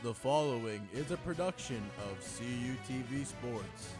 The following is a production of CUTV Sports.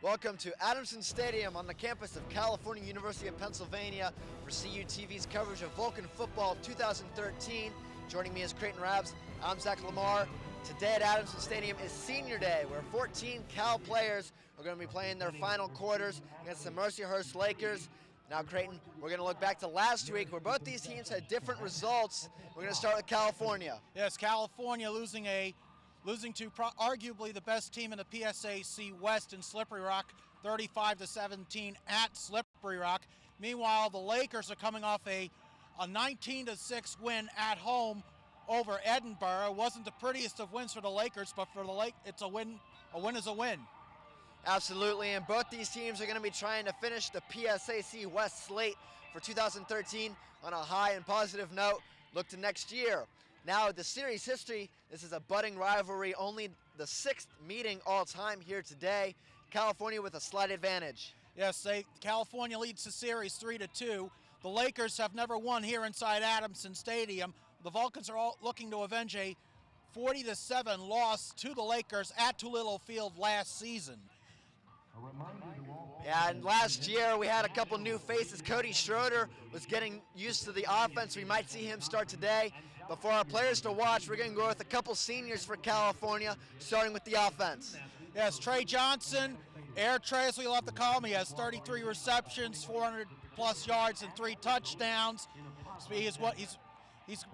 Welcome to Adamson Stadium on the campus of California University of Pennsylvania for CUTV's coverage of Vulcan Football 2013. Joining me is Creighton Rabs. I'm Zach Lamar. Today at Adamson Stadium is Senior Day, where 14 Cal players are going to be playing their final quarters against the Mercyhurst Lakers. Now, Creighton, we're going to look back to last week where both these teams had different results. We're going to start with California. Yes, California losing to arguably the best team in the PSAC West in Slippery Rock, 35-17 at Slippery Rock. Meanwhile, the Lakers are coming off a 19-6 win at home over Edinburgh. It wasn't the prettiest of wins for the Lakers, but for the it's a win. A win is a win. Absolutely, and both these teams are going to be trying to finish the PSAC West slate for 2013 on a high and positive note. Look to next year. Now, the series history, this is a budding rivalry, only the 6th meeting all time here today. California with a slight advantage. Yes, California leads the series 3-2. The Lakers have never won here inside Adamson Stadium. The Vulcans are all looking to avenge a 40-7 loss to the Lakers at Tulillo Field last season. Yeah, and last year we had a couple new faces. Cody Schroeder was getting used to the offense. We might see him start today. But for our players to watch, we're going to go with a couple seniors for California, starting with the offense. Yes, Trey Johnson, Air Trey, as we love to call him. He has 33 receptions, 400-plus yards, and 3 touchdowns. So he's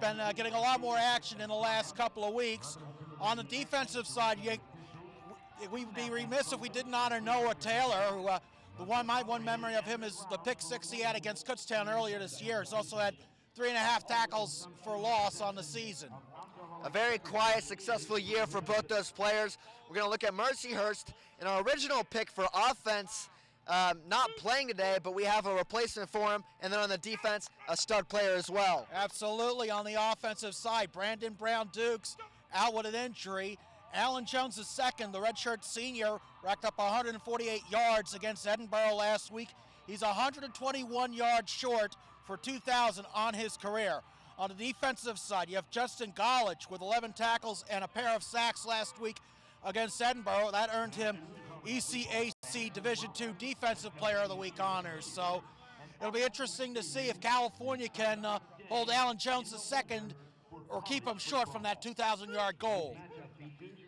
been getting a lot more action in the last couple of weeks. On the defensive side, we'd be remiss if we didn't honor Noah Taylor, who my one memory of him is the pick 6 he had against Kutztown earlier this year. He's also had 3.5 tackles for loss on the season. A very quiet, successful year for both those players. We're going to look at Mercyhurst, and our original pick for offense, not playing today, but we have a replacement for him, and then on the defense, a stud player as well. Absolutely. On the offensive side, Brandon Brown-Dukes out with an injury. Alan Jones II, the redshirt senior, racked up 148 yards against Edinburgh last week. He's 121 yards short for 2,000 on his career. On the defensive side, you have Justin Golich with 11 tackles and a pair of sacks last week against Edinburgh. That earned him ECAC Division II Defensive Player of the Week honors. So it'll be interesting to see if California can hold Alan Jones II or keep him short from that 2,000-yard goal.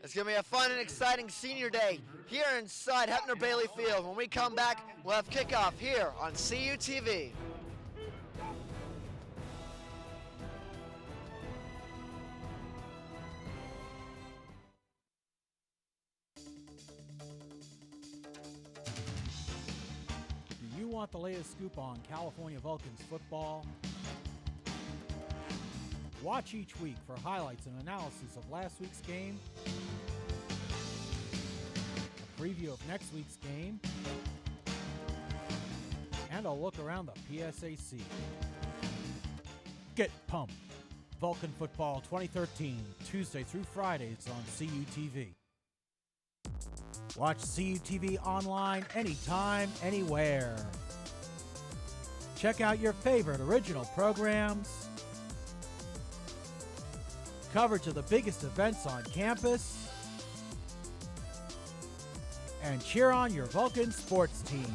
It's going to be a fun and exciting Senior Day here inside Hepner Bailey Field. When we come back, we'll have kickoff here on CUTV. Do you want the latest scoop on California Vulcans football? Watch each week for highlights and analysis of last week's game, a preview of next week's game, and a look around the PSAC. Get pumped. Vulcan Football 2013, Tuesday through Fridays on CUTV. Watch CUTV online anytime, anywhere. Check out your favorite original programs, coverage of the biggest events on campus, and cheer on your Vulcan sports teams.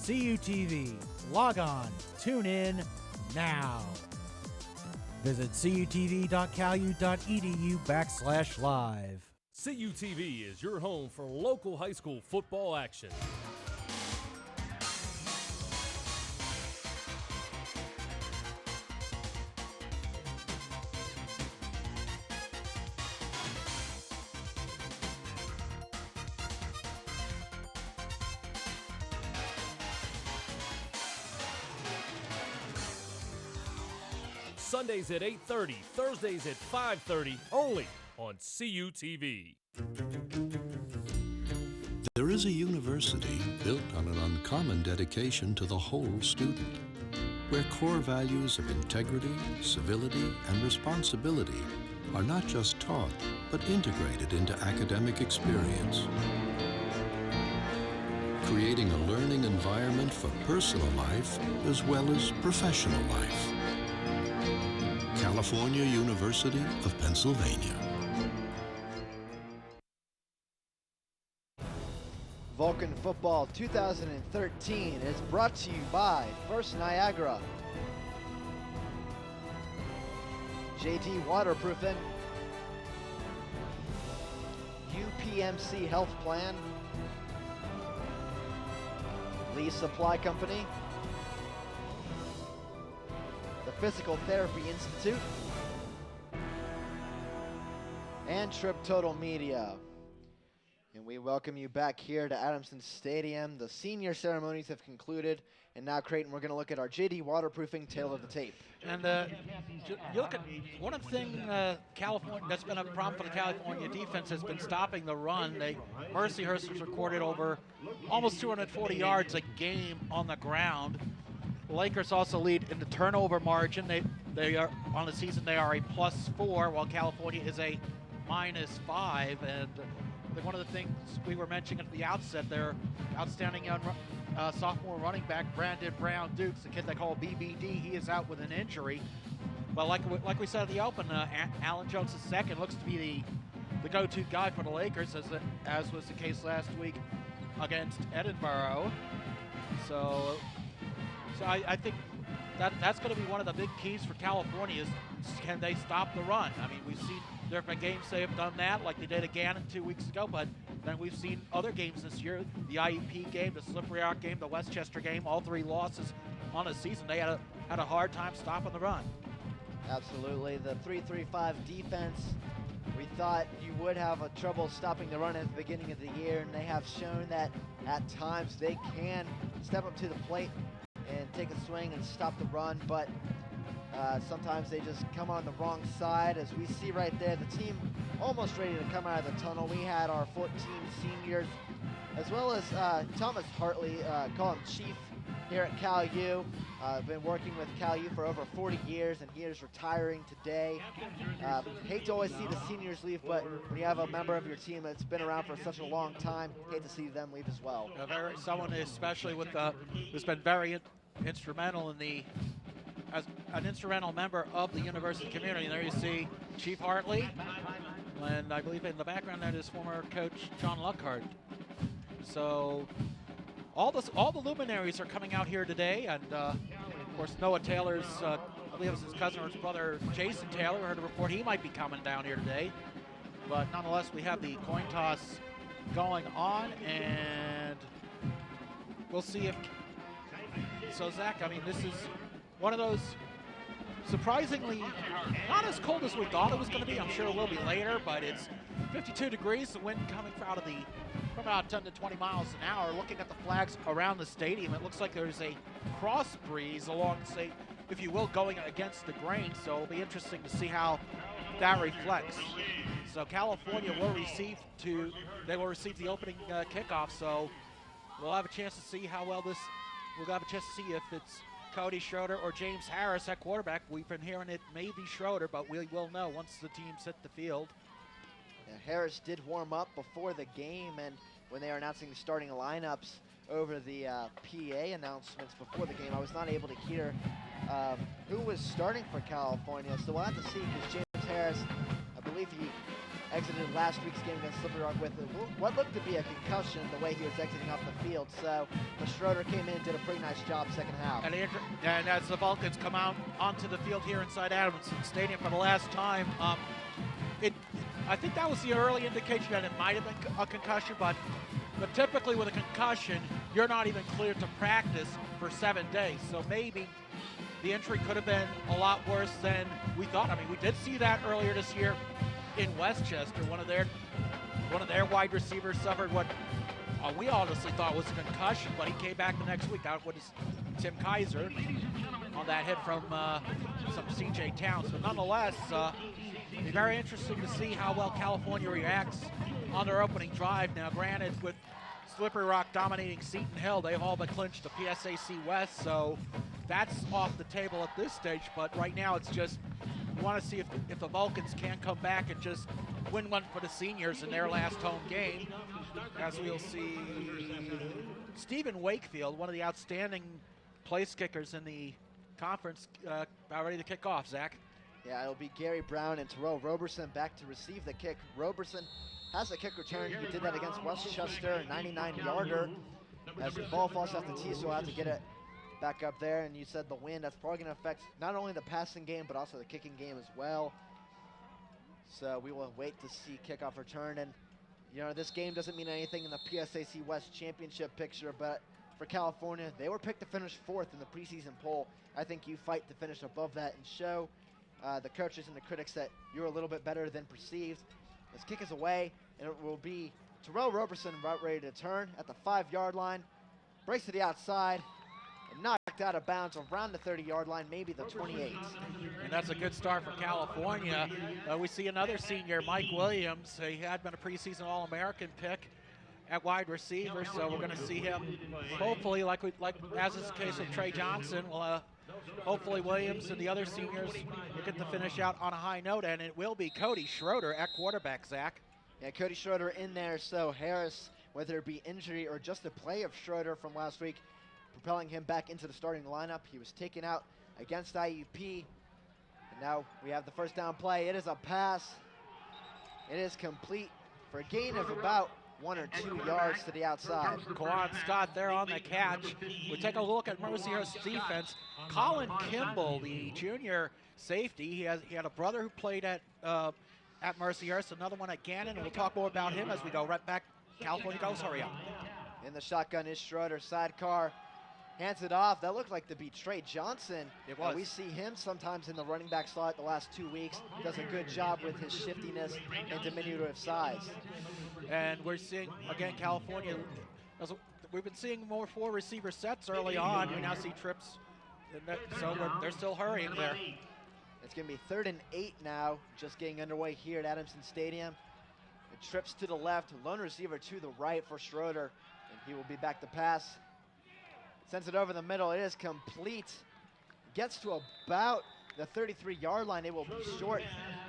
CUTV. Log on, tune in now. Visit cutv.calu.edu/live. CUTV is your home for local high school football action. Sundays at 8:30, Thursdays at 5:30, only on CUTV. There is a university built on an uncommon dedication to the whole student, where core values of integrity, civility, and responsibility are not just taught, but integrated into academic experience, creating a learning environment for personal life as well as professional life. California University of Pennsylvania. Vulcan Football 2013 is brought to you by First Niagara, JD Waterproofing, UPMC Health Plan, Lee Supply Company, the Physical Therapy Institute, and Trip Total Media. And we welcome you back here to Adamson Stadium. The senior ceremonies have concluded, and now, Creighton, we're going to look at our JD Waterproofing tail of the tape. And you look at one of the things California that's been a problem for the California defense has been stopping the run. Mercyhurst has recorded over almost 240 yards a game on the ground. The Lakers also lead in the turnover margin. They are on the season. They are a +4, while California is a -5. And one of the things we were mentioning at the outset, their outstanding young sophomore running back Brandon Brown Dukes, the kid they call BBD, he is out with an injury. But like we said at the open, Alan Jones II looks to be the go-to guy for the Lakers, as was the case last week against Edinburgh. So I think that's going to be one of the big keys for California is can they stop the run? I mean, we've seen there have been games they have done that, like they did again 2 weeks ago, but then we've seen other games this year, the IEP game, the Slippery Rock game, the Westchester game, all 3 losses on a season. They had a hard time stopping the run. Absolutely. The 3-3-5 defense, we thought you would have a trouble stopping the run at the beginning of the year, and they have shown that at times they can step up to the plate and take a swing and stop the run, but sometimes they just come on the wrong side. As we see right there, the team almost ready to come out of the tunnel. We had our 14 seniors, as well as Thomas Hartley, call him Chief here at Cal U. Been working with Cal U for over 40 years, and he is retiring today. Hate to always see the seniors leave, but when you have a member of your team that's been around for such a long time, hate to see them leave as well. Someone especially with who's been very instrumental as an instrumental member of the university community. And there you see Chief Hartley, and I believe in the background that is former coach John Luckhart. So all the luminaries are coming out here today, and of course Noah Taylor's, I believe it was his cousin or his brother Jason Taylor. I heard a report he might be coming down here today. But nonetheless, we have the coin toss going on, and we'll see if. So Zach, I mean, this is one of those surprisingly not as cold as we thought it was going to be. I'm sure it will be later, but it's 52 degrees. The wind coming from about 10 to 20 miles an hour. Looking at the flags around the stadium, it looks like there's a cross breeze along, say, if you will, going against the grain. So it'll be interesting to see how that reflects. So California will receive the opening kickoff. So we'll have a chance to see how well this. We'll have a chance to see if it's Cody Schroeder or James Harris at quarterback. We've been hearing it may be Schroeder, but we will know once the teams hit the field. Yeah, Harris did warm up before the game, and when they were announcing the starting lineups over the PA announcements before the game, I was not able to hear who was starting for California. So we'll have to see, because James Harris, I believe he exited last week's game against Slippery Rock with what looked to be a concussion the way he was exiting off the field. So, but Schroeder came in and did a pretty nice job second half. And as the Vulcans come out onto the field here inside Adamson Stadium for the last time, I think that was the early indication that it might have been a concussion, but typically with a concussion, you're not even cleared to practice for 7 days. So maybe the injury could have been a lot worse than we thought. I mean, we did see that earlier this year in Westchester. One of their wide receivers suffered what we honestly thought was a concussion, but he came back the next week. That was Tim Kaiser on that hit from some C.J. Towns. But nonetheless, it'll be very interesting to see how well California reacts on their opening drive. Now, granted, with Slippery Rock dominating Seton Hill, they've all but clinched the PSAC West, so that's off the table at this stage. But right now, it's just we want to see if the Vulcans can come back and just win one for the seniors in their last home game. As we'll see Stephen Wakefield, one of the outstanding place kickers in the conference, about ready to kick off, Zach. Yeah, it'll be Gary Brown and Terrell Roberson back to receive the kick. Roberson has the kick return. He did that against Westchester, a 99-yarder. As the ball falls off the tee, so we'll have to get it back up there. And you said the wind, that's probably going to affect not only the passing game, but also the kicking game as well. So we will wait to see kickoff return. And, you know, this game doesn't mean anything in the PSAC West Championship picture, but for California, they were picked to finish 4th in the preseason poll. I think you fight to finish above that and show the coaches and the critics that you're a little bit better than perceived. This kick is away, and it will be Terrell Roberson about ready to turn at the 5-yard line. Breaks to the outside and knocked out of bounds around the 30-yard line, maybe the 28. And that's a good start for California. We see another senior, Mike Williams. He had been a preseason All-American pick at wide receiver, so we're going to see him hopefully, like as is the case with Trey Johnson, hopefully Williams and the other seniors will get to finish out on a high note, and it will be Cody Schroeder at quarterback, Zach. Yeah, Cody Schroeder in there, so Harris, whether it be injury or just a play of Schroeder from last week, propelling him back into the starting lineup. He was taken out against IUP, and now we have the first down play. It is a pass. It is complete for a gain of about 1 or 2 yards to the outside. Kawan Scott there on the catch. We take a look at Mercyhurst's defense. Colin Kimball, the junior safety, he had a brother who played at Mercyhurst, another one at Gannon, and we'll talk more about him as we go right back. California goes, hurry up. In the shotgun is Schroeder, sidecar, hands it off. That looked like to be Trey Johnson. It was. We see him sometimes in the running back slot the last 2 weeks. Does a good job with his shiftiness and diminutive size. And we're seeing, again, California, we've been seeing more 4 receiver sets early on. We now see trips, so they're still hurrying there. It's going to be 3rd and 8 now, just getting underway here at Adamson Stadium. It trips to the left, lone receiver to the right for Schroeder, and he will be back to pass. Sends it over the middle. It is complete. Gets to about the 33-yard line. It will be short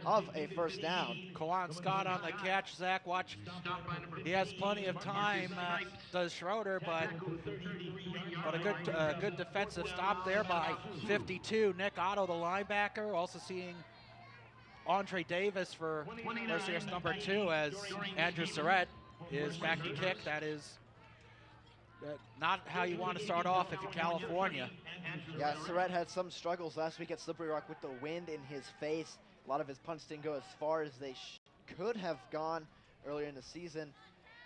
of a first down. Kawan Scott on the catch. Zach, watch. He has plenty of time, does Schroeder, but a good defensive stop there by 52. Nick Otto, the linebacker, also seeing Andre Davis for Mercyhurst number 2 as Andrew Surratt is back to kick. That is not how you want to start off if you're California. Yeah, Surratt had some struggles last week at Slippery Rock with the wind in his face. A lot of his punts didn't go as far as they could have gone earlier in the season.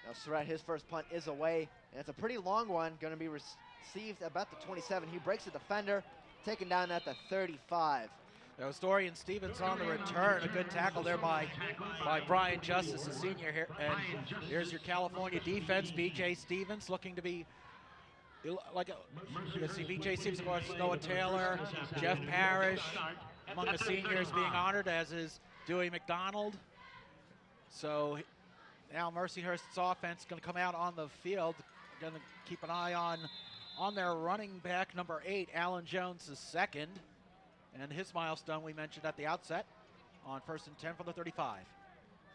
Now Surratt, his first punt is away, and it's a pretty long one, going to be received about the 27. He breaks the defender, taken down at the 35. Dorian Stevens on the return. A good tackle there by Brian Justice, a senior here. And here's your California defense. B.J. Stevens looking to be like you see B.J. Stevens, of course, Noah Taylor, Jeff Parrish among the seniors being honored, as is Dewey McDonald. So now Mercyhurst's offense going to come out on the field. Going to keep an eye on their running back, number 8, Alan Jones, the second. And his milestone we mentioned at the outset on 1st and 10 for the 35.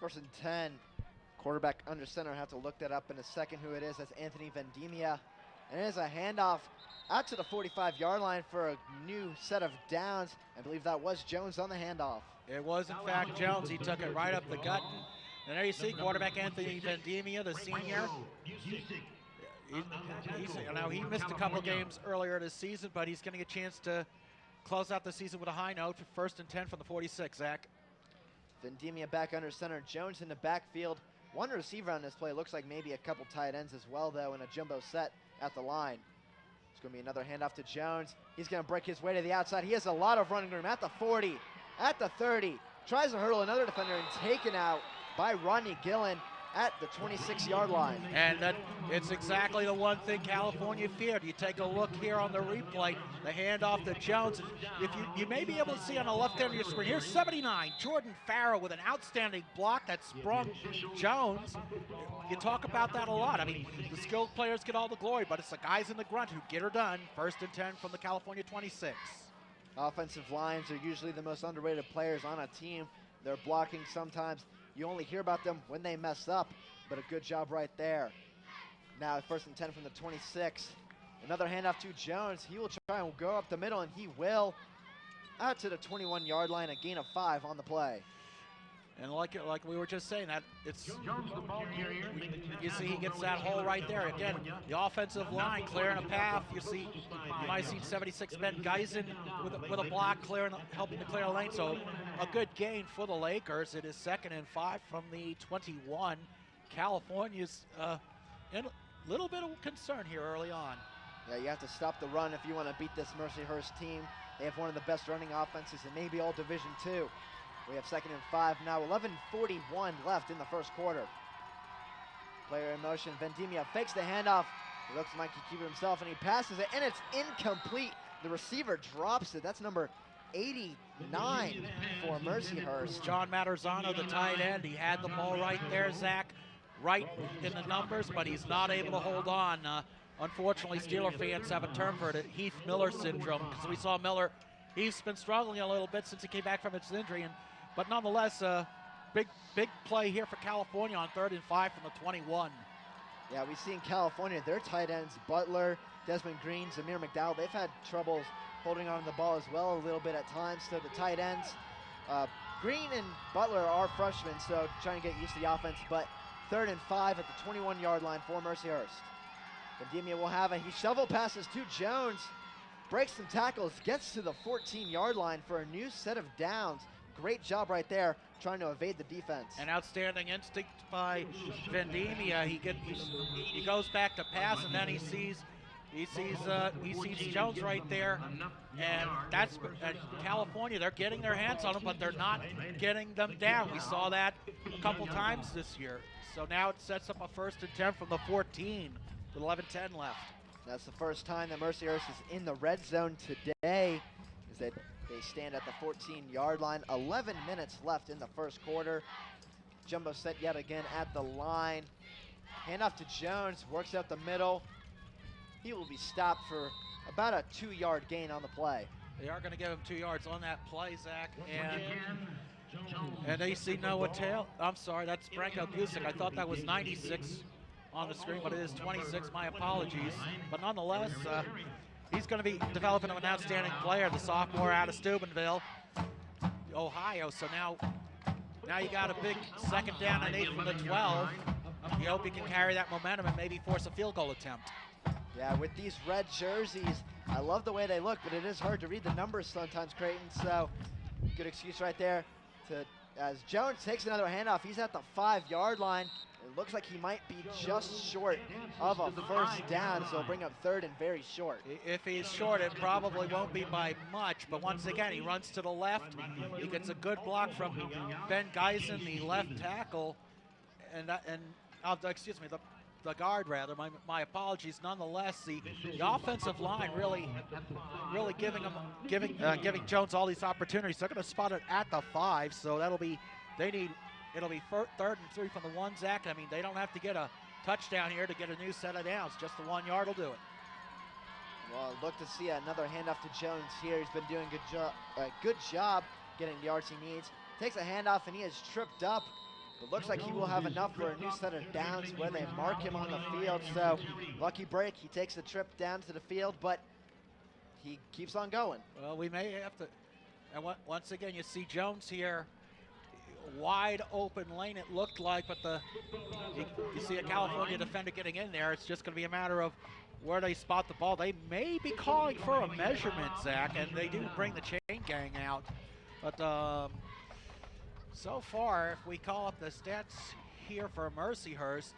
1st and 10, quarterback under center. I have to look that up in a second who it is. That's Anthony Vendimia. And it is a handoff out to the 45-yard line for a new set of downs. I believe that was Jones on the handoff. It was, in fact, Jones. He took it right up the gut. And there you see quarterback Anthony Vendemia, the senior. He missed a couple games earlier this season, but he's getting a chance to close out the season with a high note. First and 10 from the 46, Zach. Vendemia back under center. Jones in the backfield. One receiver on this play. Looks like maybe a couple tight ends as well, though, in a jumbo set at the line. It's going to be another handoff to Jones. He's going to break his way to the outside. He has a lot of running room at the 40, at the 30. Tries to hurdle another defender and taken out by Rodney Gillen at the 26-yard line. And it's exactly the one thing California feared. You take a look here on the replay, the handoff to Jones. If you may be able to see on the left end of your screen, here's 79, Jordan Farrow with an outstanding block that sprung Jones. You talk about that a lot. I mean, the skilled players get all the glory, but it's the guys in the grunt who get her done. First and 10 from the California 26. Offensive lines are usually the most underrated players on a team. They're blocking sometimes. You only hear about them when they mess up, but a good job right there. Now first and 10 from the 26. Another handoff to Jones. He will try and go up the middle, and he will. Out to the 21-yard line, a gain of 5 on the play. And like we were just saying, that it's you see he gets that hole right there. Again, the offensive line clearing a path. You might see 76 Ben Geisen with a block helping to clear a lane. So a good gain for the Lakers. It is 2nd and 5 from the 21. California's in a little bit of concern here early on. Yeah, you have to stop the run if you want to beat this Mercyhurst team. They have one of the best running offenses in maybe all Division II. We have 2nd and 5 now, 11:41 left in the first quarter. Player in motion, Vendemia fakes the handoff. It looks like he keeps it himself, and he passes it, and it's incomplete. The receiver drops it. That's number 89 for Mercyhurst. John Matarzano, the tight end, he had the ball right there, Zach, right in the numbers, but he's not able to hold on. Unfortunately, Steeler fans have a term for it, Heath Miller syndrome, because we saw Miller, he's been struggling a little bit since he came back from his injury, but nonetheless, big play here for California on 3rd and 5 from the 21. Yeah, we see in California, their tight ends, Butler, Desmond Green, Zamir McDowell, they've had troubles holding on to the ball as well a little bit at times. So the tight ends, Green and Butler are freshmen, so trying to get used to the offense, but 3rd and 5 at the 21-yard line for Mercyhurst. Vendemia will have it. He shovel passes to Jones, breaks some tackles, gets to the 14-yard line for a new set of downs. Great job right there, trying to evade the defense. An outstanding instinct by Vendemia. He goes back to pass, and then he sees Jones right there, and that's California. They're getting their hands on him, but they're not getting them down. We saw that a couple times this year. So now it sets up a 1st and 10 from the 14 with 11:10 left. That's the first time that Mercyhurst is in the red zone today, is that they stand at the 14-yard line. 11 minutes left in the first quarter. Jumbo set yet again at the line. Handoff to Jones, works out the middle. He will be stopped for about a 2-yard gain on the play. They are going to give him 2 yards on that play, Zach. And they see Noah Taylor. I'm sorry, that's Branko Gusick. I thought that was 96 on the screen, but it is 26. My apologies. But nonetheless, he's going to be developing an outstanding player, the sophomore out of Steubenville, Ohio. So now you got a big 2nd down and 8 from the 12. You hope he can carry that momentum and maybe force a field goal attempt. Yeah, with these red jerseys, I love the way they look, but it is hard to read the numbers sometimes, Creighton. So good excuse right there. As Jones takes another handoff, he's at the 5-yard line. It looks like he might be just short of a 1st down, so bring up 3rd and very short. If he's short, it probably won't be by much, but once again, he runs to the left. He gets a good block from Ben Geisen, the left tackle, the guard rather. My apologies. Nonetheless, the offensive line really giving Jones all these opportunities. They're going to spot it at the 5, so it'll be 3rd and 3 from the 1, Zach. I mean, they don't have to get a touchdown here to get a new set of downs. Just the 1 yard will do it. Well, look to see another handoff to Jones here. He's been doing a good job getting the yards he needs. Takes a handoff and he is tripped up. But looks like he will have enough for a new set of downs where they mark him on the field. So lucky break, he takes the trip down to the field, but he keeps on going. Well, we may have to, and once again, you see Jones here. wide open lane it looked like, but you see a California defender getting in there. It's just going to be a matter of where they spot the ball. They may be calling for a measurement, Zach, and they do bring the chain gang out. But so far, if we call up the stats here for Mercyhurst,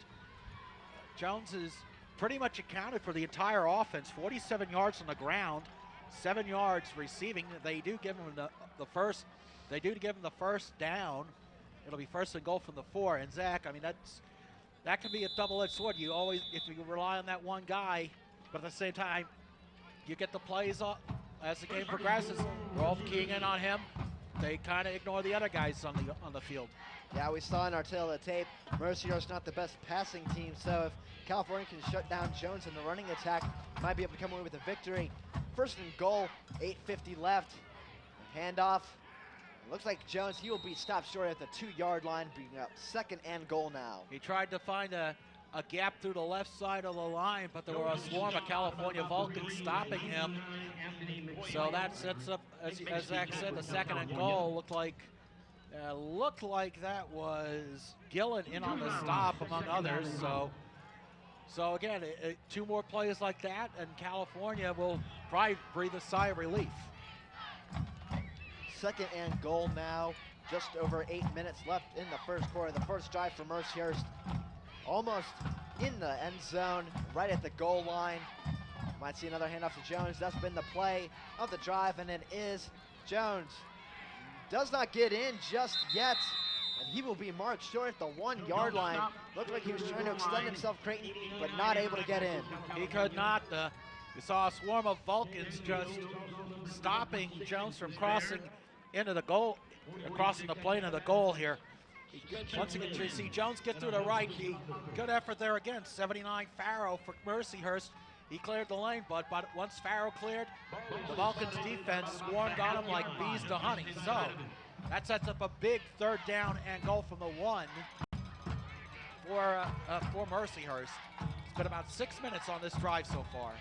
Jones is pretty much accounted for the entire offense. 47 yards on the ground, 7 yards receiving. They do give him the first. They do give him the first down. It'll be first and goal from the 4. And Zach, I mean, that can be a double-edged sword. You always, if you rely on that one guy, but at the same time, you get the plays as the game progresses. We're all keying in on him. They kind of ignore the other guys on the field. Yeah, we saw in our tail of the tape, Mercyhurst not the best passing team, so if California can shut down Jones in the running attack, might be able to come away with a victory. First and goal, 8:50 left. Handoff. Looks like Jones, he will be stopped short at the 2-yard line, being up second and goal now. He tried to find a gap through the left side of the line, but there were a swarm of California Vulcans stopping him. So that sets up, as Zach said, the second and goal. Looked like that was Gillen in on the stop, among others. So again, 2 more plays like that, and California will probably breathe a sigh of relief. Second and goal now, just over 8 minutes left in the first quarter. The first drive for Mercyhurst, almost in the end zone, right at the goal line. Might see another handoff to Jones. That's been the play of the drive, and it is Jones. Does not get in just yet, and he will be marked short at the 1-yard line. Looked like he was trying to extend himself, Creighton, but not able to get in. He could not. You saw a swarm of Vulcans just stopping Jones from crossing into the goal, crossing the plane of the goal here. Once again, you see Jones get through the right. Good effort there again. 79 Farrow for Mercyhurst. He cleared the lane, but once Farrow cleared, the Vulcans defense swarmed on him like bees to honey. So that sets up a big 3rd down and goal from the 1 for Mercyhurst. It's been about 6 minutes on this drive so far.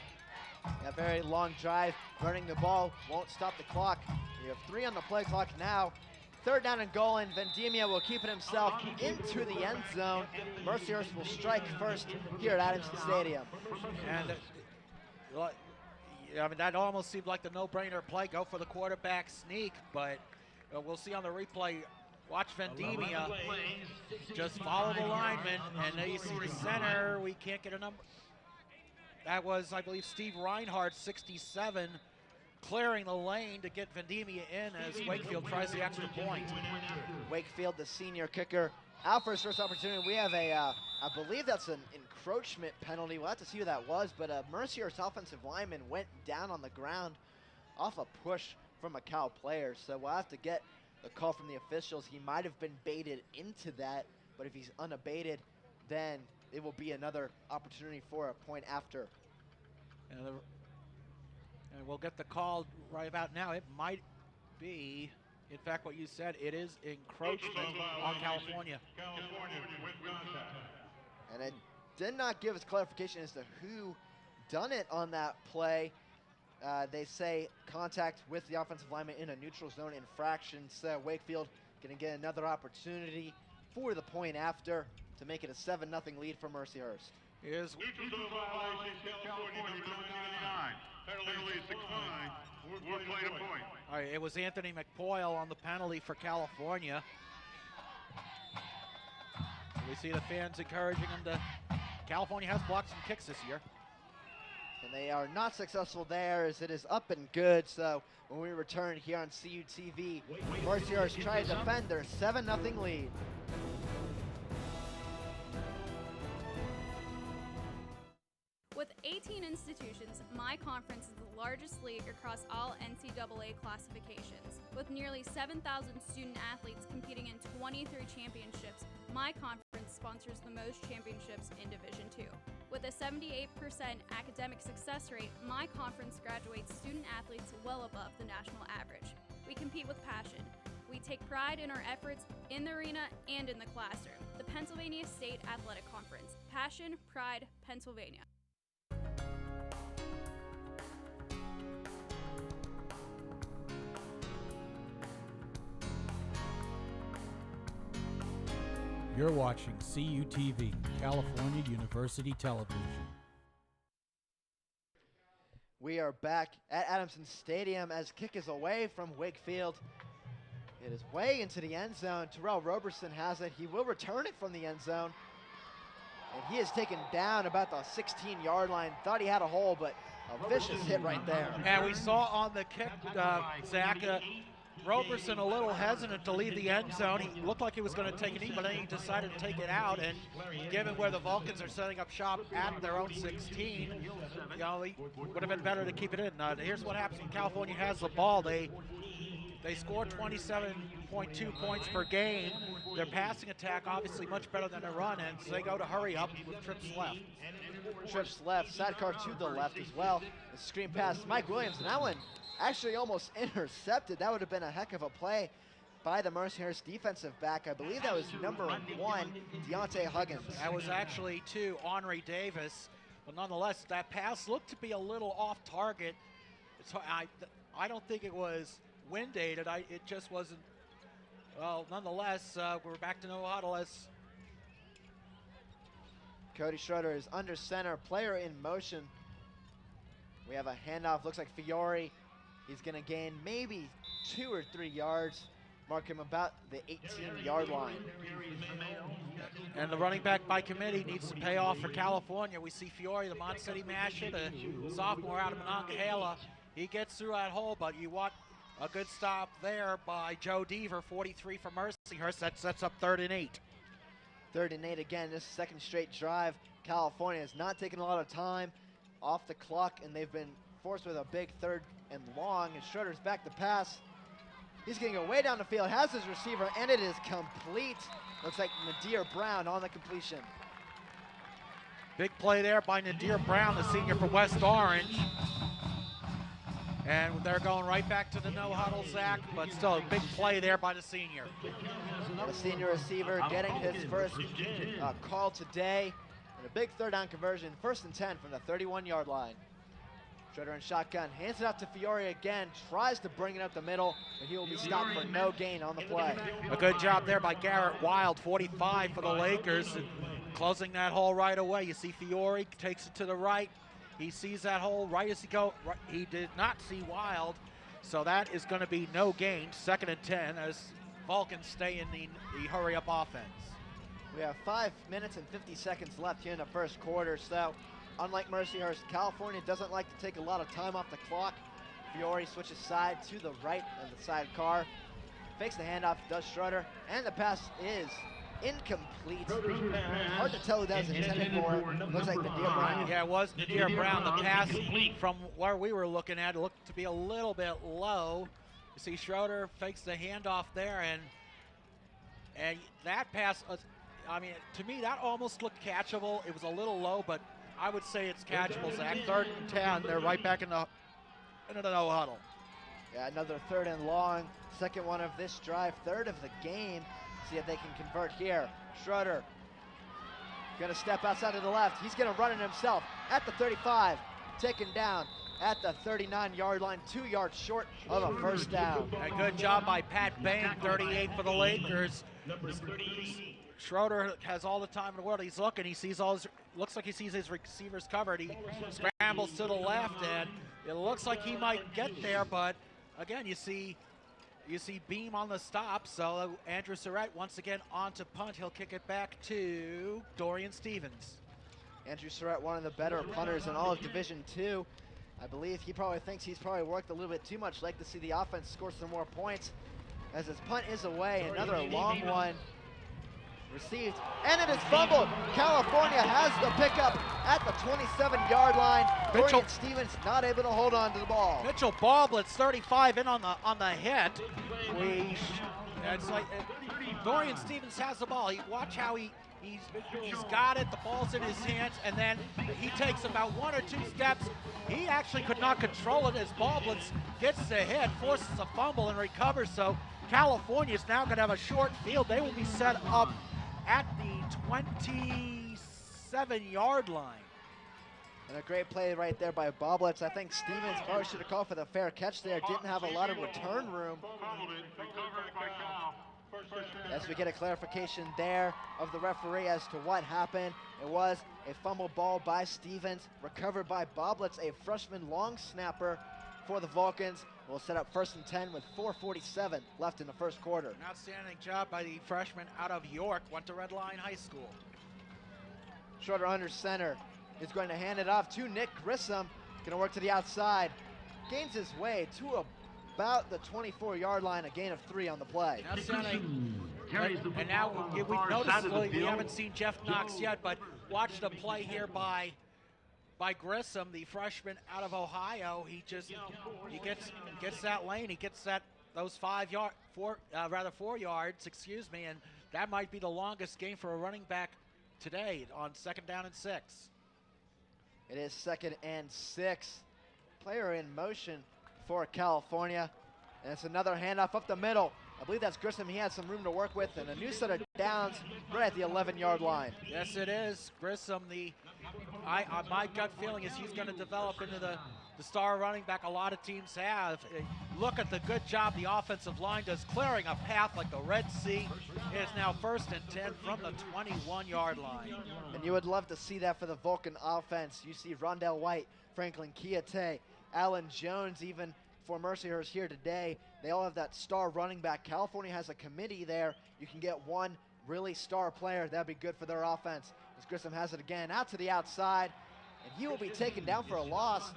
A very long drive, running the ball, won't stop the clock. We have 3 on the play clock now. 3rd down and goal, and Vendimia will keep it himself into the end zone. Mercyhurst will strike first here at Adamson Stadium. And I mean, that almost seemed like the no-brainer play. Go for the quarterback sneak, but we'll see on the replay. Watch Vendimia just follow the lineman, and there you see the center. We can't get a number. That was, I believe, Steve Reinhardt, 67, clearing the lane to get Vendimia in as Wakefield tries the extra point. Wakefield, the senior kicker, out for his first opportunity. We have I believe that's an encroachment penalty. We'll have to see who that was, but Mercyhurst offensive lineman went down on the ground off a push from a Cal player, so we'll have to get the call from the officials. He might have been baited into that, but if he's unabated, then it will be another opportunity for a point after. And we'll get the call right about now. It might be, in fact, what you said. It is encroachment on California. And it did not give us clarification as to who done it on that play. They say contact with the offensive lineman in a neutral zone infraction. So Wakefield going to get another opportunity for the point after to make it a 7-0 lead for Mercyhurst. Is neutral zone violation, California number 99. Penalty decline. We're playing a point. All right, it was Anthony McPoyle on the penalty for California. We see the fans encouraging him to. California has blocked some kicks this year. And they are not successful there as it is up and good. So when we return here on CUTV, Mercyhurst try to defend their 7-0 lead. With 18 institutions, my conference is the largest league across all NCAA classifications. With nearly 7,000 student athletes competing in 23 championships, my conference sponsors the most championships in Division II. With a 78% academic success rate, my conference graduates student athletes well above the national average. We compete with passion. We take pride in our efforts in the arena and in the classroom. The Pennsylvania State Athletic Conference. Passion, pride, Pennsylvania. You're watching CUTV, California University Television. We are back at Adamson Stadium as kick is away from Wakefield. It is way into the end zone. Terrell Roberson has it. He will return it from the end zone. And he is taken down about the 16-yard line. Thought he had a hole, but a vicious hit right there. And we saw on the kick, Zach, Roberson a little hesitant to leave the end zone. He looked like he was going to take it in, but then he decided to take it out. And given where the Vulcans are setting up shop at their own 16, you know, it would have been better to keep it in. Here's what happens when California has the ball. They score 27.2 points per game. Their passing attack obviously much better than their run, and so they go to hurry up with trips left. Trips left, sidecar to the left as well. The screen pass, Mike Williams, and that one actually almost intercepted. That would have been a heck of a play by the Mercyhurst defensive back. I believe that was number 1, Deontay Huggins. That was actually to Henry Davis, but nonetheless, that pass looked to be a little off target. I don't think it was wind aided. It just wasn't. Well, nonetheless, we're back to no huddle as Cody Schroeder is under center, player in motion. We have a handoff, looks like Fiore. He's gonna gain maybe 2 or 3 yards, mark him about the 18-yard line. And the running back by committee needs to pay off for California. We see Fiore, the Mont City Masher, the sophomore out of Monongahela. He gets through that hole, but you want a good stop there by Joe Deaver, 43 for Mercyhurst. That sets up 3rd and 8. 3rd and 8 again, this second straight drive. California has not taken a lot of time off the clock, and they've been forced with a big 3rd and long, and Schroeder's back to pass. He's going to go way down the field, has his receiver, and it is complete. Looks like Nadir Brown on the completion. Big play there by Nadir Brown, the senior from West Orange. And they're going right back to the no huddle, Zach, but still a big play there by the senior. The senior receiver getting his first call today. And a big 3rd down conversion, 1st and 10 from the 31-yard line. Schroeder in shotgun, hands it out to Fiore again, tries to bring it up the middle, but he will be stopped for no gain on the play. A good job there by Garrett Wild, 45 for the Lakers, and closing that hole right away. You see Fiore takes it to the right. He sees that hole right as he goes. He did not see Wild, so that is going to be no gain. 2nd and 10 as Vulcans stay in the hurry-up offense. We have 5 minutes and 50 seconds left here in the first quarter, so unlike Mercyhurst, California doesn't like to take a lot of time off the clock. Fiore switches side to the right of the sidecar, fakes the handoff, does Schroeder, and the pass is incomplete. Hard to tell who that was intended for. Looks like Nadir Brown. Yeah, it was Nadir Brown. The pass from where we were looking at looked to be a little bit low. You see Schroeder fakes the handoff there, and that pass, I mean, to me, that almost looked catchable. It was a little low, but I would say it's catchable, Zach. 3rd and 10, they're right back into the no huddle. Yeah, another 3rd and long. Second one of this drive, 3rd of the game. See if they can convert here. Schroeder gonna step outside to the left. He's gonna run it himself at the 35, taken down at the 39-yard line, 2 yards short of a 1st down. A good job by Pat Bain, 38 for the Lakers. Schroeder has all the time in the world. He's looking, he sees all his, looks like he sees his receivers covered. He scrambles to the left, and it looks like he might get there, but again, you see Beam on the stop, so Andrew Surratt once again on to punt. He'll kick it back to Dorian Stevens. Andrew Surratt, one of the better punters in all of Division II. I believe he probably thinks he's probably worked a little bit too much. Like to see the offense score some more points. As his punt is away, another long one received, and it is fumbled. California has the pickup at the 27-yard line. Dorian Stevens not able to hold on to the ball. Mitchell Ballblitz, 35 in on the hit. It's like Dorian Stevens has the ball. Watch how he's got it. The ball's in his hands, and then he takes about 1 or 2 steps. He actually could not control it as Ballblitz gets the hit, forces a fumble, and recovers. So California is now going to have a short field. They will be set up at the 27-yard line. And a great play right there by Ballblitz. I think Stevens probably should have called for the fair catch there. Didn't have a lot of return room. As we get a clarification there of the referee as to what happened. It was a fumble ball by Stevens, recovered by Boblets, a freshman long snapper for the Vulcans. We'll set up 1st and 10 with 4:47 left in the first quarter. An outstanding job by the freshman out of York, went to Red Line High School. Schroeder under center is going to hand it off to Nick Grissom. Going to work to the outside. Gains his way to about the 24-yard line, a gain of 3 on the play. And now we noticed we haven't seen Jeff Knox yet, but watch the play here by Grissom, the freshman out of Ohio. He gets that lane, he gets those 4 yards, excuse me, and that might be the longest gain for a running back today on 2nd down and 6. It is 2nd and 6. Player in motion for California. And it's another handoff up the middle. I believe that's Grissom. He has some room to work with, and a new set of downs right at the 11-yard line. Yes, it is. Grissom, my gut feeling is he's going to develop into the star running back a lot of teams have. Look at the good job the offensive line does, clearing a path like the Red Sea. It is now 1st and 10 from the 21-yard line. And you would love to see that for the Vulcan offense. You see Rondell White, Franklin Kiate, Alan Jones, even for Mercyhurst here today. They all have that star running back. California has a committee there. You can get one really star player. That'd be good for their offense. As Grissom has it again, out to the outside, and he will be taken down for a loss.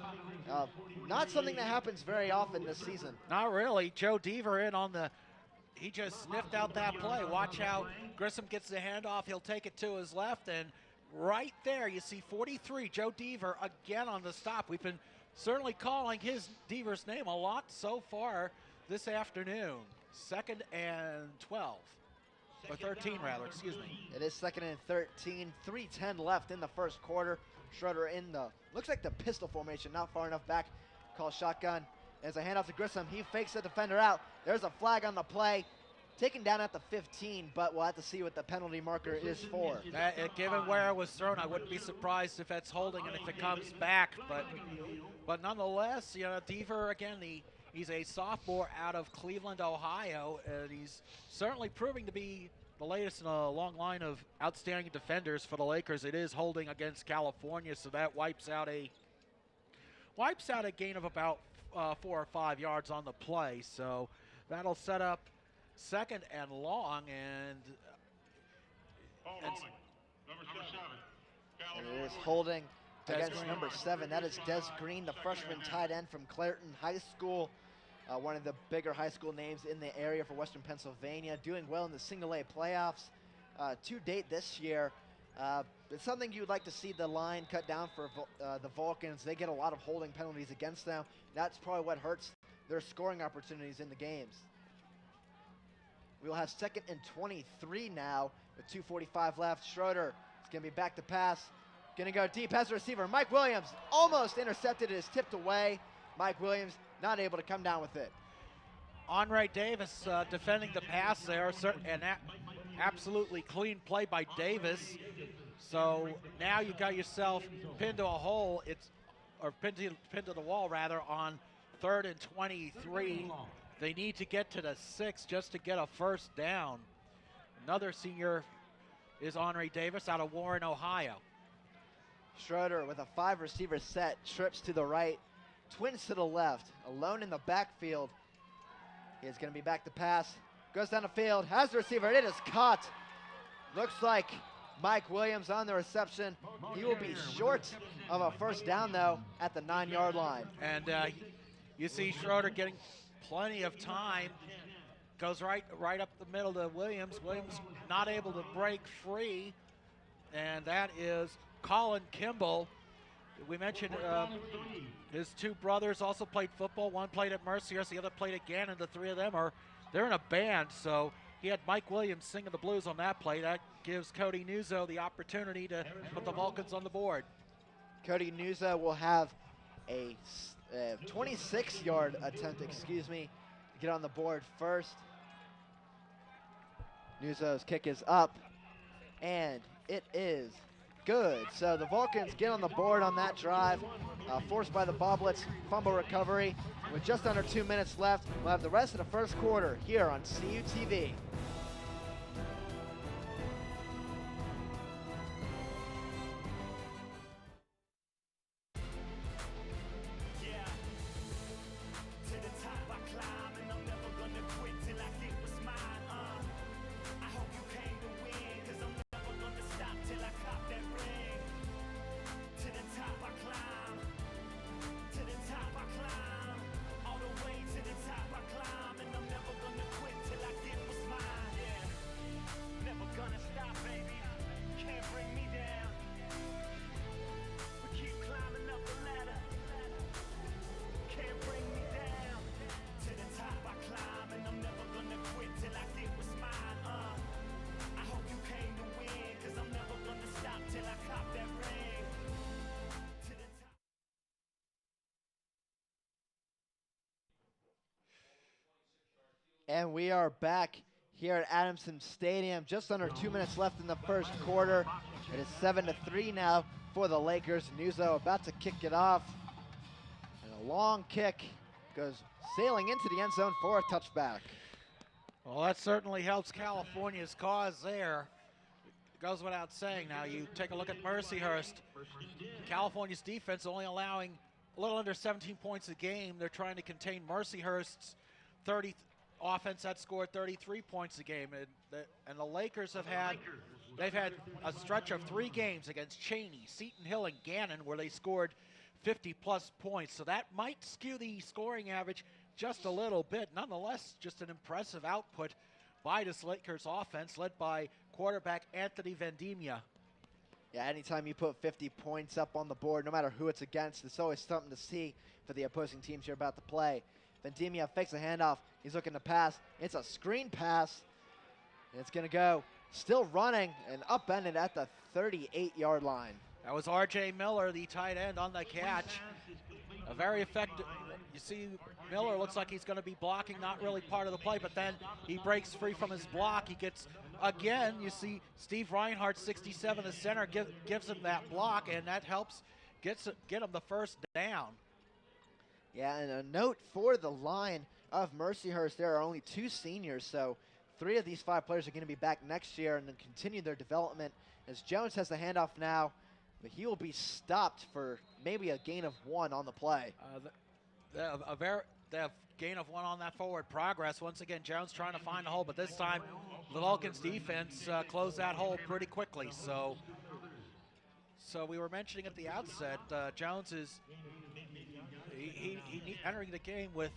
Not something that happens very often this season. Not really. Joe Deaver in on he just sniffed out that play. Watch how Grissom gets the handoff. He'll take it to his left, and right there you see 43, Joe Deaver again on the stop. We've been certainly calling Deaver's name a lot so far this afternoon. 2nd and 12, or 13 rather, excuse me. It is 2nd and 13, 3:10 left in the first quarter. Schroeder in looks like the pistol formation, not far enough back. Call shotgun. As a handoff to Grissom, he fakes the defender out. There's a flag on the play. Taken down at the 15, but we'll have to see what the penalty marker is for. Given where it was thrown, I wouldn't be surprised if it's holding and if it comes back. But nonetheless, Deaver again, he's a sophomore out of Cleveland, Ohio, and he's certainly proving to be the latest in a long line of outstanding defenders for the Lakers. It is holding against California, so that wipes out a gain of about 4 or 5 yards on the play. So that'll set up 2nd and long, and it is holding against number 7. That is Des Green, the freshman tight end from Clairton High School, one of the bigger high school names in the area for Western Pennsylvania, doing well in the single A playoffs to date this year. It's something you'd like to see the line cut down for the Vulcans. They get a lot of holding penalties against them. That's probably what hurts their scoring opportunities in the games. We'll have 2nd and 23 now with 2:45 left. Schroeder is going to be back to pass. Going to go deep, has the receiver. Mike Williams almost intercepted. It is tipped away. Mike Williams not able to come down with it. Andre Davis defending the pass there, and absolutely clean play by Davis. So now you got yourself pinned to a hole, pinned to the wall rather, on 3rd and 23. They need to get to the 6 just to get a 1st down. Another senior is Andre Davis out of Warren, Ohio. Schroeder with a 5-receiver set, trips to the right, twins to the left, alone in the backfield. He is going to be back to pass, goes down the field, has the receiver, it is caught. Looks like Mike Williams on the reception. He will be short of a 1st down though at the 9-yard line. And you see Schroeder getting plenty of time, goes right up the middle to Williams. Williams not able to break free, and that is Colin Kimball. We mentioned his 2 brothers also played football. One played at Mercyhurst, the other played at Gannon. The 3 of them they're in a band, so he had Mike Williams singing the blues on that play. That gives Cody Nuzzo the opportunity to put the Vulcans on the board. Cody Nuzzo will have a 26-yard attempt, to get on the board first. Nuzzo's kick is up, and it is good. So the Vulcans get on the board on that drive, forced by the Boblets, fumble recovery. With just under 2 minutes left, we'll have the rest of the first quarter here on CUTV. And we are back here at Adamson Stadium. Just under 2 minutes left in the first quarter. It is 7-3 now for the Lakers. Nuzzo about to kick it off. And a long kick goes sailing into the end zone for a touchback. Well, that certainly helps California's cause there. It goes without saying. Now you take a look at Mercyhurst. California's defense only allowing a little under 17 points a game. They're trying to contain Mercyhurst's offense that scored 33 points a game. And the Lakers they've had a stretch of 3 games against Cheney, Seton Hill, and Gannon where they scored 50-plus points. So that might skew the scoring average just a little bit. Nonetheless, just an impressive output by this Lakers offense led by quarterback Anthony Vendimia. Yeah, anytime you put 50 points up on the board, no matter who it's against, it's always something to see for the opposing teams you're about to play. Vendimia fakes a handoff. He's looking to pass. It's a screen pass. And it's going to go still running and upended at the 38-yard line. That was R.J. Miller, the tight end, on the catch. A very effective. You see Miller looks like he's going to be blocking, not really part of the play, but then he breaks free from his block. He gets, again, you see Steve Reinhardt, 67, the center, gives him that block, and that helps get him the first down. Yeah, and a note for the line of Mercyhurst, there are only 2 seniors, so 3 of these 5 players are going to be back next year and then continue their development. As Jones has the handoff now, but he will be stopped for maybe a gain of 1 on the play. They have gain of 1 on that forward progress. Once again, Jones trying to find a hole, but this time the Vulcans defense closed that hole pretty quickly. So we were mentioning at the outset, Jones is he entering the game with.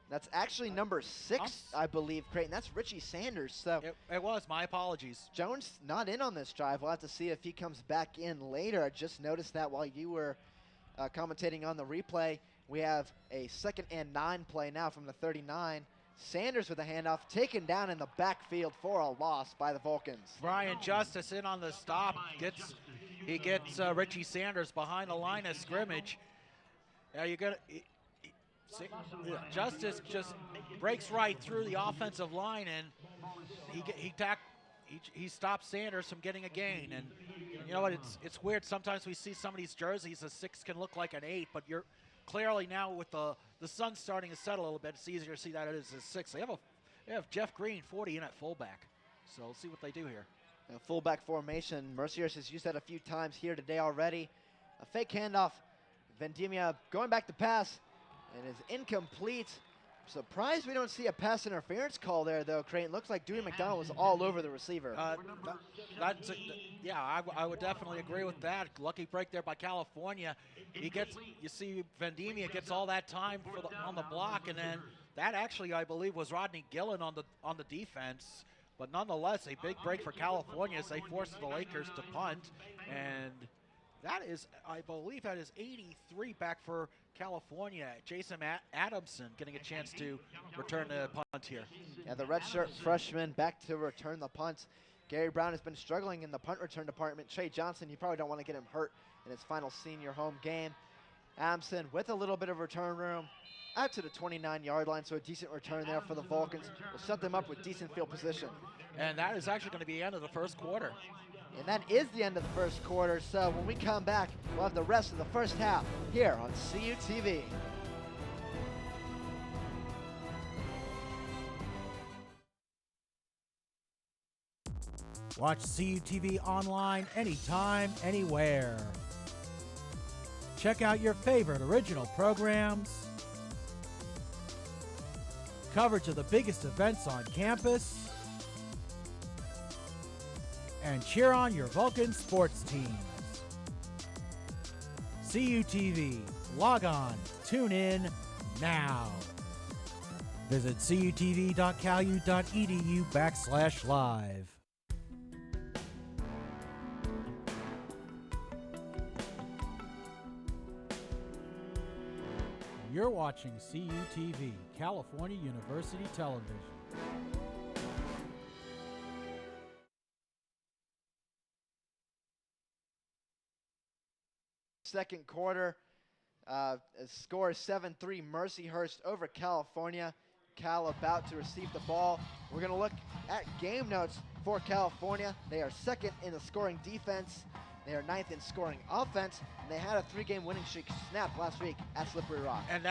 That's actually number 6, I believe, Creighton. That's Richie Sanders. So it was. My apologies. Jones not in on this drive. We'll have to see if he comes back in later. I just noticed that while you were commentating on the replay. We have a 2nd and 9 play now from the 39. Sanders with a handoff, taken down in the backfield for a loss by the Vulcans. Brian Justice in on the stop. He gets Richie Sanders behind the line of scrimmage. Now you're gonna. Justice just breaks right through the offensive line, and he stops Sanders from getting a gain. And you know what? It's weird. Sometimes we see some of these jerseys, a 6 can look like an 8, but you're clearly now with the sun starting to set a little bit, it's easier to see that it is a 6. They have Jeff Green, 40, in at fullback. So we'll see what they do here. A fullback formation. Mercyhurst has used that a few times here today already. A fake handoff. Vendimia going back to pass. And is incomplete. Surprised we don't see a pass interference call there, though, Creighton. Looks like Dewey McDonald was all over the receiver. I would definitely agree with that. Lucky break there by California. You see Vendimia gets all that time on the block, and then that actually, I believe, was Rodney Gillen on the defense. But nonetheless, a big break for California as they forced the Lakers to punt. And that is, I believe, that is 83 back for California. Jason Adamson getting a chance to return the punt here. Yeah, the redshirt freshman back to return the punt. Gary Brown has been struggling in the punt return department. Trey Johnson, you probably don't want to get him hurt in his final senior home game. Adamson with a little bit of return room out to the 29-yard line, so a decent return there for the Vulcans. Will set them up with decent field position. And that is actually going to be the end of the first quarter. And that is the end of the first quarter, so when we come back, we'll have the rest of the first half here on CUTV. Watch CUTV online anytime, anywhere. Check out your favorite original programs, coverage of the biggest events on campus, and cheer on your Vulcan sports teams. CUTV. Log on. Tune in now. Visit cutv.calu.edu/live. You're watching CUTV, California University Television. Second quarter, score is 7-3 Mercyhurst over California. Cal about to receive the ball. We're going to look at game notes for California. They are second in the scoring defense. They are ninth in scoring offense, and they had a 3-game winning streak snapped last week at Slippery Rock. And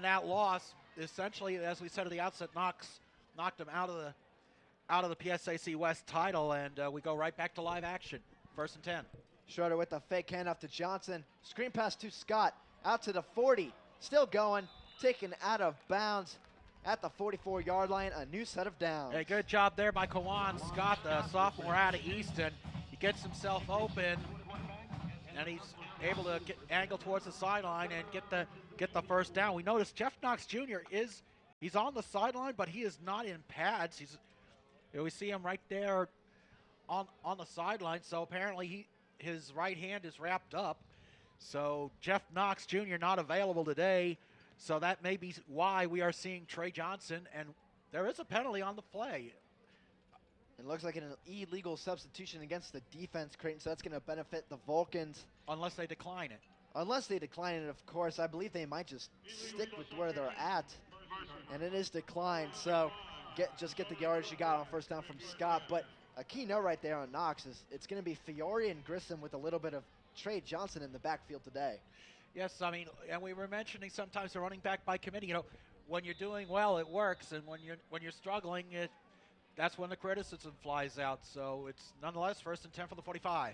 that loss, essentially, as we said at the outset, knocked them out of the PSAC West title, and we go right back to live action. 1st and 10. Schroeder with the fake handoff to Johnson. Screen pass to Scott, out to the 40. Still going, taken out of bounds at the 44-yard line. A new set of downs. A good job there by Kawan Scott, the sophomore out of Easton. He gets himself open, and he's able to angle towards the sideline and get the first down. We notice Jeff Knox Jr. he's on the sideline, but he is not in pads. We see him right there on the sideline. So apparently his right hand is wrapped up. So Jeff Knox Jr. not available today. So that may be why we are seeing Trey Johnson, and there is a penalty on the play. It looks like an illegal substitution against the defense, Creighton, so that's going to benefit the Vulcans. Unless they decline it. Unless they decline it, of course. I believe they might just stick with where they're at, and it is declined. So just get the yardage you got on first down from Scott. But a key note right there on Knox is it's going to be Fiore and Grissom with a little bit of Trey Johnson in the backfield today. Yes, I mean, and we were mentioning sometimes the running back by committee. You know, when you're doing well, it works, and when you're struggling, that's when the criticism flies out. So it's nonetheless 1st and 10 for the 45.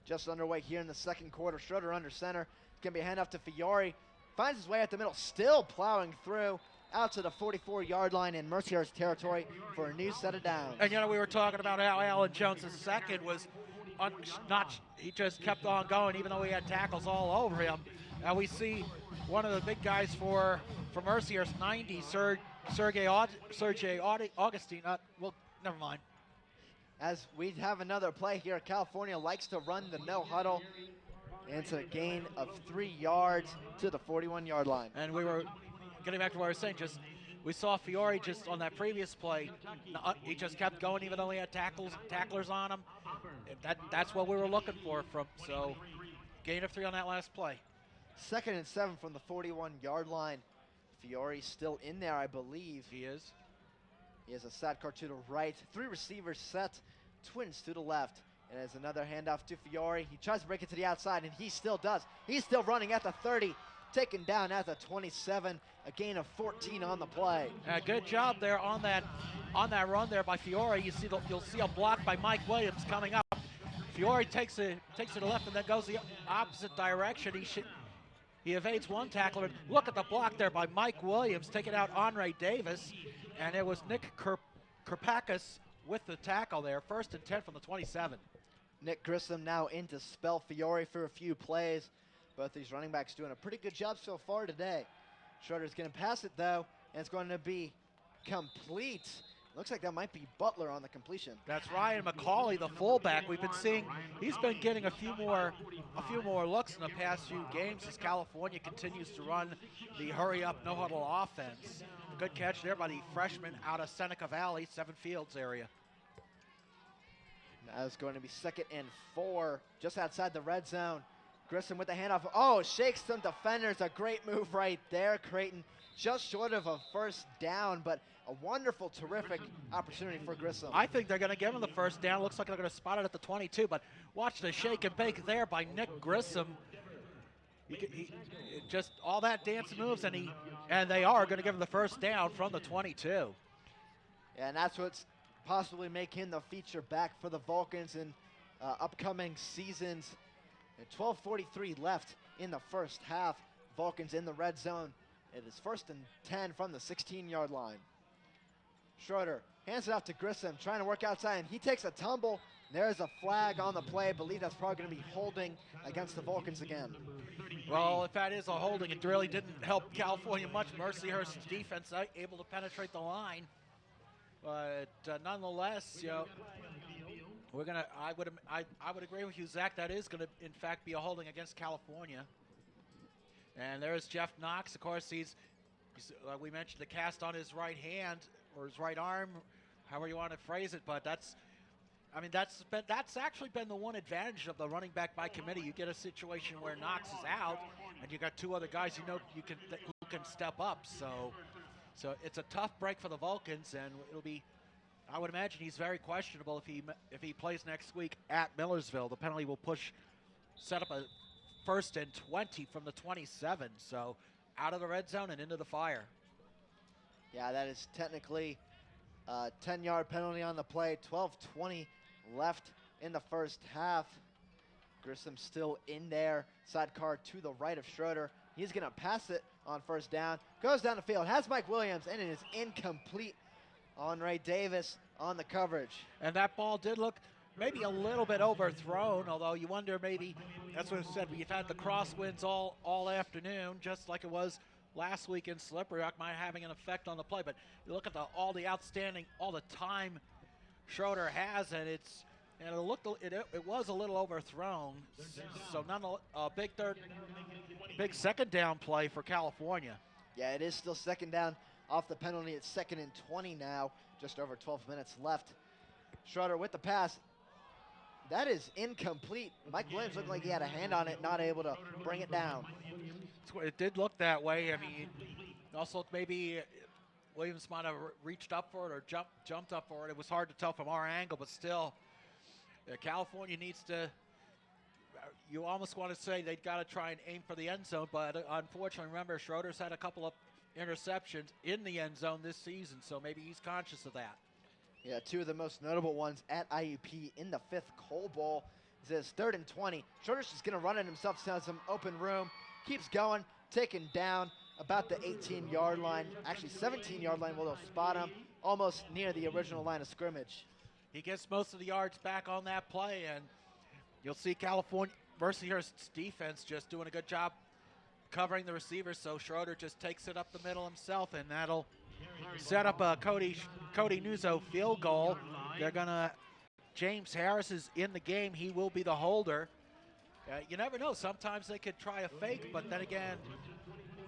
Just underway here in the second quarter. Schroeder under center. It's going to be a handoff to Fiore. Finds his way at the middle, still plowing through out to the 44-yard line in Mercyhurst territory for a new set of downs. And, you know, we were talking about how Alan Jones' second was he just kept on going, even though he had tackles all over him. Now we see one of the big guys for Mercyhurst, 90, Sergey Augustine. Well, never mind. As we have another play here, California likes to run the no huddle. And it's a gain of 3 yards to the 41-yard line. And we were getting back to what I was saying, we saw Fiore just on that previous play. He just kept going even though he had tacklers on him. That's what we were looking for so gain of 3 on that last play. 2nd and 7 from the 41-yard line. Fiore's still in there, I believe. He is. He has a sat car to the right. 3 receivers set, twins to the left. And there's another handoff to Fiore. He tries to break it to the outside, and he still does. He's still running at the 30, taken down at the 27. A gain of 14 on the play. Good job there on that run there by Fiore. You'll see a block by Mike Williams coming up. Fiore takes it to the left and then goes the opposite direction. He evades one tackler. Look at the block there by Mike Williams, taking out Andre Davis. And it was Nick Kerpakis with the tackle there. 1st and 10 from the 27. Nick Grissom now in to spell Fiore for a few plays. Both these running backs doing a pretty good job so far today. Schroeder's going to pass it, though, and it's going to be complete. Looks like that might be Butler on the completion. That's Ryan McCauley, the fullback. We've been seeing he's been getting a few more looks in the past few games as California continues to run the hurry-up, no-huddle offense. Good catch there by the freshman out of Seneca Valley, 7 Fields area. That is going to be 2nd and 4, just outside the red zone. Grissom with the handoff. Oh, shakes some defenders. A great move right there, Creighton. Just short of a first down, but a wonderful, terrific opportunity for Grissom. I think they're going to give him the first down. Looks like they're going to spot it at the 22, but watch the shake and bake there by Nick Grissom. Just all that dance moves, and they are going to give him the first down from the 22. Yeah, and that's what's possibly make him the feature back for the Vulcans in upcoming seasons. And 12:43 left in the first half. Vulcans in the red zone. It is 1st and 10 from the 16-yard line. Schroeder hands it off to Grissom, trying to work outside, and he takes a tumble. There's a flag on the play. I believe that's probably going to be holding against the Vulcans again. Well, if that is a holding, it really didn't help California much. Mercyhurst's defense able to penetrate the line. But nonetheless, I would agree with you, Zach. That is going to, in fact, be a holding against California. And there's Jeff Knox. Of course, he's we mentioned the cast on his right hand or his right arm, however you want to phrase it. But that's actually been the one advantage of the running back by committee. You get a situation where Knox is out, and you got 2 other guys who can step up. So So it's a tough break for the Vulcans, and it'll be, I would imagine he's very questionable if he plays next week at Millersville. The penalty will set up a 1st and 20 from the 27. So out of the red zone and into the fire. Yeah, that is technically a 10-yard penalty on the play. 12:20 left in the first half. Grissom still in there. Sidecar to the right of Schroeder. He's going to pass it on first down. Goes down the field. Has Mike Williams, and it is incomplete on Ray Davis on the coverage. And that ball did look maybe a little bit overthrown, although you wonder maybe, that's what I said, we've had the crosswinds all afternoon, just like it was last week in Slippery Rock, might having an effect on the play. But you look at all the time Schroeder has, and it was a little overthrown. So a big second down play for California. Yeah, it is still second down off the penalty. It's 2nd and 20 now, just over 12 minutes left. Schroeder with the pass. That is incomplete. Mike Williams looked like he had a hand on it, not able to bring it down. It did look that way. I mean, also maybe Williams might have reached up for it or jumped up for it. It was hard to tell from our angle, but still, California needs to, you almost want to say they've got to try and aim for the end zone, but unfortunately, remember, Schroeder's had a couple of interceptions in the end zone this season, so maybe he's conscious of that. Yeah, 2 of the most notable ones at IUP in the 5th Coal Bowl. This is 3rd and 20. Schroeder's just going to run it himself, has some open room, keeps going, taken down about the 18-yard line, actually 17-yard line where they'll spot him, almost near the original line of scrimmage. He gets most of the yards back on that play, and you'll see California, Mercyhurst's defense just doing a good job covering the receivers, so Schroeder just takes it up the middle himself, and that'll set up a Cody Nuzzo field goal. James Harris is in the game. He will be the holder. You never know. Sometimes they could try a fake, but then again,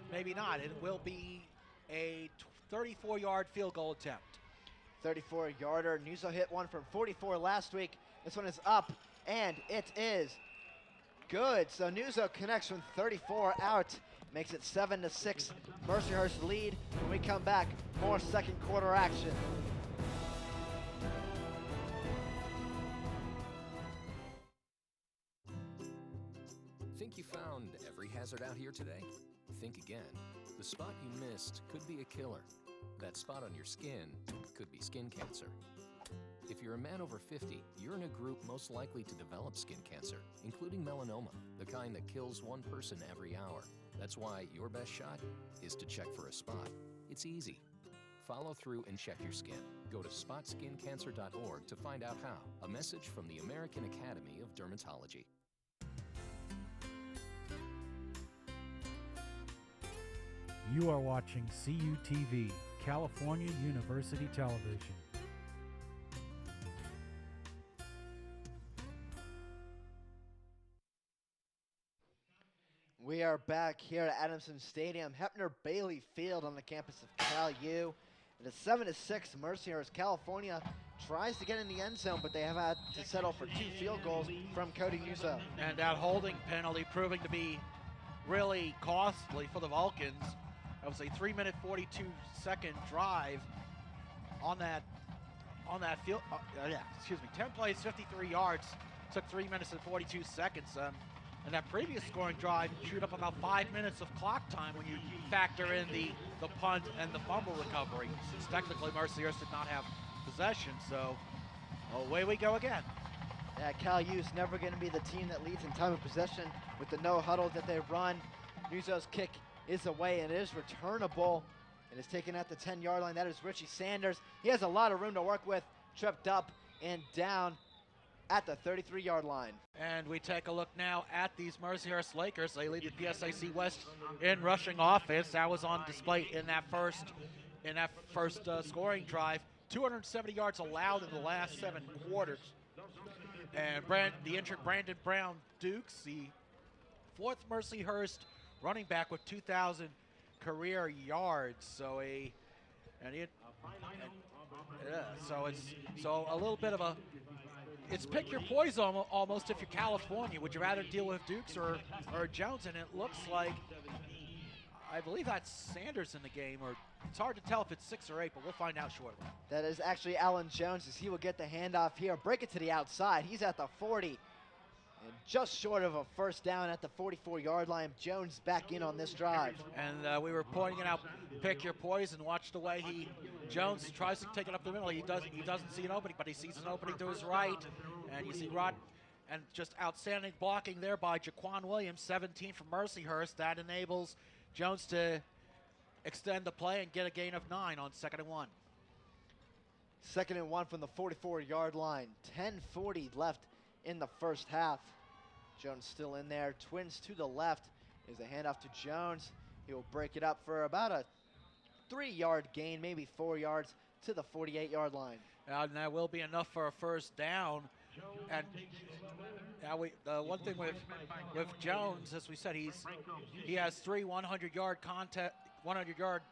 maybe not. It will be a 34-yard field goal attempt. 34-yarder. Nuzzo hit one from 44 last week. This one is up, and it is good. So Nuzzo connects from 34 out. Makes it 7-6. Mercyhurst lead. When we come back, more second quarter action. Think you found every hazard out here today? Think again. The spot you missed could be a killer. That spot on your skin could be skin cancer. If you're a man over 50, you're in a group most likely to develop skin cancer, including melanoma, the kind that kills one person every hour. That's why your best shot is to check for a spot. It's easy. Follow through and check your skin. Go to spotskincancer.org to find out how. A message from the American Academy of Dermatology. You are watching CUTV, California University Television. We are back here at Adamson Stadium, Hepner Bailey Field on the campus of Cal U. It is 7-6. Mercyhurst, California tries to get in the end zone, but they have had to settle for 2 field goals from Cody Nuzzo. And that holding penalty proving to be really costly for the Vulcans. That was a 3-minute 42-second drive on that field. 10 plays, 53 yards. Took 3 minutes and 42 seconds. And that previous scoring drive chewed up about 5 minutes of clock time when you factor in the punt and the fumble recovery. Since technically Mercyhurst did not have possession, so away we go again. Yeah, Cal U's never going to be the team that leads in time of possession with the no huddle that they run. Nuzzo's kick is away and it is returnable. It is taken at the 10-yard line. That is Richie Sanders. He has a lot of room to work with. Tripped up and down at the 33-yard line. And we take a look now at these Mercyhurst Lakers. They lead the PSAC West in rushing offense. That was on display in that first scoring drive. 270 yards allowed in the last 7 quarters. And the injured Brandon Brown Dukes, the 4th Mercyhurst running back with 2,000 career yards. So it's a little bit of a, it's pick your poison almost if you're California. Would you rather deal with Dukes or Jones? And it looks like, I believe that's Sanders in the game, or It's hard to tell if it's 6 or 8, but we'll find out shortly. That is actually Alan Jones as he will get the handoff here. Break it to the outside. He's at the 40. And just short of a first down at the 44-yard line. Jones back in on this drive. And we were pointing it out, pick your poison. Watch the way Jones tries to take it up the middle. He doesn't see an opening, but he sees an opening to his right. And you see Rod, and just outstanding blocking there by Jaquan Williams, 17 from Mercyhurst. That enables Jones to extend the play and get a gain of 9 on 2nd and 1. 2nd and 1 from the 44-yard line. 10:40 left in the first half. Jones still in there. Twins to the left is a handoff to Jones. He will break it up for about a 3-yard gain, maybe 4 yards to the 48-yard line. And that will be enough for a first down. And now the one thing with Jones, as we said, he has 3 100-yard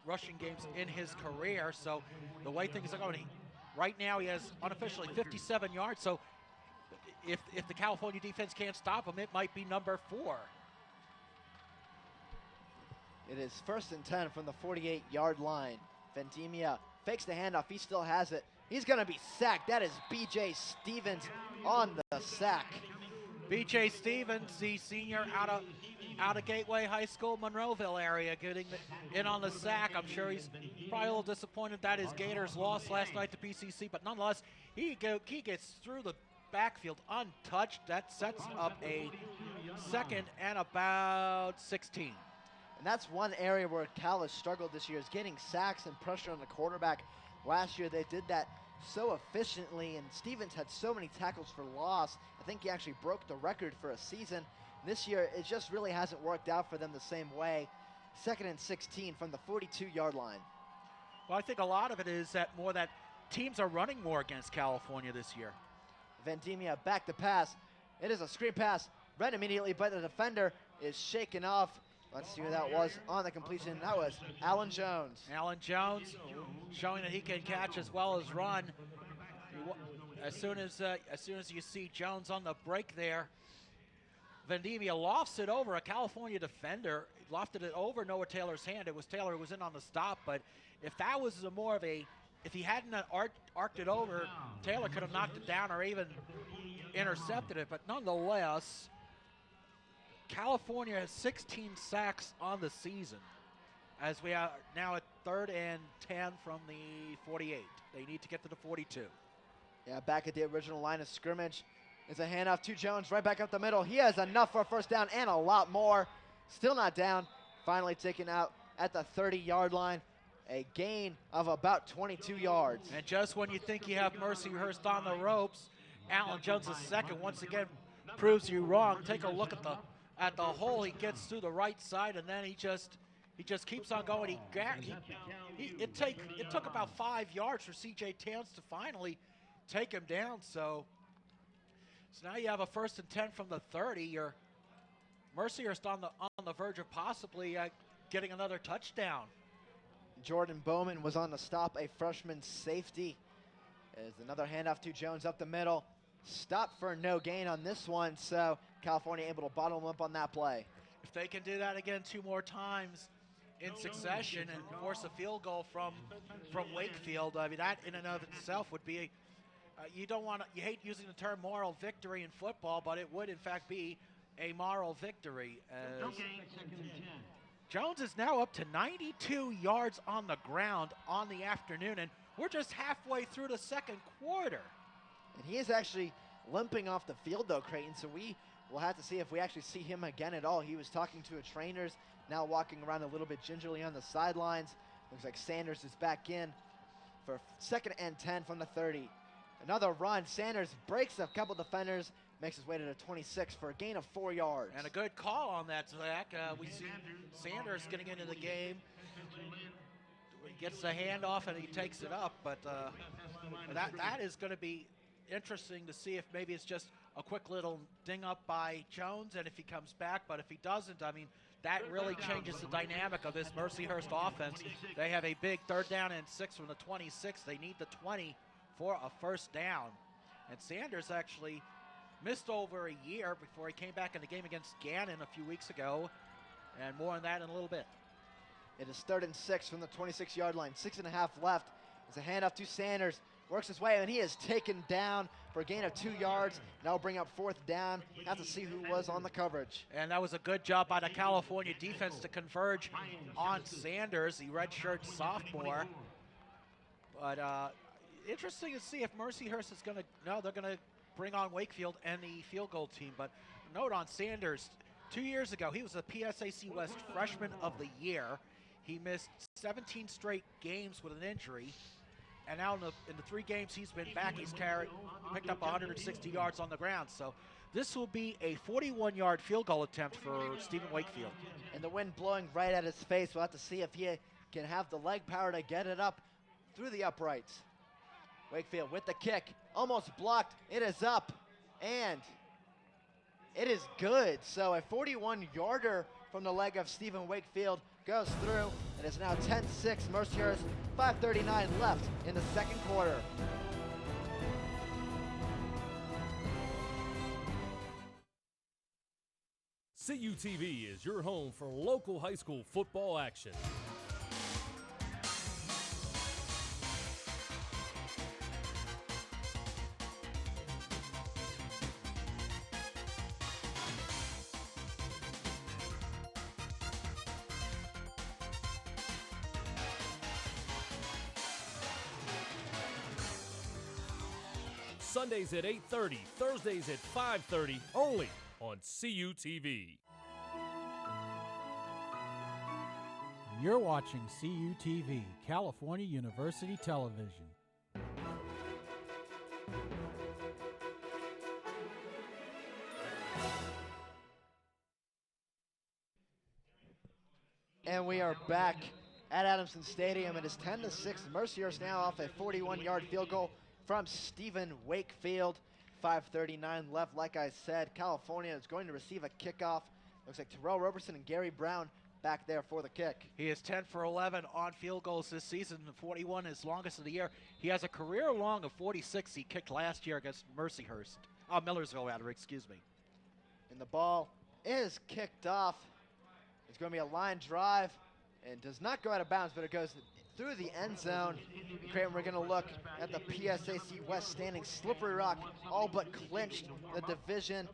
rushing games in his career. So the way things are going, right now he has unofficially 57 yards. So if the California defense can't stop him, it might be number 4. It is 1st and 10 from the 48-yard line. Vendemia fakes the handoff. He still has it. He's going to be sacked. That is B.J. Stevens on the sack. B.J. Stevens, the senior out of Gateway High School, Monroeville area, getting in on the sack. I'm sure he's probably a little disappointed that his Gators lost last night to PCC, but nonetheless, he gets through the backfield untouched. That sets up a 2nd and about 16. And that's one area where Cal has struggled this year, is getting sacks and pressure on the quarterback. Last year they did that so efficiently, and Stevens had so many tackles for loss. I think he actually broke the record for a season. This year it just really hasn't worked out for them the same way. 2nd and 16 from the 42-yard line. Well, I think a lot of it is that teams are running more against California this year. Vendemia back to pass. It is a screen pass. Read immediately, but the defender is shaken off. Let's see who that was on the completion. That was Alan Jones. Alan Jones showing that he can catch as well as run. As soon as you see Jones on the break there, Vendemia lofts it over a California defender. Lofted it over Noah Taylor's hand. It was Taylor who was in on the stop, but if that was if he hadn't arced it over, Taylor could have knocked it down or even intercepted it. But nonetheless, California has 16 sacks on the season, as we are now at 3rd and 10 from the 48. They need to get to the 42. Yeah, back at the original line of scrimmage. It's a handoff to Jones right back up the middle. He has enough for a first down and a lot more. Still not down. Finally taken out at the 30-yard line. A gain of about 22 yards. And just when you think you have Mercyhurst on the ropes, Alan Jones II once again proves you wrong. Take a look at the hole. He gets through the right side, and then he just keeps on going. It took about 5 yards for C.J. Towns to finally take him down. So now you have a 1st and 10 from the 30. You're Mercyhurst on the verge of possibly getting another touchdown. Jordan Bowman was on the stop, a freshman safety. As another handoff to Jones up the middle. Stop for no gain on this one, so California able to bottle him up on that play. If they can do that again 2 more times in succession and force a field goal from Wakefield, I mean, that in and of itself would be you hate using the term moral victory in football, but it would in fact be a moral victory. Jones is now up to 92 yards on the ground on the afternoon, and we're just halfway through the 2nd quarter. And he is actually limping off the field though, Creighton, so we will have to see if we actually see him again at all. He was talking to trainers, now walking around a little bit gingerly on the sidelines. Looks like Sanders is back in for 2nd and 10 from the 30. Another run. Sanders breaks a couple defenders, makes his way to the 26 for a gain of 4 yards. And a good call on that, Zach. We see Sanders getting into the game. He gets the handoff and he takes it up, but that is going to be interesting to see if maybe it's just a quick little ding up by Jones, and if he comes back. But if he doesn't, I mean, that really changes the dynamic of this Mercyhurst offense. They have a big 3rd down and 6 from the 26. They need the 20 for a first down. And Sanders actually missed over a year before he came back in the game against Gannon a few weeks ago. And more on that in a little bit. It is 3rd and 6 from the 26-yard line. 6.5 left. It's a handoff to Sanders. Works his way, and he is taken down for a gain of 2 yards. Now will bring up 4th down. Have to see who was on the coverage. And that was a good job by the California defense to converge on Sanders, the redshirt sophomore. But interesting to see if Mercyhurst is going to, no, they're going to bring on Wakefield and the field goal team. But note on Sanders, 2 years ago, he was the PSAC West Freshman of the Year. He missed 17 straight games with an injury. And now in the 3 games he's been back, he's picked up 160 yards on the ground. So this will be a 41-yard field goal attempt for Stephen Wakefield. And the wind blowing right at his face. We'll have to see if he can have the leg power to get it up through the uprights. Wakefield with the kick, almost blocked. It is up, and it is good. So a 41-yarder from the leg of Stephen Wakefield goes through. It is now 10-6 Mercyhurst, 5:39 left in the second quarter. CUTV is your home for local high school football action. Sundays at 8:30, Thursdays at 5:30, only on CUTV. You're watching CUTV, California University Television. And we are back at Adamson Stadium. It is 10-6. Mercyhurst now off a 41-yard field goal from Stephen Wakefield. 5:39 left. Like I said, California is going to receive a kickoff. Looks like Terrell Roberson and Gary Brown back there for the kick. He is 10 for 11 on field goals this season. 41 is longest of the year. He has a career long of 46 he kicked last year against Mercyhurst. Millersville, rather, excuse me. And the ball is kicked off. It's going to be a line drive and does not go out of bounds, but it goes through the end zone. Creighton, we're going to look at the PSAC West standings. Slippery Rock all but clinched the division.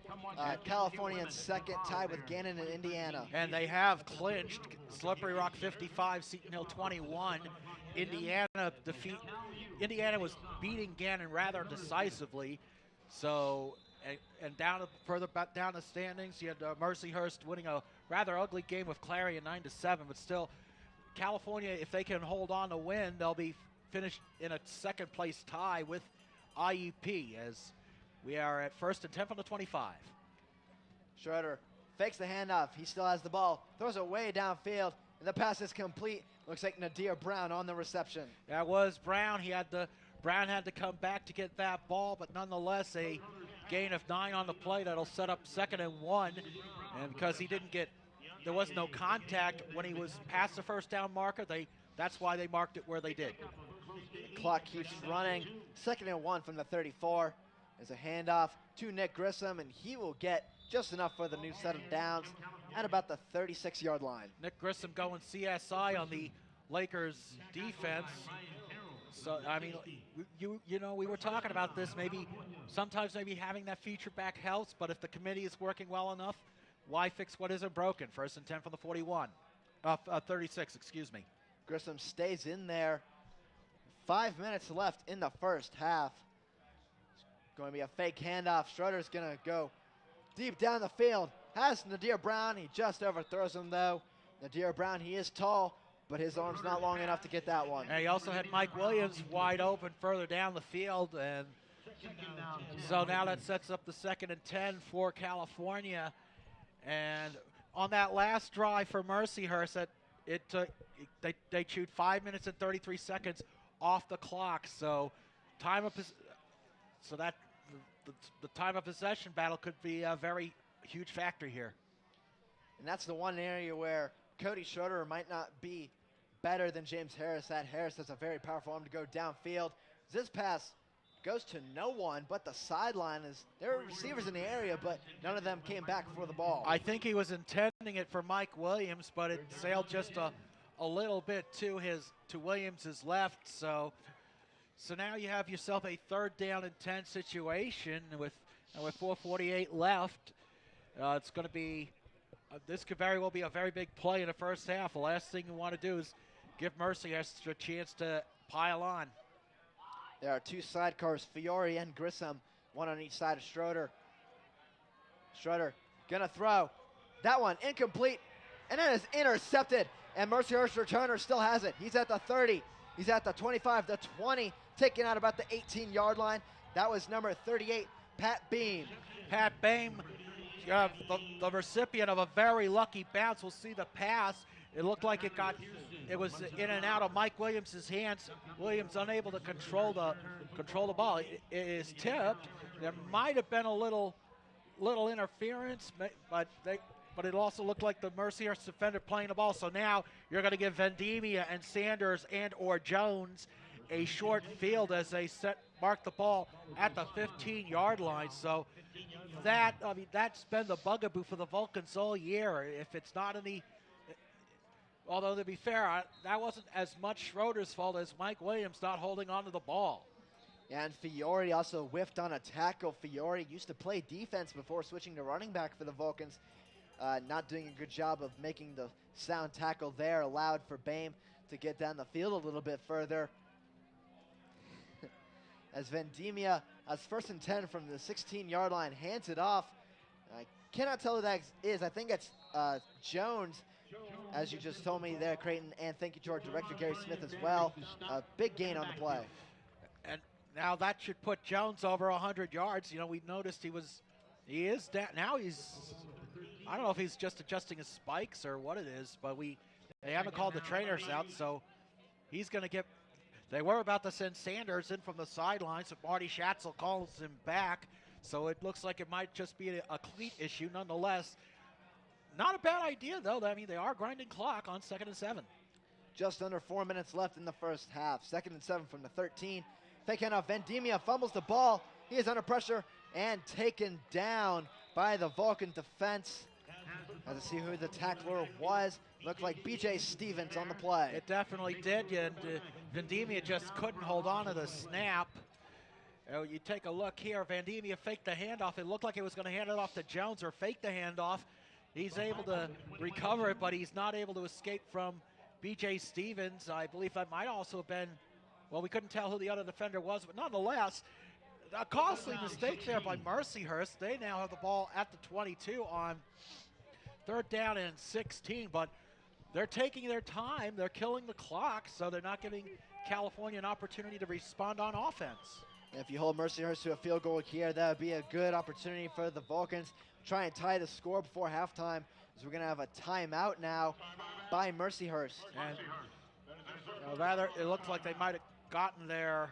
California in second, tied with Gannon and Indiana. And they have clinched. Slippery Rock 55, Seton Hill 21. Indiana was beating Gannon rather decisively. So, and further back down the standings, you had Mercyhurst winning a rather ugly game with Clarion 9-7, but still, California, if they can hold on to win, they'll be finished in a second place tie with IUP as we are at 1st and 10 from the 25. Schroeder fakes the handoff. He still has the ball. Throws it way downfield, and the pass is complete. Looks like Nadir Brown on the reception. That was Brown. Brown had to come back to get that ball, but nonetheless a gain of 9 on the play that'll set up 2nd and 1. And because there was no contact when he was past the first down marker, that's why they marked it where they did. The clock keeps running. 2nd and 1 from the 34. There's a handoff to Nick Grissom, and he will get just enough for the new set of downs at about the 36-yard line. Nick Grissom going CSI on the Lakers defense. So, I mean, we were talking about this. Sometimes having that feature back helps, but if the committee is working well enough, why fix what isn't broken? 1st and 10 from the 36, excuse me. Grissom stays in there. 5 minutes left in the first half. It's going to be a fake handoff. Schroeder's going to go deep down the field. Has Nadir Brown. He just overthrows him, though. Nadir Brown, he is tall, but his arm's not long enough to get that one. And he also had Mike Williams wide open further down the field. And so now that sets up the 2nd and 10 for California. And on that last drive for Mercyhurst, they chewed 5 minutes and 33 seconds off the clock. So the time of possession battle could be a very huge factor here. And that's the one area where Cody Schroeder might not be better than James Harris. That Harris has a very powerful arm to go downfield. This pass goes to no one, but the sideline there were receivers in the area, but none of them came back for the ball. I think he was intending it for Mike Williams, but it sailed just a little bit to Williams' left. So now you have yourself a 3rd down and 10 situation with 4:48 left. It's going to be this could very well be a very big play in the first half. The last thing you want to do is give Mercyhurst a chance to pile on. There are 2 sidecars, Fiore and Grissom, one on each side of Schroeder. Schroeder gonna throw. That one incomplete, and it is intercepted. And Mercyhurst returner still has it. He's at the 30. He's at the 25, the 20, taking out about the 18-yard line. That was number 38, Pat Beam. Pat Beam, the recipient of a very lucky bounce. We'll see the pass. It looked like it was in and out of Mike Williams' hands. Williams unable to control the ball. It is tipped. There might have been a little interference, but it also looked like the Mercyhurst defender playing the ball. So now you're going to give Vendemia and Sanders and or Jones a short field as they mark the ball at the 15-yard line. So that's been the bugaboo for the Vulcans all year. If it's not any, although to be fair, that wasn't as much Schroeder's fault as Mike Williams not holding on to the ball. And Fiore also whiffed on a tackle. Fiore used to play defense before switching to running back for the Vulcans. Not doing a good job of making the sound tackle there. Allowed for Bame to get down the field a little bit further. As Vendemia has 1st and 10 from the 16-yard line, hands it off. I cannot tell who that is. I think it's Jones, as you just told me there, Creighton. And thank you to our director, Gary Smith, as well. A big gain on the play. And now that should put Jones over 100 yards. You know, we noticed he is down. Now I don't know if he's just adjusting his spikes or what it is, but they haven't called the trainers out, so he's going to get. They were about to send Sanders in from the sidelines, so Marty Schatzel calls him back. So it looks like it might just be a cleat issue, nonetheless. Not a bad idea, though. I mean, they are grinding clock on 2nd and 7. Just under 4 minutes left in the first half. 2nd and 7 from the 13. Fake handoff. Vendemia fumbles the ball. He is under pressure and taken down by the Vulcan defense. As to see who the tackler was. Looked like B.J. Stevens on the play. It definitely did, and Vendemia just couldn't hold on to the snap. You take a look here. Vendemia faked the handoff. It looked like it was going to hand it off to Jones or fake the handoff. He's able to recover it, but he's not able to escape from B.J. Stevens. I believe that might also have been, well, we couldn't tell who the other defender was, but nonetheless, a costly mistake there by Mercyhurst. They now have the ball at the 22 on 3rd down and 16, but they're taking their time. They're killing the clock, so they're not giving California an opportunity to respond on offense. If you hold Mercyhurst to a field goal here, that would be a good opportunity for the Vulcans. Try and tie the score before halftime, as we're going to have a timeout now by Mercyhurst. And rather, it looks like they might have gotten their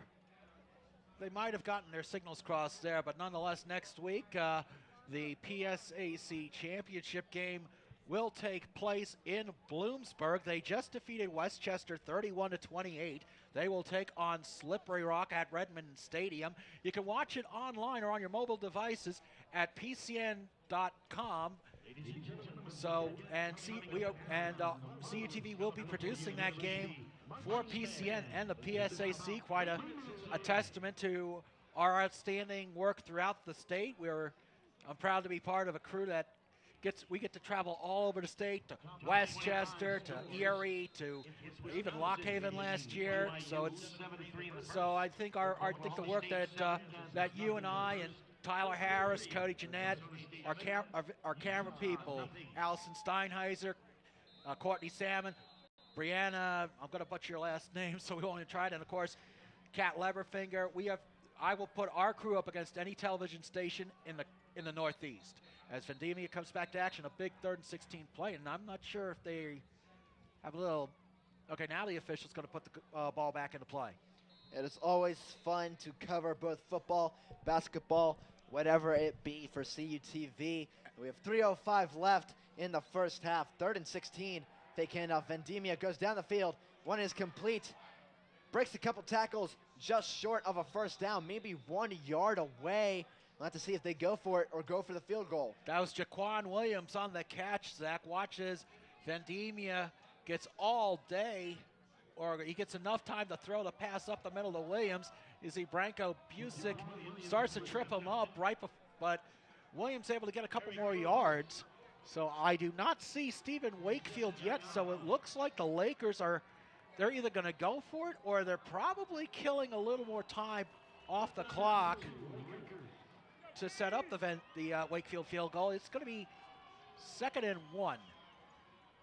signals crossed there, but nonetheless, next week, the PSAC championship game will take place in Bloomsburg. They just defeated Westchester 31-28. They will take on Slippery Rock at Redmond Stadium. You can watch it online or on your mobile devices at pcn.com. So, CUTV will be producing that game for PCN and the PSAC. Quite a testament to our outstanding work throughout the state. I'm proud to be part of a crew that we get to travel all over the state, to Westchester, to Erie, to even Lock Haven last year. So I think the work that you and I and Tyler Harris, Cody Jeanette, our camera people, Allison Steinheiser, Courtney Salmon, Brianna, I'm going to butcher your last name, so we won't even try it, and of course, Kat Leverfinger. I will put our crew up against any television station in the Northeast. As Vendemia comes back to action, a big 3rd and 16 play, and I'm not sure if they have a little. Okay, now the official's going to put the ball back into play. It is always fun to cover both football, basketball, whatever it be for CUTV. We have 3:05 left in the first half. 3rd and 16. Fake handoff. Vendemia goes down the field. One is complete. Breaks a couple tackles just short of a first down, maybe 1 yard away. We'll have to see if they go for it or go for the field goal. That was Jaquan Williams on the catch. Zach watches Vendemia gets all day, or he gets enough time to throw the pass up the middle to Williams. You see Branko Busick starts to trip him up but Williams able to get a couple more yards. So I do not see Stephen Wakefield yet, so it looks like the Lakers they're either going to go for it or they're probably killing a little more time off the clock to set up the Wakefield field goal. It's going to be 2nd and 1.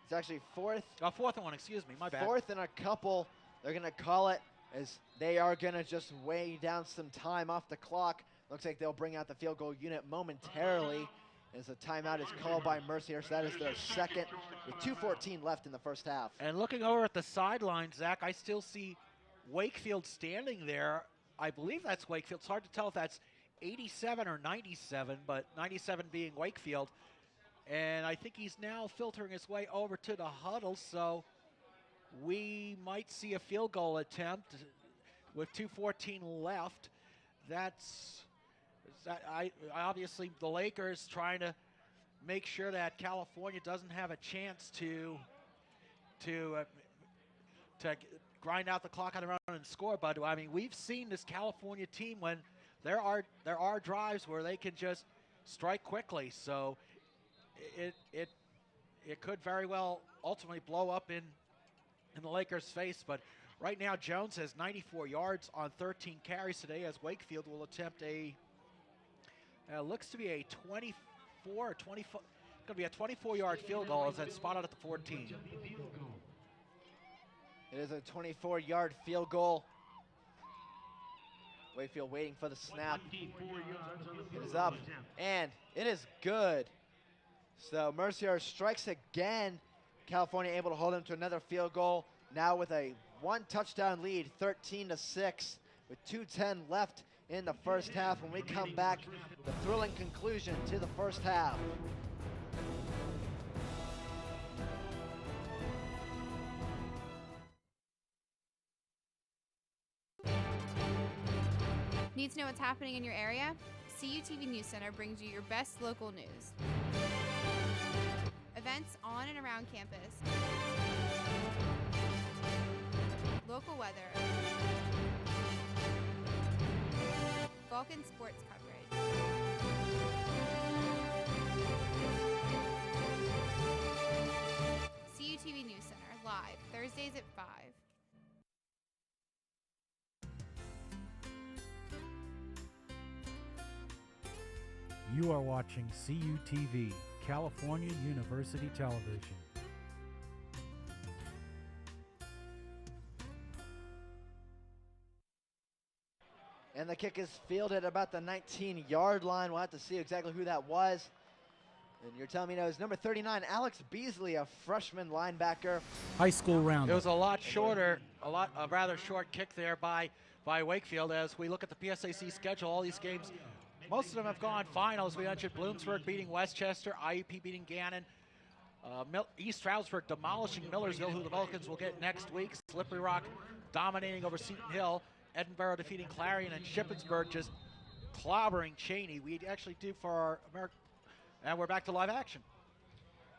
It's actually 4th. 4th and 1, excuse me, my bad. 4th and a couple. They're going to call it as they are going to just weigh down some time off the clock. Looks like they'll bring out the field goal unit momentarily as a timeout is called by Mercyhurst. That is their second with 2:14 left in the first half. And looking over at the sideline, Zach, I still see Wakefield standing there. I believe that's Wakefield. It's hard to tell if that's 87 or 97, but 97 being Wakefield. And I think he's now filtering his way over to the huddle, so we might see a field goal attempt with 2:14 left. Obviously the Lakers trying to make sure that California doesn't have a chance to grind out the clock on their own and score. But I mean, we've seen this California team when there are drives where they can just strike quickly. So it could very well ultimately blow up in the Lakers' face. But right now Jones has 94 yards on 13 carries today, as Wakefield will attempt looks to be a 24 or 25. It's going to be a 24-yard field goal as that's spotted at the 14. It is a 24-yard field goal. Wakefield waiting for the snap. It is up, and it is good. So Mercyhurst strikes again. California able to hold them to another field goal. Now with a 1-touchdown lead, 13-6, with 2:10 left in the first half. When we come back, the thrilling conclusion to the first half. Need to know what's happening in your area? CUTV News Center brings you your best local news. Events on and around campus. Local weather. Vulcan sports coverage. CUTV News Center, live, Thursdays at 5. You are watching CUTV, California University Television. And the kick is fielded about the 19-yard line. We'll have to see exactly who that was. And you're telling me that was number 39, Alex Beasley, a freshman linebacker. High school round. It was a lot shorter, a rather short kick there by Wakefield. As we look at the PSAC schedule, all these games, most of them have gone finals. We mentioned Bloomsburg beating Westchester, IUP beating Gannon, East Stroudsburg demolishing Millersville, who the Vulcans will get next week. Slippery Rock dominating over Seton Hill. Edinburgh defeating Clarion, and Shippensburg just clobbering Cheney. We actually do for our American, and we're back to live action.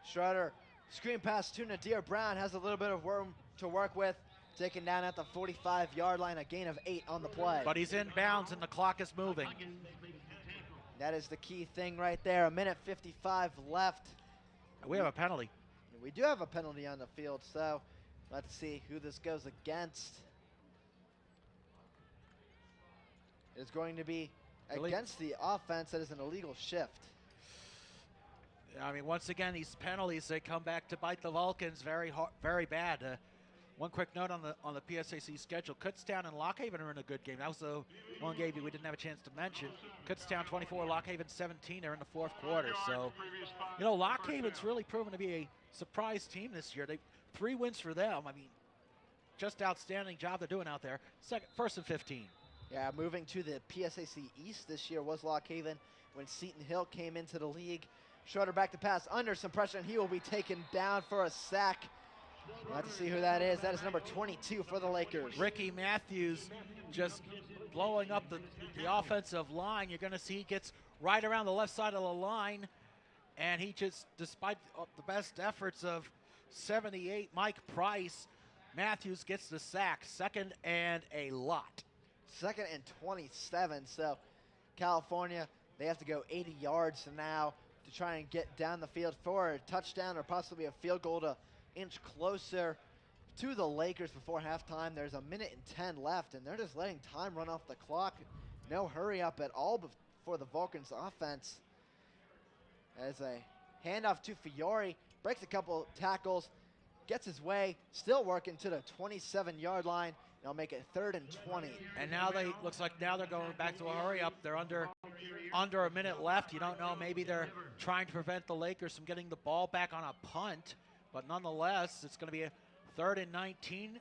Schroeder, screen pass to Nadir Brown, has a little bit of room to work with. Taken down at the 45-yard line, a gain of 8 on the play. But he's in bounds and the clock is moving. That is the key thing right there. 1:55 left. We have a penalty. We do have a penalty on the field, so let's see who this goes against. It's going to be against the offense. That is an illegal shift. I mean, once again, these penalties, they come back to bite the Vulcans very bad. One quick note on the PSAC schedule. Kutztown and Lockhaven are in a good game. That was the one game we didn't have a chance to mention. Kutztown 24, Lockhaven 17. They're in the fourth quarter. So, you know, Lockhaven's really proven to be a surprise team this year. 3 wins for them. I mean, just outstanding job they're doing out there. First and 15. Yeah, moving to the PSAC East this year was Lockhaven when Seton Hill came into the league. Schroeder back to pass under some pressure, and he will be taken down for a sack. We'll have to see who that is. That is number 22 for the Lakers. Ricky Matthews just blowing up the offensive line. You're going to see he gets right around the left side of the line, and he just, despite the best efforts of 78, Mike Price. Matthews gets the sack. 2nd and a lot. 2nd and 27. So California, they have to go 80 yards now to try and get down the field for a touchdown or possibly a field goal to inch closer to the Lakers before halftime. There's 1:10 left, and they're just letting time run off the clock. No hurry up at all for the Vulcans offense. As a handoff to Fiore, breaks a couple tackles, gets his way, still working to the 27-yard line. They'll make it 3rd and 20. And now looks like now they're going back to a hurry up. They're under a minute left. You don't know, maybe they're trying to prevent the Lakers from getting the ball back on a punt, but nonetheless, it's going to be a 3rd and 19.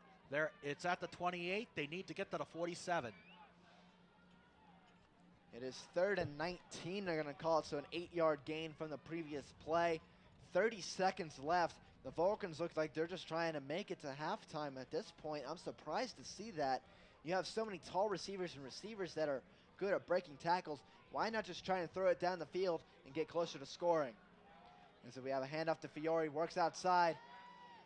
It's at the 28. They need to get to the 47. It is 3rd and 19, they're going to call it, so an 8-yard gain from the previous play. 30 seconds left. The Vulcans look like they're just trying to make it to halftime at this point. I'm surprised to see that. You have so many tall receivers and receivers that are good at breaking tackles. Why not just try and throw it down the field and get closer to scoring? And so we have a handoff to Fiore, works outside,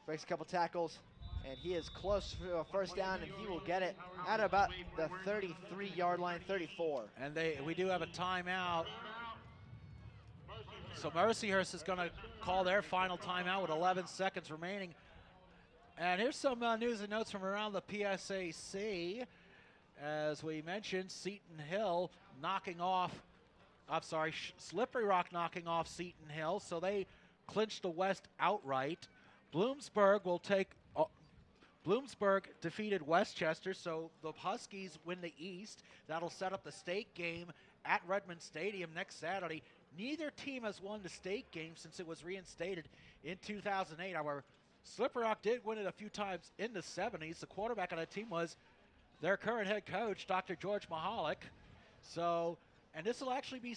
breaks a couple tackles, and he is close to a first down, and he will get it at about the 33-yard line, 34. And we do have a timeout. So Mercyhurst is going to call their final timeout with 11 seconds remaining. And here's some news and notes from around the PSAC. As we mentioned, Slippery Rock knocking off Seton Hill, so they clinched the West outright. Bloomsburg defeated Westchester, so the Huskies win the East. That'll set up the state game at Redmond Stadium next Saturday. Neither team has won the state game since it was reinstated in 2008. However, Slippery Rock did win it a few times in the 70s. The quarterback on that team was their current head coach, Dr. George Mahalik. So, and this will actually be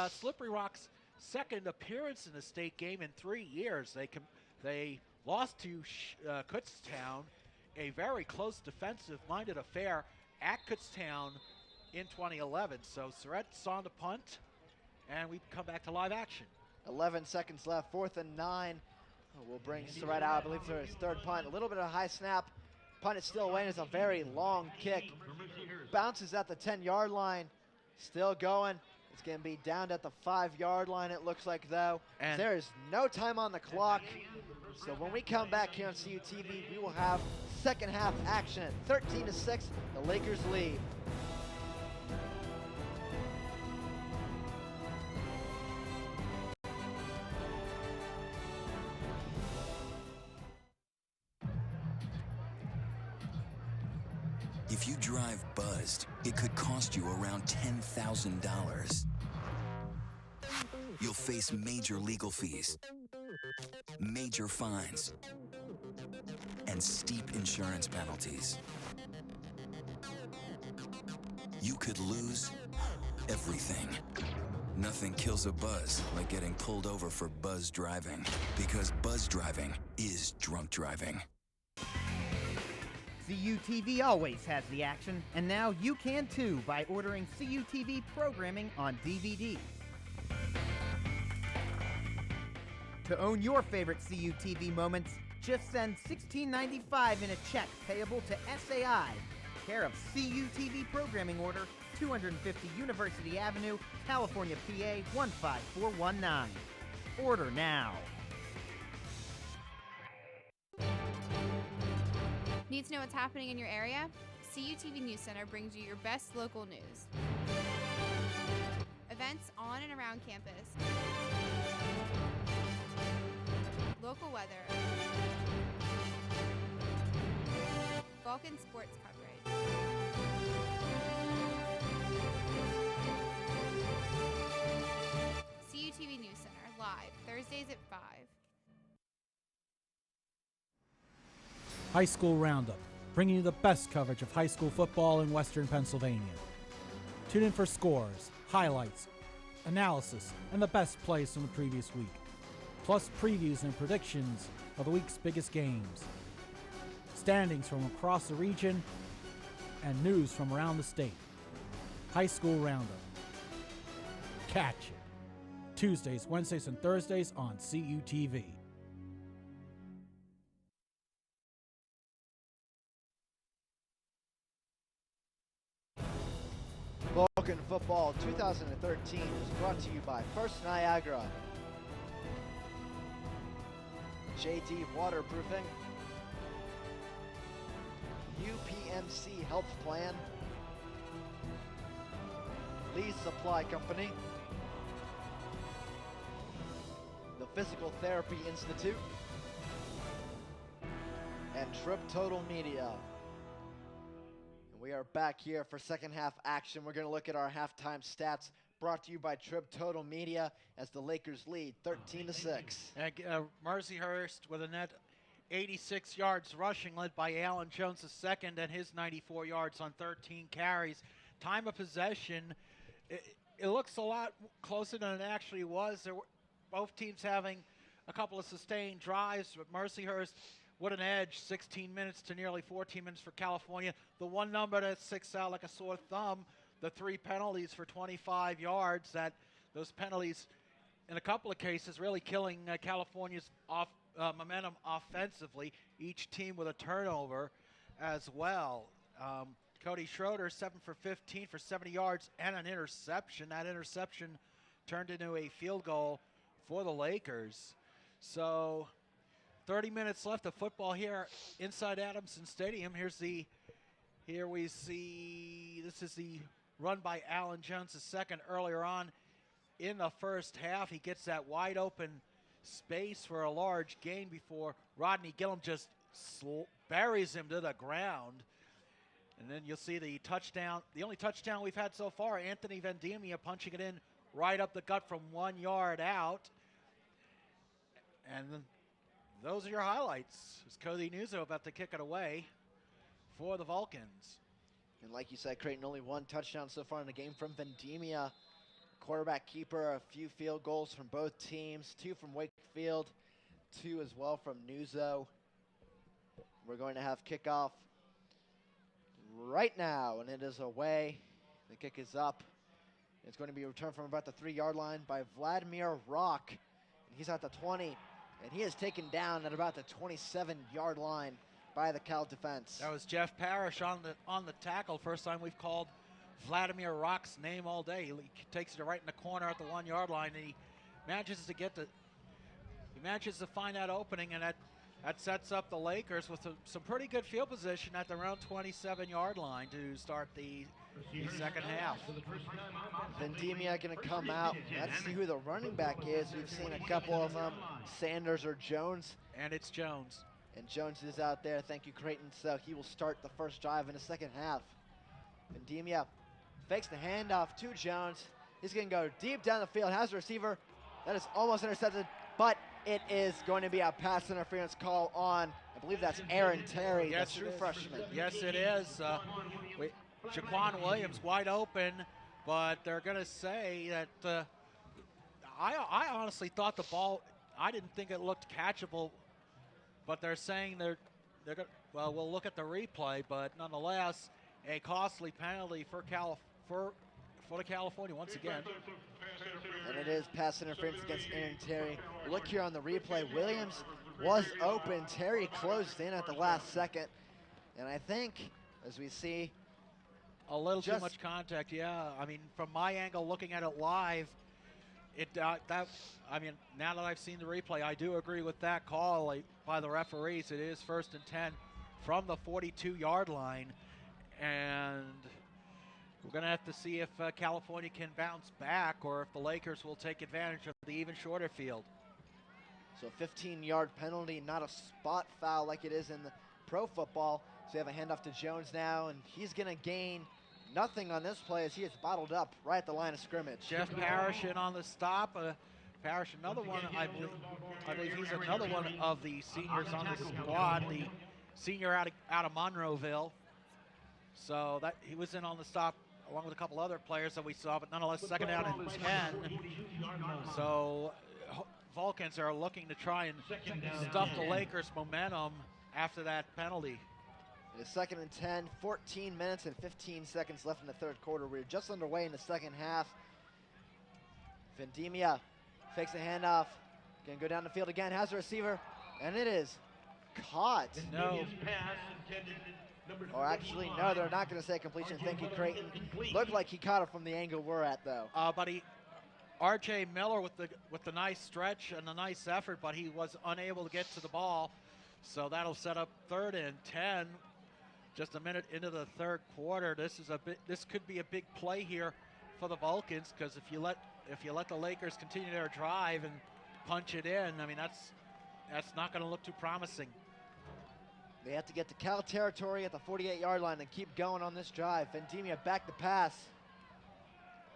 Slippery Rock's 2nd appearance in the state game in 3 years. They lost to Kutztown, a very close defensive-minded affair at Kutztown in 2011. So Surratt's on the punt, and we come back to live action. 11 seconds left, 4th and 9. We'll bring Surratt out, I believe, for his 3rd punt. A little bit of a high snap. Punt is still away, and it's a very long kick. Bounces at the 10-yard line. Still going. It's going to be down at the 5-yard line, it looks like, though. And there is no time on the clock. So when we come back here on CUTV, we will have second half action. 13-6, the Lakers lead. If you drive buzzed, it could cost you around $10,000. You'll face major legal fees, major fines, and steep insurance penalties. You could lose everything. Nothing kills a buzz like getting pulled over for buzz driving, because buzz driving is drunk driving. CUTV always has the action, and now you can too by ordering CUTV programming on DVD. To own your favorite CUTV moments, just send $16.95 in a check payable to SAI, care of CUTV programming order, 250 University Avenue, California, PA 15419. Order now. Need to know what's happening in your area? CUTV News Center brings you your best local news. Events on and around campus. Local weather. Vulcan sports coverage. CUTV News Center, live, Thursdays at 5. High School Roundup, bringing you the best coverage of high school football in Western Pennsylvania. Tune in for scores, highlights, analysis, and the best plays from the previous week, plus previews and predictions of the week's biggest games, standings from across the region, and news from around the state. High School Roundup. Catch it. Tuesdays, Wednesdays, and Thursdays on CUTV. Vulcan Football 2013 is brought to you by First Niagara, JD Waterproofing, UPMC Health Plan, Lee's Supply Company, the Physical Therapy Institute, and Trip Total Media. And we are back here for second half action. We're going to look at our halftime stats brought to you by Trip Total Media as the Lakers lead 13-6. And Mercyhurst with a net 86 yards rushing, led by Alan Jones II and his 94 yards on 13 carries. Time of possession, it looks a lot closer than it actually was. Both teams having a couple of sustained drives, but Mercyhurst with an edge, 16 minutes to nearly 14 minutes for California. The one number that sticks out like a sore thumb, the 3 penalties for 25 yards. Those penalties, in a couple of cases, really killing California's momentum offensively. Each team with a turnover as well. Cody Schroeder, 7 for 15 for 70 yards and an interception. That interception turned into a field goal for the Lakers. So 30 minutes left of football here inside Adamson Stadium. Here we see, this is the run by Alan Jones II earlier on in the first half. He gets that wide open space for a large gain before Rodney Gillum just buries him to the ground. And then you'll see the touchdown, the only touchdown we've had so far, Anthony Vendemia punching it in right up the gut from 1 yard out. And then those are your highlights. It's Cody Nuzzo about to kick it away for the Vulcans. And like you said, Creighton, only 1 touchdown so far in the game from Vendemia. Quarterback keeper, a few field goals from both teams, 2 from Wakefield, 2 as well from Nuzzo. We're going to have kickoff right now, and it is away. The kick is up. It's going to be returned from about the 3-yard line by Vladimir Rock. He's at the 20. And he is taken down at about the 27-yard line by the Cal defense. That was Jeff Parrish on the tackle. First time we've called Vladimir Rock's name all day. He takes it right in the corner at the 1-yard line, and he manages to find that opening, and that sets up the Lakers with some pretty good field position at the around 27-yard line to start the second half. Vendemia going to come out. Let's see who the running back is. We've seen a couple of them, Sanders or Jones. And it's Jones. And Jones is out there. Thank you, Creighton. So he will start the first drive in the second half. Vendemia fakes the handoff to Jones. He's going to go deep down the field. Has a receiver. That is almost intercepted, but it is going to be a pass interference call on, I believe that's Aaron Terry, yes, the true freshman. Yes, it is. Jaquan Williams wide open, but they're going to say that I honestly thought the ball, I didn't think it looked catchable, but they're saying they're going. Well, we'll look at the replay, but nonetheless, a costly penalty for the California once again. And it is pass interference against Aaron Terry. Look here on the replay. Williams was open. Terry closed in at the last second. And I think, as we see, a little too much contact, yeah. I mean, from my angle, looking at it live, now that I've seen the replay, I do agree with that call by the referees. It is 1st and 10 from the 42-yard line, and we're going to have to see if California can bounce back or if the Lakers will take advantage of the even shorter field. So 15-yard penalty, not a spot foul like it is in the pro football. So we have a handoff to Jones now, and he's going to gain nothing on this play as he is bottled up right at the line of scrimmage. Jeff Parrish in on the stop. Parrish, another one, I believe he's another one of the seniors on the squad, the senior out of Monroeville. So that he was in on the stop along with a couple other players that we saw, but nonetheless, second down and 10. So Vulcans are looking to try and stuff the Lakers' momentum after that penalty. It is 2nd and 10, 14 minutes and 15 seconds left in the third quarter. We're just underway in the second half. Vendemia fakes the handoff. Gonna go down the field again, has a receiver, and it is caught. No. Or actually, no, they're not going to say completion. Thank you, Creighton. Looked like he caught it from the angle we're at, though. But R.J. Miller with the nice stretch and the nice effort, but he was unable to get to the ball. So that'll set up 3rd and 10. Just a minute into the 3rd quarter. This could be a big play here for the Vulcans, because if you let the Lakers continue their drive and punch it in, I mean that's not going to look too promising. They have to get to Cal territory at the 48-yard line and keep going on this drive. Vendemia back to pass.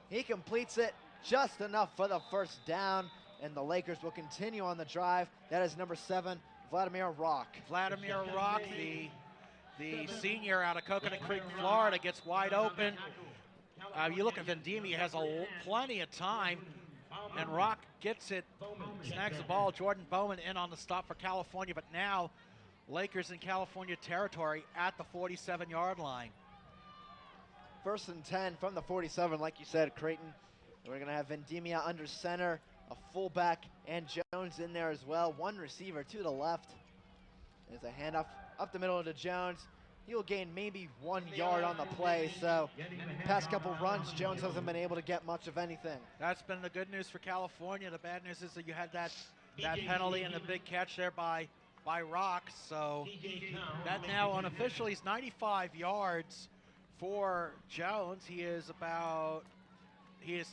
He completes it just enough for the 1st down, and the Lakers will continue on the drive. That is number 7, Vladimir Rock. Vladimir Rock, the senior out of Coconut Creek, Florida, gets wide open. You look at Vendemia, has plenty of time, and Rock gets it, snags the ball. Jordan Bowman in on the stop for California, but now Lakers in California territory at the 47-yard line. 1st and 10 from the 47, like you said, Creighton. We're going to have Vendemia under center, a fullback, and Jones in there as well. One receiver to the left. There's a handoff up the middle to Jones. He'll gain maybe 1 yard on the play, so past couple runs, Jones hasn't been able to get much of anything. That's been the good news for California. The bad news is that you had that penalty and the big catch there by Rock, so that now unofficially is 95 yards for Jones. He is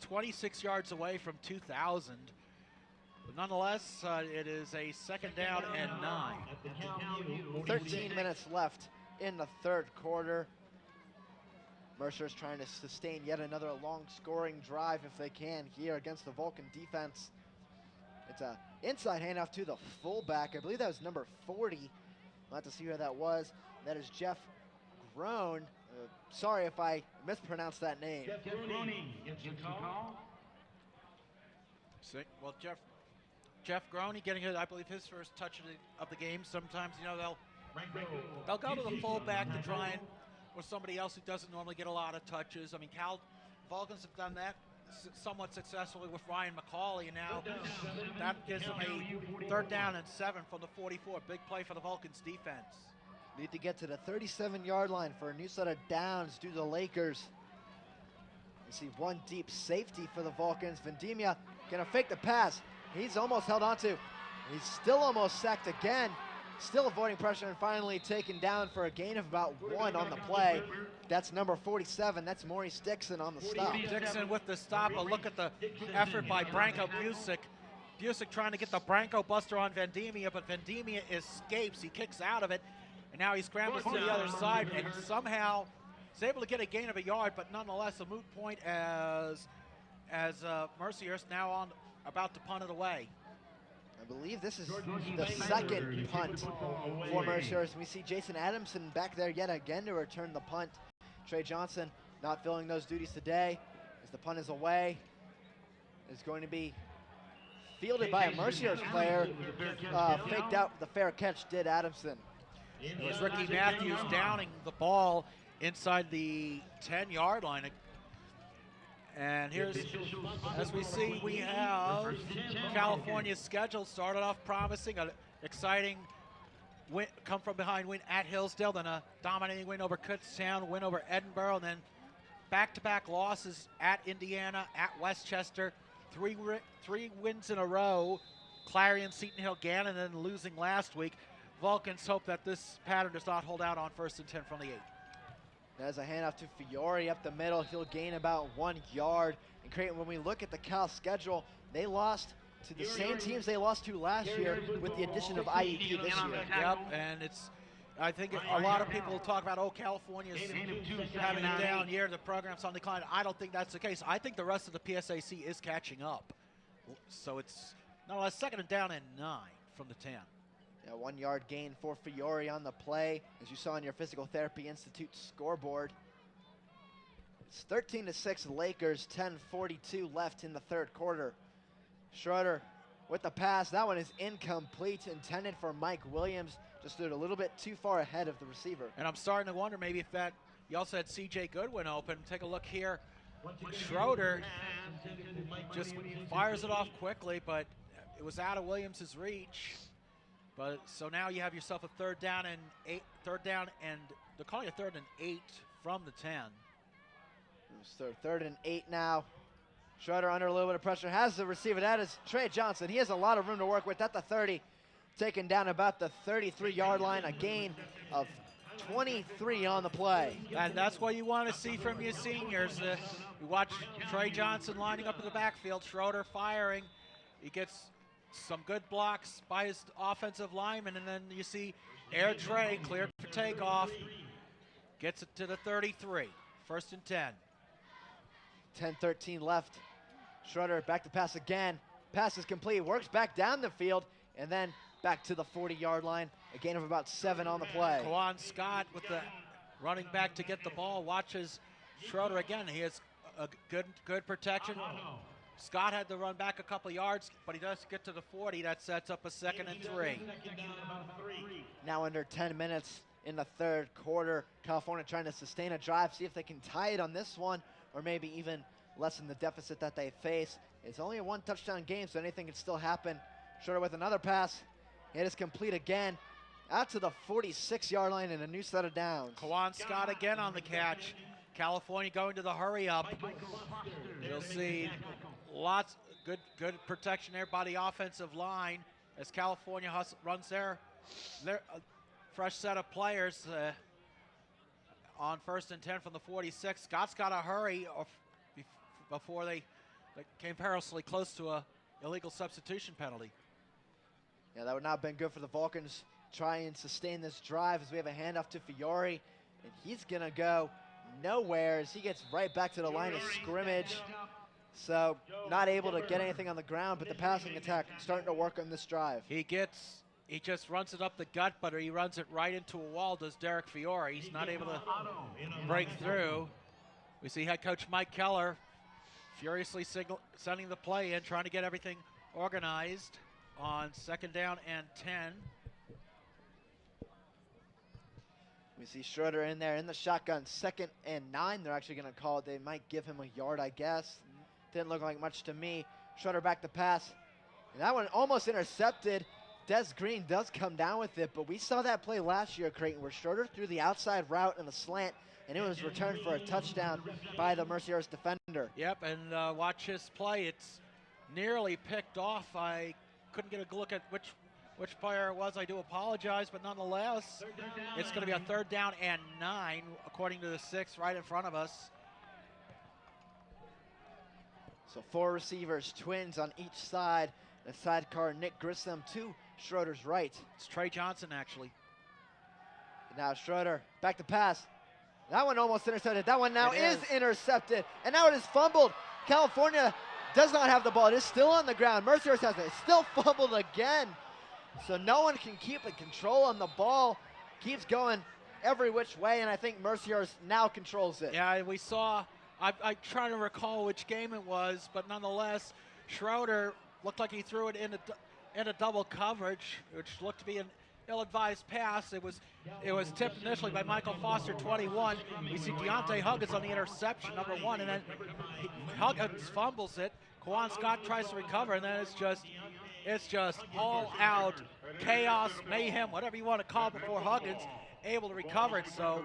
26 yards away from 2,000. But nonetheless, it is a 2nd down and 9. 13 minutes left in the 3rd quarter. Mercer's trying to sustain yet another long scoring drive if they can here against the Vulcan defense. It's a inside handoff to the fullback. I believe that was number 40. We'll have to see who that was. That is Jeff Groen. Sorry if I mispronounced that name. Well, Jeff Groen getting, I believe, his first touch of the game. Sometimes, they'll go to the fullback to try and, or somebody else who doesn't normally get a lot of touches. I mean, Vulcans have done that somewhat successfully with Ryan McCauley, and now that gives them a 3rd down and 7 from the 44. Big play for the Vulcans defense. Need to get to the 37-yard line for a new set of downs due to the Lakers. You see one deep safety for the Vulcans. Vendemia gonna fake the pass. He's almost held on to. He's still almost sacked again. Still avoiding pressure and finally taken down for a gain of about 1 on the play. That's number 47. That's Maurice Dixon on the stop. Dixon with the stop. A look at the effort by Branko Busick. Busick trying to get the Branko buster on Vendemia, but Vendemia escapes. He kicks out of it, and now he scrambles to the other side and somehow is able to get a gain of a yard, but nonetheless a moot point as Mercyhurst now about to punt it away. I believe this is the 2nd punt for Mercyhurst. We see Jason Adamson back there yet again to return the punt. Trey Johnson not filling those duties today as the punt is away. It's going to be fielded by a Mercyhurst player. Faked out the fair catch did Adamson. It was Ricky Matthews downing the ball inside the 10-yard line. And here's, as we see, we have California's schedule started off promising, an exciting win, come from behind win at Hillsdale, then a dominating win over Kutztown, win over Edinburgh, and then back-to-back losses at Indiana, at Westchester, three wins in a row, Clarion, Seton Hill, Gannon, and then losing last week. Vulcans hope that this pattern does not hold out on 1st and 10 from the 8. There's a handoff to Fiore up the middle. He'll gain about 1 yard. And Creighton, when we look at the Cal schedule, they lost to the same teams they lost to last year with the addition of IUP this year. Yep, and I think a lot of people talk about, California's having a down year, the program's on decline. I don't think that's the case. I think the rest of the PSAC is catching up. So it's nonetheless 2nd and down and 9 from the 10. Yeah, 1 yard gain for Fiore on the play, as you saw on your Physical Therapy Institute scoreboard. It's 13-6 Lakers, 10:42 left in the 3rd quarter. Schroeder with the pass. That one is incomplete, intended for Mike Williams. Just stood a little bit too far ahead of the receiver. And I'm starting to wonder maybe if that, you also had C.J. Goodwin open. Take a look here. Schroeder just fires it off quickly, but it was out of Williams' reach. But so now you have yourself a 3rd down and they're calling a 3rd and 8 from the 10. So 3rd and 8 now. Schroeder under a little bit of pressure, has the receiver. That is Trey Johnson. He has a lot of room to work with. At the 30, taken down about the 33-yard line. A gain of 23 on the play. And that's what you want to see from your seniors. You watch Trey Johnson lining up in the backfield, Schroeder firing. He gets some good blocks by his offensive lineman, and then you see Air Trey cleared for takeoff. Gets it to the 33, 1st and 10. 10-13 left. Schroeder back to pass again. Pass is complete, works back down the field, and then back to the 40-yard line. A gain of about 7 on the play. Kawan Scott with the running back to get the ball. Watches Schroeder again. He has a good protection. Scott had to run back a couple yards, but he does get to the 40. That sets up a 2nd and 3. Now under 10 minutes in the 3rd quarter. California trying to sustain a drive, see if they can tie it on this one, or maybe even lessen the deficit that they face. It's only a 1-touchdown game, so anything can still happen. Schroeder with another pass. It is complete again. Out to the 46-yard line and a new set of downs. Kawan Scott again on the catch. California going to the hurry up. You'll see lots good protection there by the offensive line as California runs their fresh set of players on 1st and 10 from the 46. Scott's got to hurry before they came perilously close to a illegal substitution penalty. Yeah, that would not have been good for the Vulcans. Try and sustain this drive as we have a handoff to Fiore, and he's gonna go nowhere as he gets right back to the line of scrimmage. So not able to get anything on the ground, but the passing attack starting to work on this drive. He just runs it up the gut, but he runs it right into a wall, does Derek Fiore. He's not able to break through. We see head coach Mike Keller furiously sending the play in, trying to get everything organized on 2nd down and 10. We see Schroeder in there in the shotgun, 2nd and 9. They're actually going to call it. They might give him a yard, I guess. Didn't look like much to me. Schroeder back to pass. And that one almost intercepted. Des Green does come down with it, but we saw that play last year, Creighton, where Schroeder threw the outside route and the slant, and it was returned for a touchdown by the Mercyhurst defender. Yep, and watch his play. It's nearly picked off. I couldn't get a look at which player it was. I do apologize, but nonetheless, it's going to be a 3rd down and 9, according to the 6 right in front of us. So 4 receivers, twins on each side. The sidecar, Nick Grissom to Schroeder's right. It's Trey Johnson, actually. And now Schroeder back to pass. That one almost intercepted. That one now is intercepted. And now it is fumbled. California does not have the ball. It is still on the ground. Mercyhurst has it. It's still fumbled again. So no one can keep a control on the ball. Keeps going every which way, and I think Mercyhurst now controls it. Yeah, we saw, I'm trying to recall which game it was, but nonetheless, Schroeder looked like he threw it in a double coverage, which looked to be an ill-advised pass. It was tipped initially by Michael Foster, 21. We see Deontay Huggins on the interception, number 1, and then Huggins fumbles it. Kawan Scott tries to recover, and then it's just all-out chaos, mayhem, whatever you want to call it, before Huggins able to recover it. So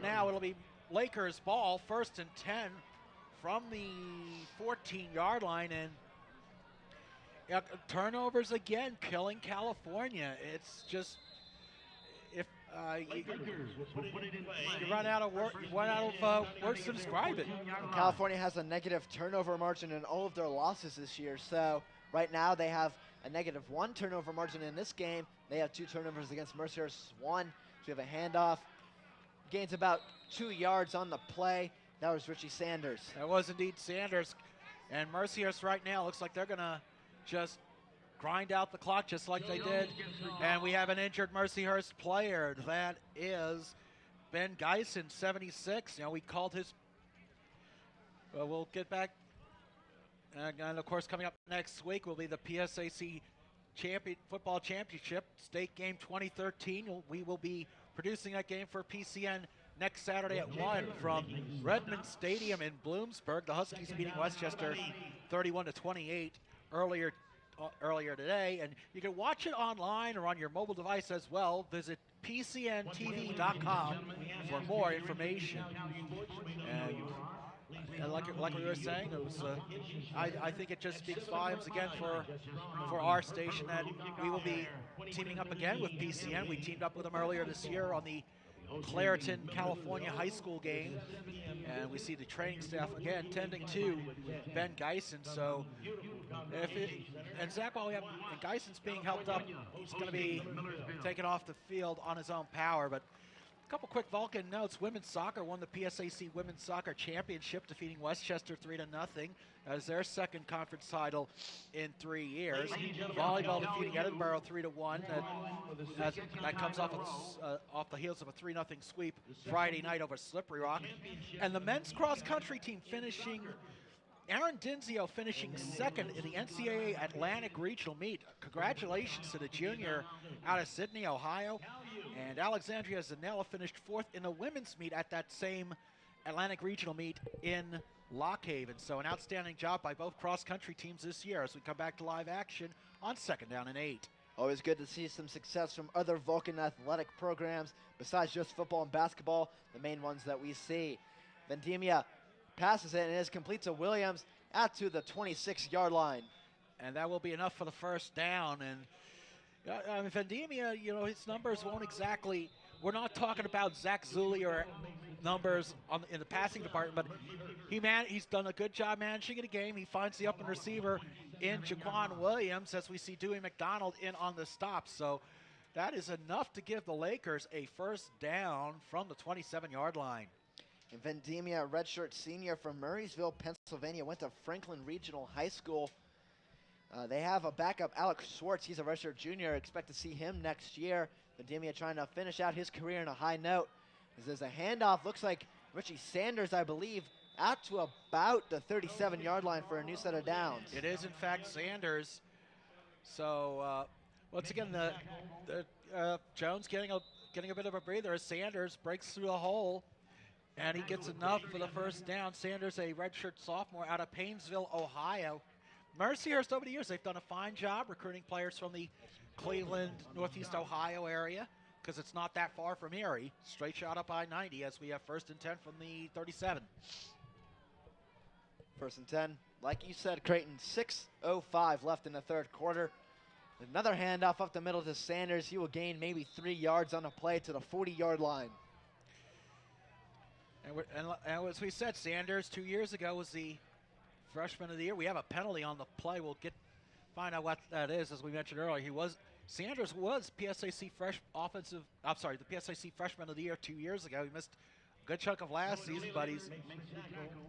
now it'll be Lakers ball, 1st and 10 from the 14-yard line, and turnovers again, killing California. It's just, if you run out of words to describe it. California has a negative turnover margin in all of their losses this year. So right now they have a -1 turnover margin in this game. They have 2 turnovers against Mercyhurst, 1. So we have a handoff. Gains about 2 yards on the play. That was Richie Sanders. That was indeed Sanders. And Mercyhurst right now looks like they're going to just grind out the clock just like they did. And we have an injured Mercyhurst player. That is Ben Geisen, 76. You know, we called his, we'll get back. And of course, coming up next week will be the PSAC Football Championship State Game 2013. We will be producing that game for PCN next Saturday at 1 from Redmond Stadium in Bloomsburg. The Huskies beating Westchester 31-28 earlier today, and you can watch it online or on your mobile device as well. Visit pcntv.com for more information. And like we were saying, it was, I think it just speaks volumes again for our station that we will be teaming up again with PCN. We teamed up with them earlier this year on the Clareton, California high school game, and we see the training staff again tending to Ben Geisen. So, and Zach, while and Geisen's being helped up, he's going to be taken off the field on his own power. But a couple quick Vulcan notes: women's soccer won the PSAC Women's Soccer Championship, defeating Westchester 3-0. As their second conference title in 3 years. Volleyball defeating Edinburgh 3-1. That comes off the heels of a 3-0 sweep Friday night over Slippery Rock. And the men's cross country team finishing, Aaron Dinzio finishing second in the NCAA Atlantic Regional Meet. Congratulations to the junior out of Sydney, Ohio. And Alexandria Zanella finished fourth in the women's meet at that same Atlantic Regional Meet in Lock Haven. So an outstanding job by both cross-country teams this year as we come back to live action on 2nd down and 8. Always good to see some success from other Vulcan athletic programs besides just football and basketball, the main ones that we see. Vendemia passes it and is complete to Williams out to the 26-yard line. And that will be enough for the first down. And Vendemia, his numbers won't exactly, we're not talking about Zach Zulli or numbers in the passing department, but he's done a good job managing the game. He finds the open receiver in Jaquan Williams as we see Dewey McDonald in on the stop. So that is enough to give the Lakers a first down from the 27-yard line. And Vendemia, a redshirt senior from Murraysville, Pennsylvania, went to Franklin Regional High School. They have a backup, Alex Schwartz. He's a redshirt junior. Expect to see him next year. Vendemia trying to finish out his career in a high note. There's a handoff, looks like Richie Sanders, I believe, out to about the 37-yard line for a new set of downs. It is, in fact, Sanders. So, once again, Jones getting a bit of a breather as Sanders breaks through the hole, and he gets enough for the first down. Sanders, a redshirt sophomore out of Paynesville, Ohio. Mercyhurst, over the years, they've done a fine job recruiting players from the Cleveland, Northeast Ohio area, because it's not that far from Erie. Straight shot up I-90 as we have 1st and 10 from the 37. 1st and 10. Like you said, Creighton, 6:05 left in the third quarter. Another handoff up the middle to Sanders. He will gain maybe 3 yards on the play to the 40-yard line. And as we said, Sanders 2 years ago was the freshman of the year. We have a penalty on the play. We'll find out what that is. As we mentioned earlier, Sanders was the PSAC freshman of the year 2 years ago. He missed a good chunk of last season, but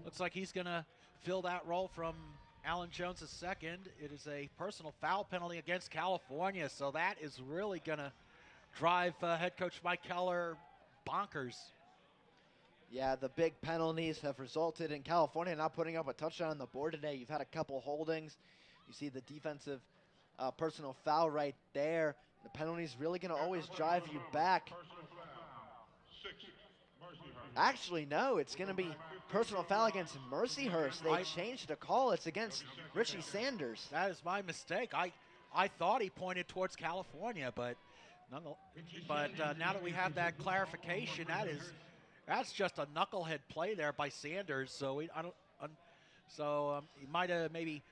looks like he's going to fill that role from Alan Jones' second. It is a personal foul penalty against California, so that is really going to drive head coach Mike Keller bonkers. Yeah, the big penalties have resulted in California not putting up a touchdown on the board today. You've had a couple holdings. You see the defensive personal foul right there. The penalty's really going to always drive you back. Actually, no, it's going to be personal foul against Mercyhurst. They changed the call. It's against Richie Sanders. That is my mistake. I thought he pointed towards California, but now that we have that clarification, that's just a knucklehead play there by Sanders. So he might have maybe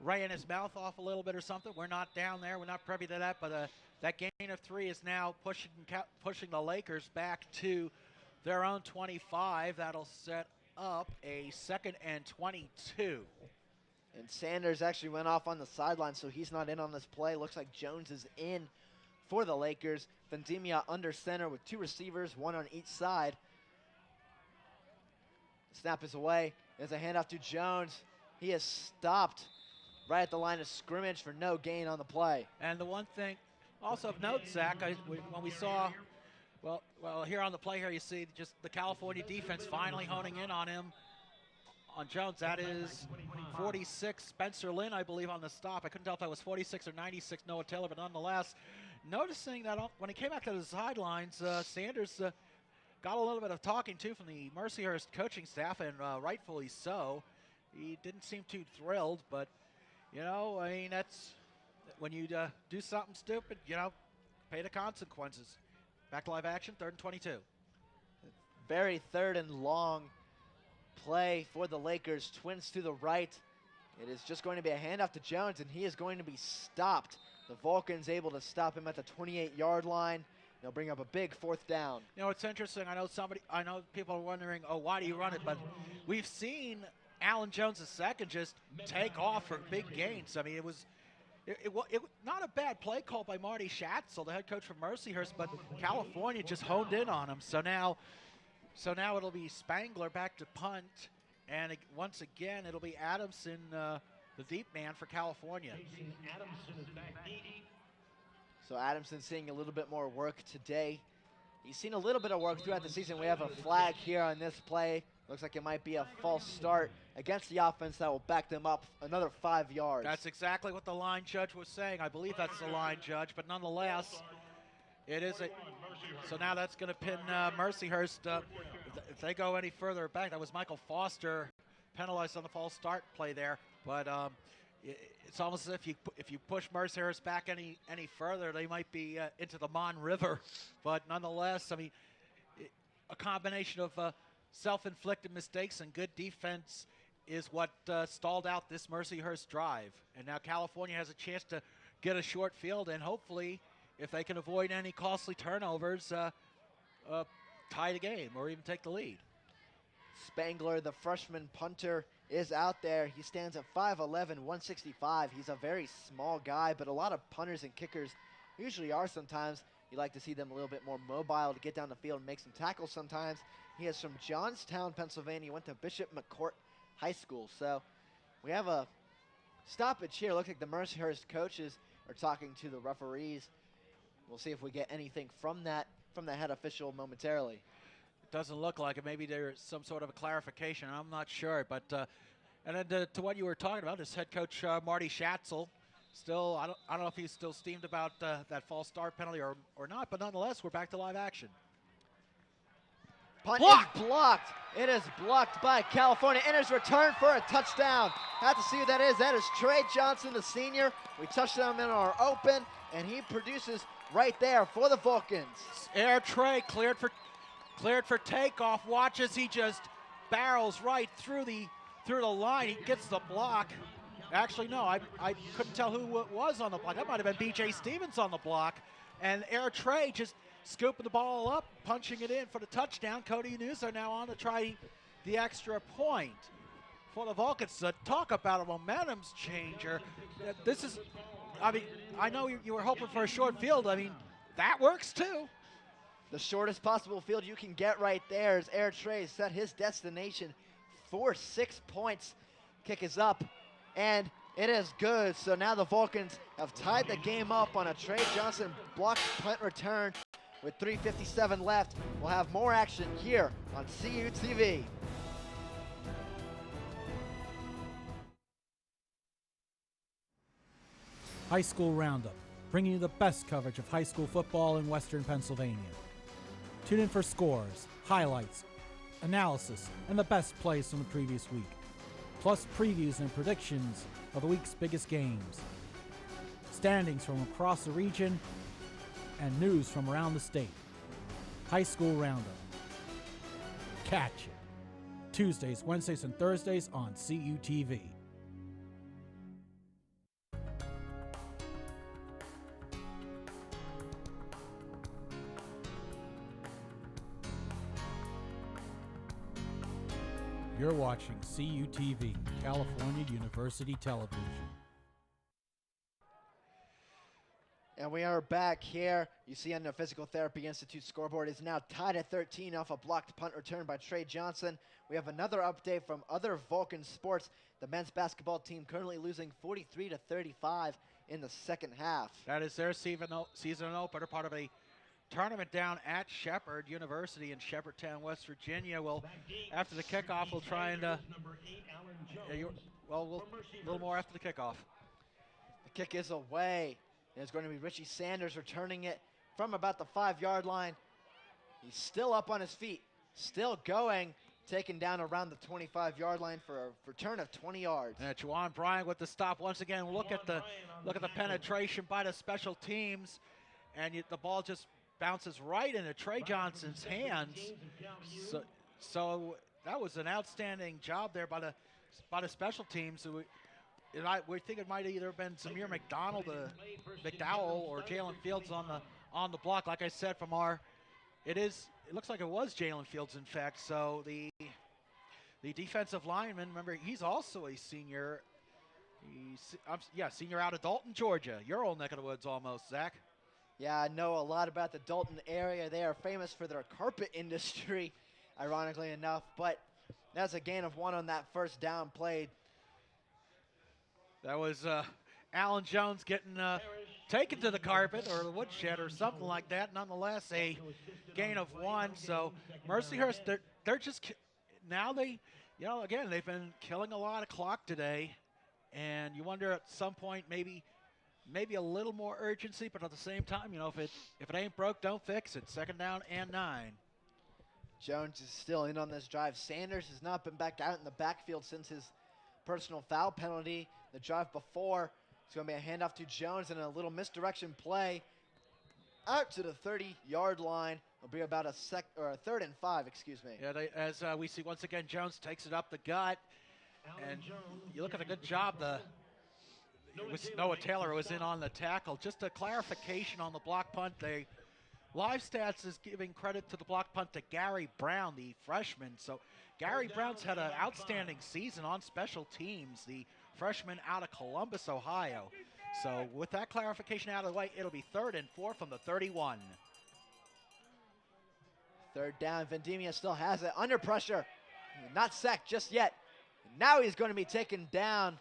ran his mouth off a little bit or something. We're not down there. We're not privy to that. But that gain of 3 is now pushing the Lakers back to their own 25. That'll set up a 2nd and 22. And Sanders actually went off on the sideline, so he's not in on this play. Looks like Jones is in for the Lakers. Vendemia under center with 2 receivers, 1 on each side. Snap is away. There's a handoff to Jones. He is stopped right at the line of scrimmage for no gain on the play. And the one thing also of note, Zach, when we saw, well, here on the play here, you see just the California defense finally honing in on him, on Jones. That is 46, Spencer Lynn, I believe, on the stop. I couldn't tell if that was 46 or 96, Noah Taylor, but nonetheless, noticing that when he came back to the sidelines, Sanders got a little bit of talking to from the Mercyhurst coaching staff, and rightfully so. He didn't seem too thrilled, but, that's when you do something stupid, pay the consequences. Back to live action, 3rd and 22. Very third and long play for the Lakers. Twins to the right. It is just going to be a handoff to Jones, and he is going to be stopped. The Vulcans able to stop him at the 28-yard line. They'll bring up a big 4th down. You know, it's interesting. I know people are wondering, oh, why do you run it? But we've seen Alan Jones II just take off for big gains. I mean, it was not a bad play call by Marty Schatzel, the head coach from Mercyhurst, but California just honed in on him. So now it'll be Spangler back to punt, and once again it'll be Adamson, the deep man for California. So Adamson seeing a little bit more work today. He's seen a little bit of work throughout the season. We have a flag here on this play. Looks like it might be a false start against the offense that will back them up another 5 yards. That's exactly what the line judge was saying. I believe that's the line judge, but nonetheless, it is a. So now that's going to pin Mercyhurst. If they go any further back, that was Michael Foster penalized on the false start play there. But it's almost as if you push Mercyhurst back any further, they might be into the Mon River. But nonetheless, I mean, a combination of self-inflicted mistakes and good defense is what stalled out this Mercyhurst drive. And now California has a chance to get a short field, and hopefully, if they can avoid any costly turnovers, tie the game or even take the lead. Spangler, the freshman punter, is out there. He stands at 5'11", 165. He's a very small guy, but a lot of punters and kickers usually are sometimes. You like to see them a little bit more mobile to get down the field and make some tackles sometimes. He is from Johnstown, Pennsylvania. Went to Bishop McCourt High School. So we have a stoppage here. Looks like the Mercyhurst coaches are talking to the referees. We'll see if we get anything from that from the head official momentarily. It doesn't look like it. Maybe there's some sort of a clarification. I'm not sure. But and then to what you were talking about, this head coach Marty Schatzel, still I don't know if he's still steamed about that false start penalty or not. But nonetheless, we're back to live action. Punt is blocked. It is blocked by California. And is returned for a touchdown. Have to see who that is. That is Trey Johnson, the senior. We touched him in our open, and he produces right there for the Vulcans. Air Trey cleared for takeoff. Watch as he just barrels right through the line. He gets the block. Actually, no, I couldn't tell who it was on the block. That might have been B.J. Stevens on the block. And Air Trey just scooping the ball up, punching it in for the touchdown. Cody News are now on to try the extra point for the Vulcans. So talk about a momentum changer. This is, I mean, I know you were hoping for a short field. I mean, that works too. The shortest possible field you can get right there as Air Trey set his destination for 6 points. Kick is up, and it is good. So now the Vulcans have tied the game up on a Trey Johnson blocked punt return. With 3:57 left, we'll have more action here on CUTV. High School Roundup, bringing you the best coverage of high school football in Western Pennsylvania. Tune in for scores, highlights, analysis, and the best plays from the previous week, plus previews and predictions of the week's biggest games, standings from across the region, and news from around the state. High School Roundup. Catch it Tuesdays, Wednesdays, and Thursdays on CUTV. You're watching CUTV, California University Television. And we are back here. You see on the Physical Therapy Institute scoreboard is now tied at 13 off a blocked punt return by Trey Johnson. We have another update from other Vulcan sports. The men's basketball team currently losing 43-35 in the second half. That is their season opener, part of a tournament down at Shepherd University in Shepherdtown, West Virginia. Well, after the kickoff, we'll try and a little more after the kickoff. The kick is away. It's going to be Richie Sanders returning it from about the 5-yard line. He's still up on his feet, still going, taken down around the 25-yard line for a return of 20 yards. And Juwan Bryant with the stop once again. Look at the penetration by the special teams, and the ball just bounces right into Trey Johnson's hands. So that was an outstanding job there by the special teams. We think it might have either been Zamir McDowell or Jalen Fields on the block. Like I said, it looks like it was Jalen Fields, in fact. So the defensive lineman, remember, he's also a senior. Senior out of Dalton, Georgia. Your old neck of the woods almost, Zach. Yeah, I know a lot about the Dalton area. They are famous for their carpet industry, ironically enough. But that's a gain of 1 on that first down play. That was Alan Jones getting taken to the carpet or the woodshed or something like that. Nonetheless, a gain of 1. So Mercyhurst, they're just now again, they've been killing a lot of clock today, and you wonder at some point maybe a little more urgency, but at the same time, if it ain't broke, don't fix it. 2nd down and 9. Jones is still in on this drive. Sanders has not been back out in the backfield since his personal foul penalty. The drive before, it's going to be a handoff to Jones and a little misdirection play out to the 30-yard line. It'll be about a 3rd and 5, excuse me. Yeah, as we see once again, Jones takes it up the gut, and you look at the good job. Noah Taylor was in on the tackle. Just a clarification on the block punt. Live Stats is giving credit to the block punt to Gary Brown, the freshman. So Gary Brown's had an outstanding season on special teams, the freshman out of Columbus, Ohio. So with that clarification out of the way, it'll be 3rd and 4 from the 31. 3rd down, Vendemia still has it, under pressure. Not sacked just yet. Now he's going to be taken down.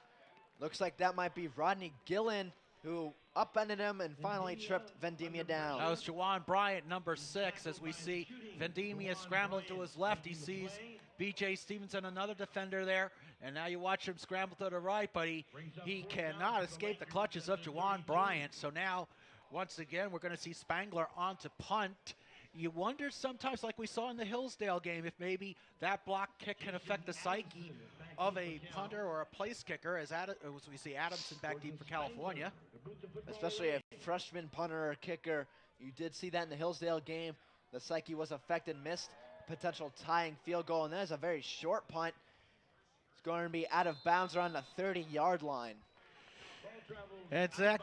Looks like that might be Rodney Gillen, who upended him and finally tripped Vendemia down. That was Jawan Bryant, number 6, as we see Vendemia scrambling to his left. He sees B.J. Stevenson, another defender there, and now you watch him scramble to the right, but he cannot escape the clutches of Jawan Bryant. So now, once again, we're going to see Spangler on to punt. You wonder sometimes, like we saw in the Hillsdale game, if maybe that block kick can affect the psyche of a punter or a place kicker, as we see Adamson back deep for California. Especially a freshman punter or kicker. You did see that in the Hillsdale game. The psyche was affected, missed potential tying field goal, and that is a very short punt. It's going to be out of bounds around the 30-yard line. And Zach,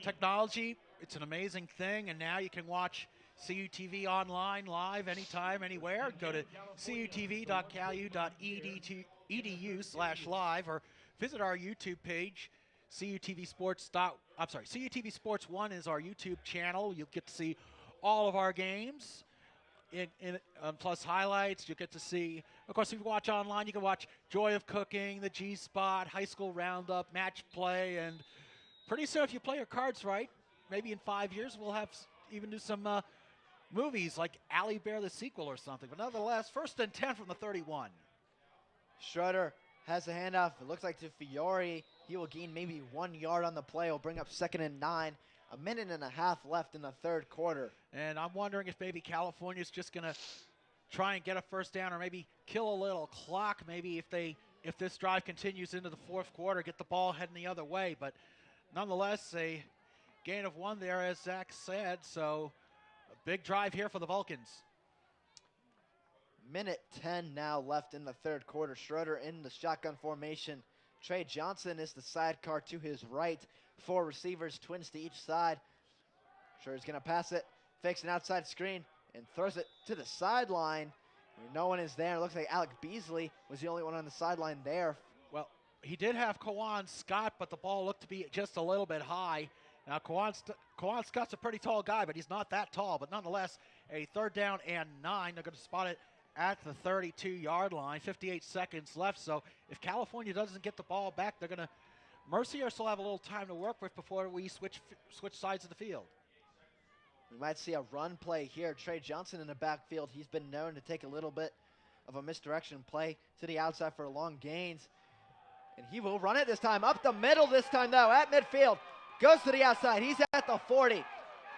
technology, it's an amazing thing, and now you can watch CUTV online, live, anytime, anywhere. Go to cutv.calu.edu/live or visit our YouTube page, CUTV Sports 1 is our YouTube channel. You'll get to see all of our games, plus highlights. You'll get to see, of course, if you watch online, you can watch Joy of Cooking, the G-Spot, High School Roundup, Match Play, and pretty soon, if you play your cards right, maybe in 5 years, we'll have even do some movies like Allie Bear the sequel or something. But nonetheless, 1st and 10 from the 31. Schroeder has the handoff. It looks like to Fiore. He will gain maybe 1 yard on the play. He'll bring up 2nd and 9. A minute and a half left in the 3rd quarter. And I'm wondering if maybe California's just going to try and get a 1st down or maybe kill a little clock. Maybe if this drive continues into the 4th quarter, get the ball heading the other way. But nonetheless, a gain of 1 there, as Zach said. So a big drive here for the Vulcans. Minute 10 now left in the 3rd quarter. Schroeder in the shotgun formation. Trey Johnson is the sidecar to his right. 4 receivers, twins to each side. Schroeder's going to pass it, fakes an outside screen, and throws it to the sideline. No one is there. It looks like Alec Beasley was the only one on the sideline there. Well, he did have Kawan Scott, but the ball looked to be just a little bit high. Now, Kawan Scott's a pretty tall guy, but he's not that tall. But nonetheless, a 3rd down and 9. They're going to spot it at the 32-yard line. 58 seconds left. So if California doesn't get the ball back, they're going to Mercyhurst will have a little time to work with before we switch sides of the field. We might see a run play here. Trey Johnson in the backfield. He's been known to take a little bit of a misdirection play to the outside for long gains. And he will run it this time. Up the middle this time, though, at midfield. Goes to the outside. He's at the 40.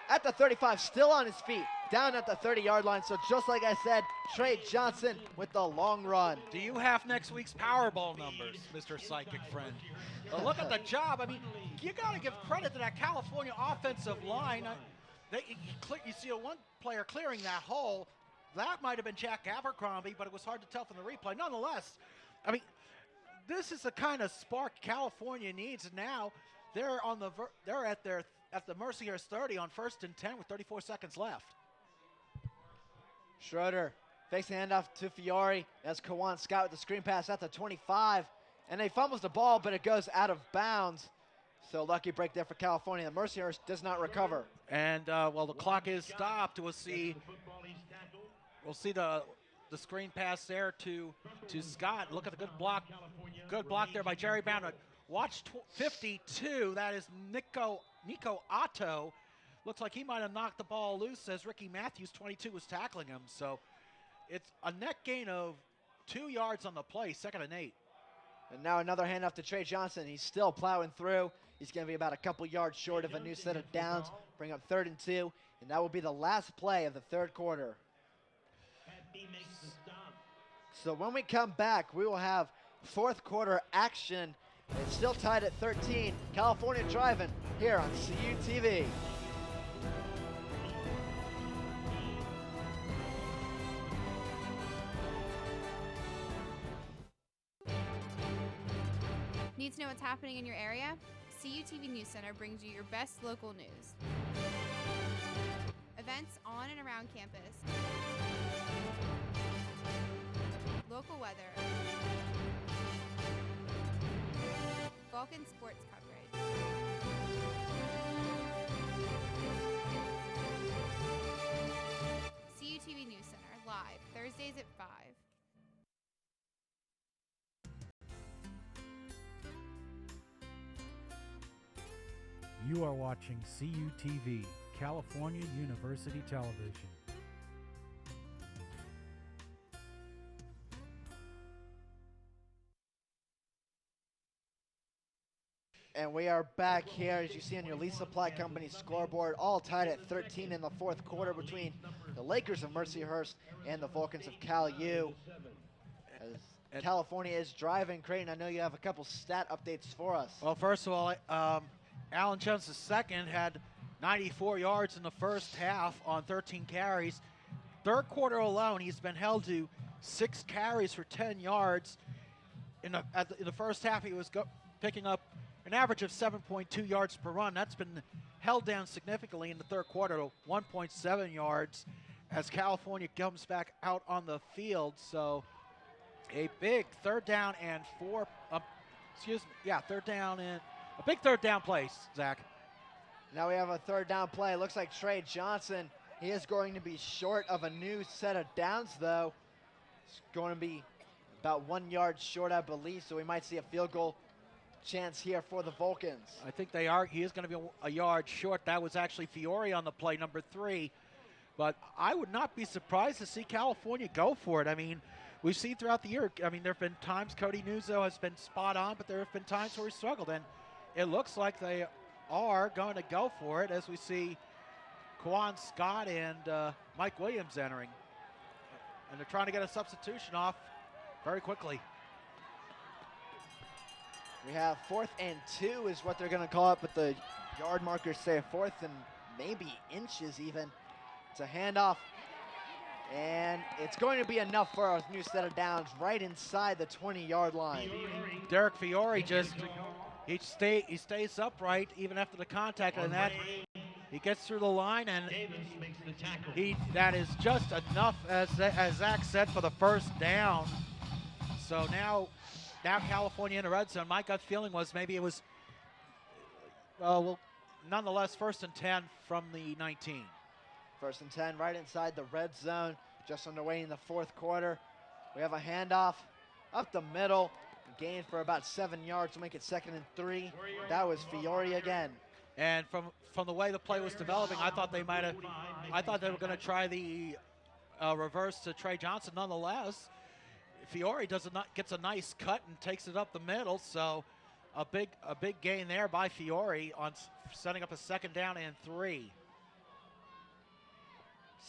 At the 35, still on his feet. Down at the 30-yard line. So just like I said, Trey Johnson with the long run. Do you have next week's Powerball numbers, Mr. Psychic Friend? Well, look at the job. I mean, you got to give credit to that California offensive line. You see one player clearing that hole. That might have been Jack Abercrombie, but it was hard to tell from the replay. Nonetheless, I mean, this is the kind of spark California needs. And now they're on the they're at the Mercyhurst 30 on 1st and 10 with 34 seconds left. Schroeder fakes the handoff to Fiore as Kawan Scott with the screen pass at the 25. And he fumbles the ball, but it goes out of bounds. So lucky break there for California. The Mercyhurst does not recover. And well, the clock is stopped. We'll see the screen pass there to Scott. Look at the good block there by Jerry Bound. Watch 52. That is Nico Otto. Looks like he might have knocked the ball loose as Ricky Matthews, 22, was tackling him. So it's a net gain of 2 yards on the play, 2nd and 8. And now another handoff to Trey Johnson. He's still plowing through. He's going to be about a couple yards short of a new set of downs. Bring up 3rd and 2. And that will be the last play of the 3rd quarter. So when we come back, we will have 4th quarter action. It's still tied at 13. California driving here on CUTV. Need to know what's happening in your area? CUTV News Center brings you your best local news. Events on and around campus. Local weather. Vulcan sports coverage. CUTV News Center, live, Thursdays at 5. You are watching CUTV, California University Television. And we are back here, as you see on your Lee Supply Company scoreboard, all tied at 13 in the 4th quarter between the Lakers of Mercyhurst and the Vulcans of Cal U. As California is driving. Creighton, I know you have a couple stat updates for us. Well, first of all, Alan Jones II had 94 yards in the first half on 13 carries. 3rd quarter alone, he's been held to 6 carries for 10 yards. In the first half, he was picking up an average of 7.2 yards per run. That's been held down significantly in the 3rd quarter to 1.7 yards as California comes back out on the field. So a big 3rd down and 4, a big 3rd down play, Zach. Now we have a 3rd down play. Looks like Trey Johnson. He is going to be short of a new set of downs, though. It's going to be about 1 yard short, I believe, so we might see a field goal chance here for the Vulcans. I think they are. He is going to be a yard short. That was actually Fiore on the play, number 3. But I would not be surprised to see California go for it. I mean, we've seen throughout the year, there have been times Cody Nuzzo has been spot on, but there have been times where he struggled. And it looks like they are going to go for it as we see Kawan Scott and Mike Williams entering. And they're trying to get a substitution off very quickly. We have 4th and 2 is what they're going to call it, but the yard markers say 4th and maybe inches even. It's a handoff, and it's going to be enough for a new set of downs right inside the 20-yard line. Derek Fiore he stays upright even after the contact, and that he gets through the line, and that is just enough, as Zach said, for the 1st down. So now California in the red zone. My gut feeling was maybe it was, nonetheless, 1st and 10 from the 19. 1st and 10 right inside the red zone, just underway in the 4th quarter. We have a handoff up the middle, gain for about 7 yards to make it 2nd and 3. That was Fiore again. And from the way the play was developing, I thought they were going to try the reverse to Trey Johnson. Nonetheless, Fiore gets a nice cut and takes it up the middle. So a big gain there by Fiore on setting up a 2nd down and 3.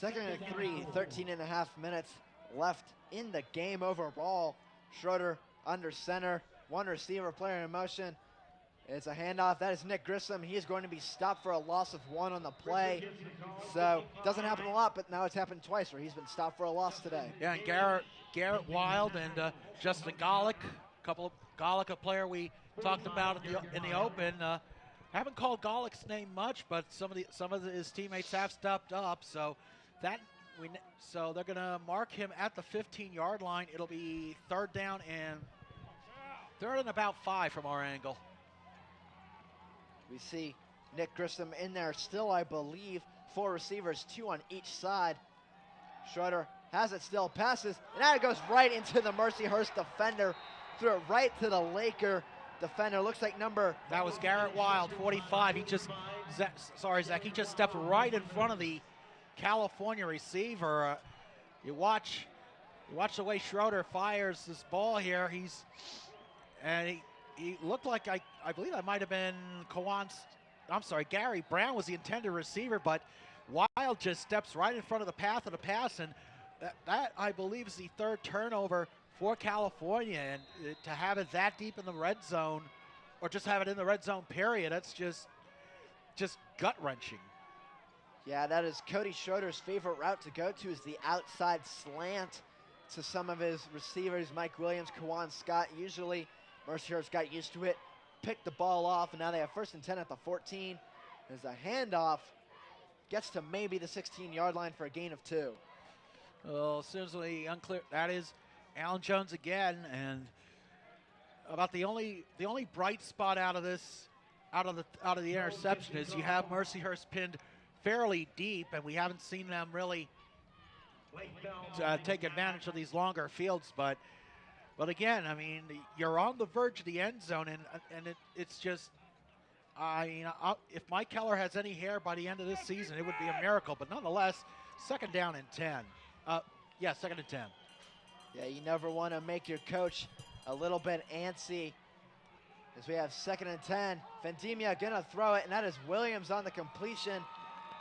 2nd and 3, 13 and a half minutes left in the game overall. Schroeder under center, 1 receiver player in motion. It's a handoff. That is Nick Grissom. He is going to be stopped for a loss of 1 on the play. So doesn't happen a lot, but now it's happened twice where he's been stopped for a loss today. Yeah, and Garrett Wild and Justin Golick, a player we talked about in the open. Haven't called Golick's name much, but some of his teammates have stepped up. So so they're going to mark him at the 15-yard line. It'll be third and about 5 from our angle. We see Nick Grissom in there still, I believe. 4 receivers, 2 on each side. Schroeder has it still, passes, and now it goes right into the Mercyhurst defender. Threw it right to the Laker defender. Looks like That was Garrett Wild, 45. Zach, he just stepped right in front of the California receiver. You watch the way Schroeder fires this ball here. He looked like, I believe that might have been Gary Brown was the intended receiver, but Wild just steps right in front of the path of the pass, and that I believe is the 3rd turnover for California, and to have it that deep in the red zone, or just have it in the red zone period, that's just gut-wrenching. Yeah, that is Cody Schroeder's favorite route to go to, is the outside slant to some of his receivers, Mike Williams, Kawan Scott. Usually Mercyhurst got used to it, picked the ball off, and now they have 1st and 10 at the 14. There's a handoff, gets to maybe the 16-yard line for a gain of 2. Well, seriously unclear. That is Alan Jones again, and about the only bright spot out of the interception is you have Mercyhurst pinned fairly deep, and we haven't seen them really take advantage of these longer fields, but again, I mean, you're on the verge of the end zone, and it's just, if Mike Keller has any hair by the end of this season, it would be a miracle. But nonetheless, 2nd down and 10. 2nd and 10. Yeah, you never want to make your coach a little bit antsy. As we have 2nd and 10, Vendemia gonna throw it, and that is Williams on the completion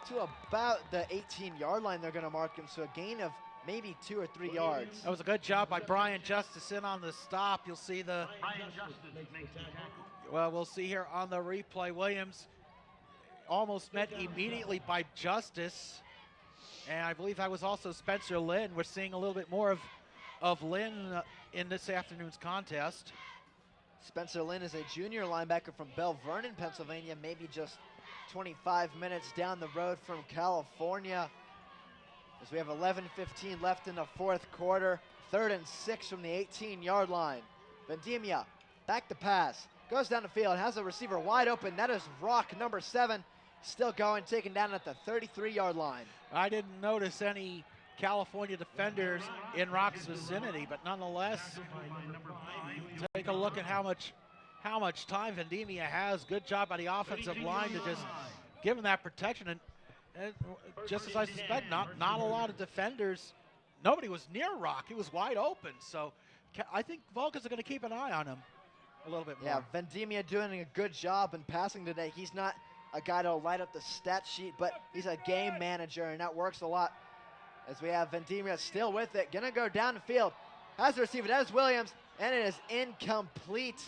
to about the 18-yard line. They're gonna mark him, so a gain of maybe 2 or 3 yards. That was a good job by Brian Justice in on the stop. You'll see we'll see here on the replay. Williams almost met immediately by Justice, and I believe that was also Spencer Lynn. We're seeing a little bit more of Lynn in this afternoon's contest. Spencer Lynn is a junior linebacker from Belle Vernon, Pennsylvania, maybe just 25 minutes down the road from California. As we have 11:15 left in the 4th quarter, 3rd and 6 from the 18-yard line. Vendemia back to pass, goes down the field, has a receiver wide open. That is Rock, number 7, still going, taken down at the 33-yard line. I didn't notice any California defenders in Rock's vicinity, but nonetheless, take a look at how much time Vendemia has. Good job by the offensive line to just give him that protection. And just as I suspect, not a lot of defenders. Nobody was near Rock. He was wide open. So I think Vulcans are going to keep an eye on him a little bit more. Yeah, Vendemia doing a good job in passing today. He's not a guy to light up the stat sheet, but he's a game manager, and that works a lot. As we have Vendemia still with it, going to go down the field. Has the receiver, that is Williams, and it is incomplete.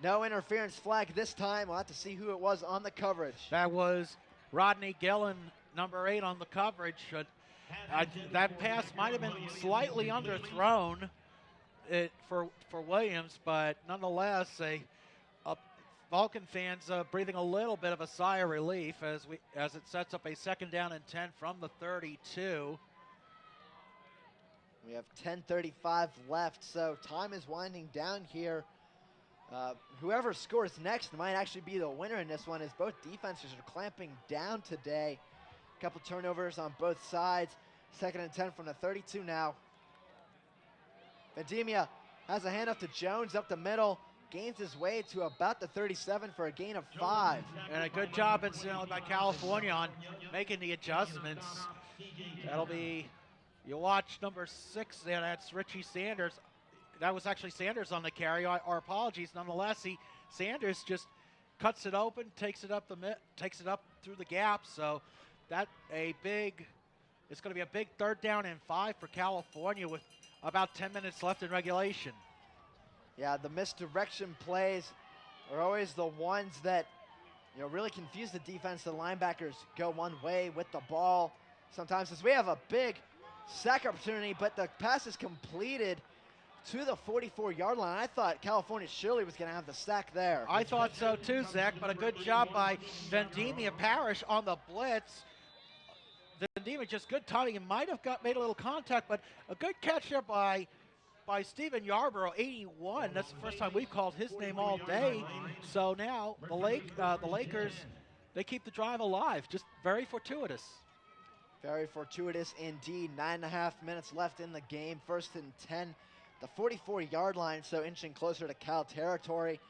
No interference flag this time. We'll have to see who it was on the coverage. That was Rodney Gillen, number 8 on the coverage. That pass might have been slightly underthrown for Williams, but nonetheless, Vulcan fans breathing a little bit of a sigh of relief as it sets up a 2nd down and 10 from the 32. We have 10:35 left, so time is winding down here. Whoever scores next might actually be the winner in this one, as both defenses are clamping down today. A couple turnovers on both sides. 2nd and 10 from the 32 now. Vendemia has a handoff to Jones up the middle. Gains his way to about the 37 for a gain of 5. And a good job incidentally by California on making the adjustments. That'll be, you watch number 6 there, that's Richie Sanders. That was actually Sanders on the carry. Our apologies. Nonetheless, Sanders just cuts it open, takes it up through the gap. So it's going to be a big 3rd down and 5 for California with about 10 minutes left in regulation. Yeah, the misdirection plays are always the ones that, really confuse the defense. The linebackers go one way with the ball sometimes, as we have a big sack opportunity, but the pass is completed to the 44-yard line. I thought California surely was going to have the sack there. I thought so too, Zach, but a good job by Vendemia Parrish on the blitz. Vendemia, just good timing. He might have made a little contact, but a good catch there by Stephen Yarborough, 81. That's the first time we've called his name all day. So now the Lakers, they keep the drive alive. Just very fortuitous. Very fortuitous indeed. 9.5 minutes left in the game. 1st and 10. The 44-yard line, so inching closer to Cal territory.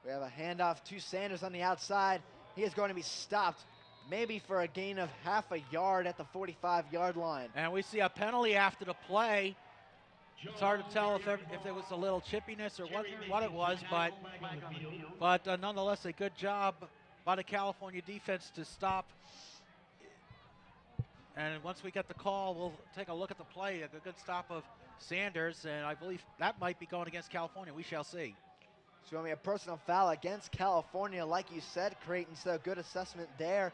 We have a handoff to Sanders on the outside. He is going to be stopped, maybe for a gain of half a yard at the 45-yard line. And we see a penalty after the play. It's hard to tell if there was a little chippiness or what it was, but nonetheless, a good job by the California defense to stop. And once we get the call, we'll take a look at the play. A good stop of Sanders, and I believe that might be going against California. We shall see. It's going to be a personal foul against California, like you said, Creighton, so good assessment there.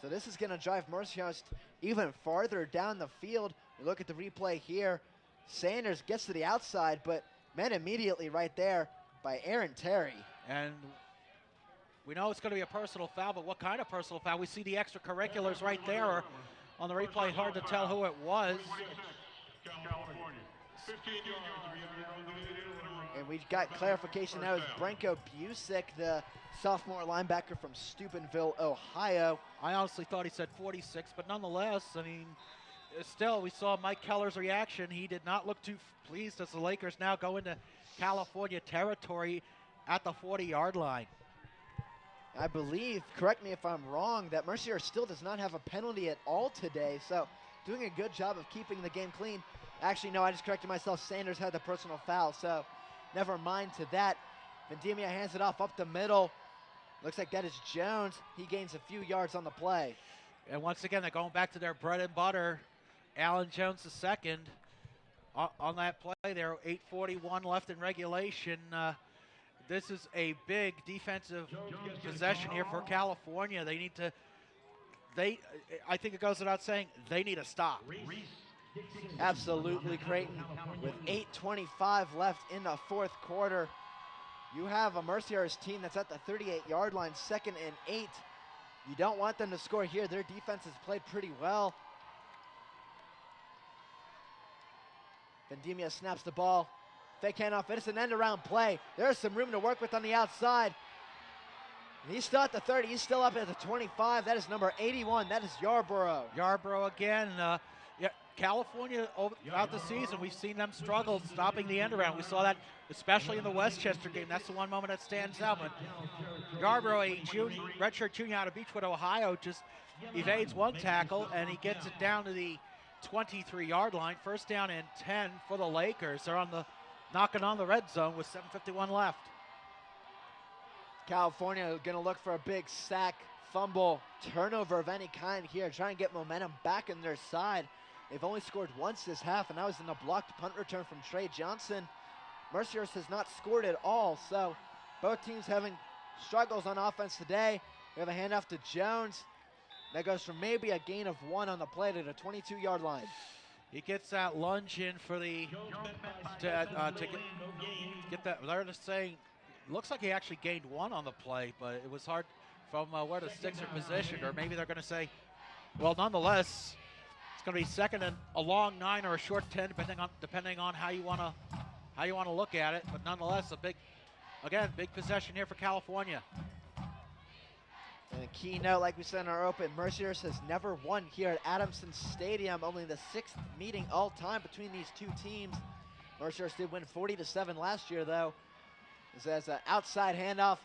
So this is going to drive Mercyhurst even farther down the field. We look at the replay here. Sanders gets to the outside, but met immediately right there by Aaron Terry. And we know it's going to be a personal foul, but what kind of personal foul? We see the extracurriculars right there. On the replay, hard to tell who it was. And we got clarification. That was Branko Busick, the sophomore linebacker from Steubenville, Ohio. I honestly thought he said 46, but nonetheless, I mean, still, we saw Mike Keller's reaction. He did not look too pleased as the Lakers now go into California territory at the 40-yard line. I believe, correct me if I'm wrong, that Mercyhurst still does not have a penalty at all today, so doing a good job of keeping the game clean. Actually, no, I just corrected myself. Sanders had the personal foul, so never mind to that. Vendemia hands it off up the middle. Looks like that is Jones. He gains a few yards on the play. And once again, they're going back to their bread and butter. Alan Jones II on that play there, 8:41 left in regulation. This is a big defensive possession here for California. They need to, I think it goes without saying, they need a stop. Absolutely, Creighton. With 8:25 left in the fourth quarter, you have a Mercyhurst team that's at the 38-yard line, 2nd and 8. You don't want them to score here. Their defense has played pretty well. Vendemia snaps the ball. Fake handoff, it's an end-around play. There's some room to work with on the outside. He's still at the 30, he's still up at the 25. That is number 81, that is Yarborough. Yarborough again. Yeah, California, throughout the season, we've seen them struggle stopping the end-around. We saw that especially in the Westchester game. That's the one moment that stands out. But Yarborough, a redshirt junior out of Beechwood, Ohio, just evades one tackle, and he gets it down to the 23-yard line. 1st down and 10 for the Lakers. They're knocking on the red zone with 7:51 left. California going to look for a big sack, fumble, turnover of any kind here, trying to get momentum back on their side. They've only scored once this half, and that was in a blocked punt return from Trey Johnson. Mercyhurst has not scored at all, so both teams having struggles on offense today. We have a handoff to Jones. That goes for maybe a gain of 1 on the play to the 22-yard line. He gets that lunge in for the to get that. They're just saying, looks like he actually gained 1 on the play, but it was hard from where the sticks are positioned. Or maybe they're going to say, well, nonetheless, it's going to be 2nd and a long 9 or a short 10, depending on how you want to look at it. But nonetheless, a big possession here for California. And a key note, like we said in our open, Mercyhurst has never won here at Adamson Stadium, only the 6th meeting all time between these two teams. Mercyhurst did win 40-7 last year, though. This has an outside handoff,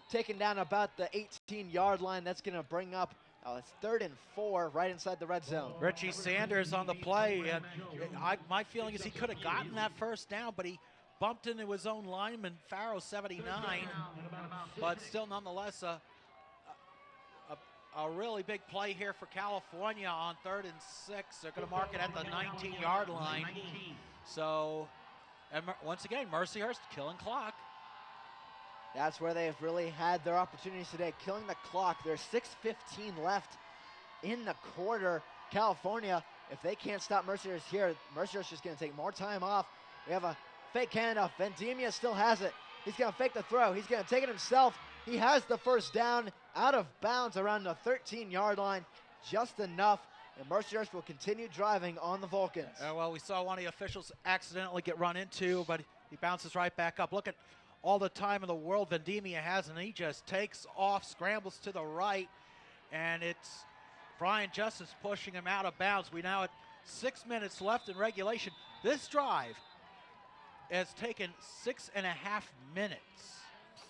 taken down about the 18-yard line. That's going to bring up, it's 3rd and 4 right inside the red zone. Richie Sanders on the play, and my feeling is he could have gotten that 1st down, but he bumped into his own lineman, Farrow, 79, but still nonetheless a really big play here for California on 3rd and 6. They're going to mark it at the 19-yard line. So, and once again, Mercyhurst killing clock. That's where they've really had their opportunities today, killing the clock. There's 6:15 left in the quarter. California, if they can't stop Mercyhurst here, Mercyhurst just going to take more time off. We have a fake handoff. Vendemia still has it. He's going to fake the throw. He's going to take it himself. He has the first down, out of bounds around the 13-yard line, just enough. And Mercyhurst will continue driving on the Vulcans. Well, we saw one of the officials accidentally get run into, but he bounces right back up. Look at all the time in the world Vendemia has, and he just takes off, scrambles to the right, and it's Brian Justice pushing him out of bounds. We now at 6 minutes left in regulation. This drive has taken 6.5 minutes.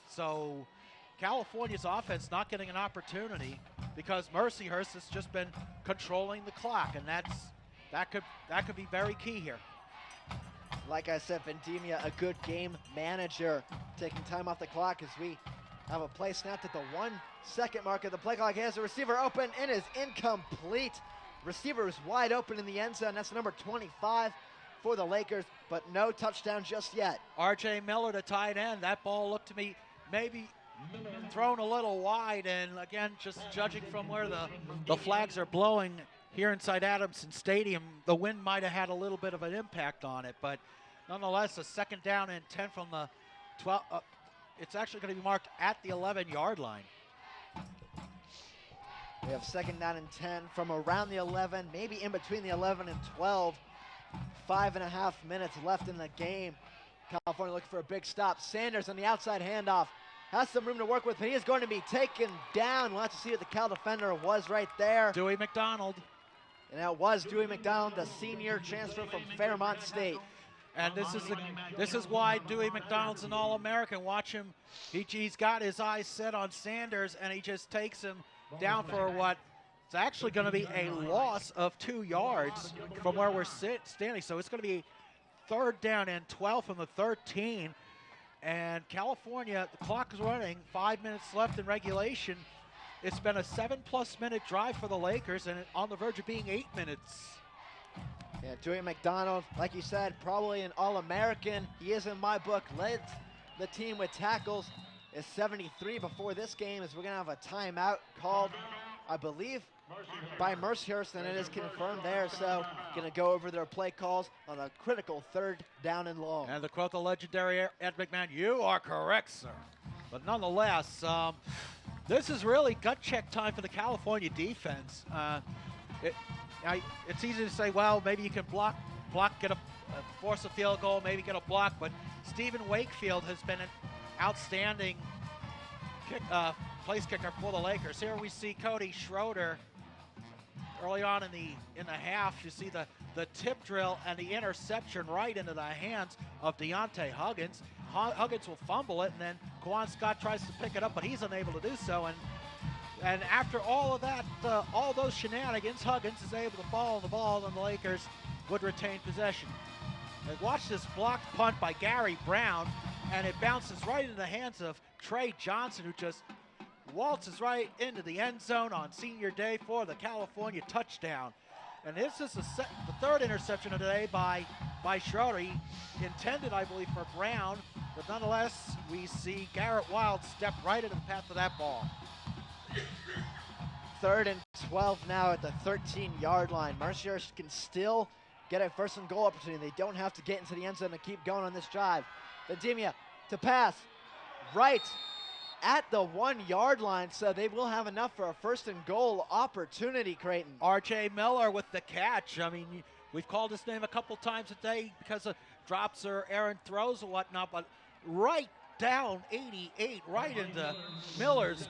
So California's offense not getting an opportunity because Mercyhurst has just been controlling the clock, and that could be very key here. Like I said, Vendemia, a good game manager, taking time off the clock as we have a play snapped at the 1 second mark of the play clock. He has a receiver open and is incomplete. Receiver is wide open in the end zone. That's number 25 for the Lakers, but no touchdown just yet. R.J. Miller, the tight end. That ball looked to me maybe thrown a little wide, and again, just judging from where the flags are blowing here inside Adamson Stadium, the wind might have had a little bit of an impact on it, but nonetheless, a 2nd down and 10 from the 12. It's actually going to be marked at the 11-yard line. We have 2nd down and 10 from around the 11, maybe in between the 11 and 12. 5.5 minutes left in the game. California looking for a big stop. Sanders on the outside handoff. Has some room to work with, but he is going to be taken down. We'll have to see what the Cal defender was right there. Dewey McDonald. And that was Dewey McDonald, the senior transfer from Fairmont State. And this is why Dewey McDonald's an All-American. Watch him. He's got his eyes set on Sanders, and he just takes him down for what it's actually going to be a loss of 2 yards from where we're standing. So it's going to be 3rd down and 12 from the 13. And California, the clock is running, 5 minutes left in regulation. It's been a 7+ minute drive for the Lakers, and on the verge of being 8 minutes. Yeah, Dewey McDonald, like you said, probably an All-American. He is, in my book, led the team with tackles. Is 73 before this game, as we're going to have a timeout called, I believe, by Mercyhurst, and it is confirmed there. So going to go over their play calls on a critical 3rd down and long. And to quote the legendary Ed McMahon, "You are correct, sir." But nonetheless, this is really gut check time for the California defense. It's easy to say, well, maybe you can block, force a field goal, maybe get a block, but Stephen Wakefield has been an outstanding place kicker for the Lakers. Here we see Cody Schroeder early on in the half. You see the tip drill and the interception right into the hands of Deontay Huggins. Huggins will fumble it, and then Kwan Scott tries to pick it up, but he's unable to do so. And after all of that, all those shenanigans, Huggins is able to follow the ball, and the Lakers would retain possession. And watch this blocked punt by Gary Brown, and it bounces right into the hands of Trey Johnson, who just waltzes right into the end zone on senior day for the California touchdown. And this is the 3rd interception of the day by Schroeder. He intended, I believe, for Brown, but nonetheless, we see Garrett Wild step right into the path of that ball. 3rd and 12 now at the 13-yard line. Mercyhurst can still get a 1st and goal opportunity. They don't have to get into the end zone and keep going on this drive. Vendemia to pass right at the 1-yard line, so they will have enough for a 1st and goal opportunity, Creighton. R.J. Miller with the catch. I mean, we've called his name a couple times today because of drops or errant throws or whatnot, but right down 88, right into Miller's,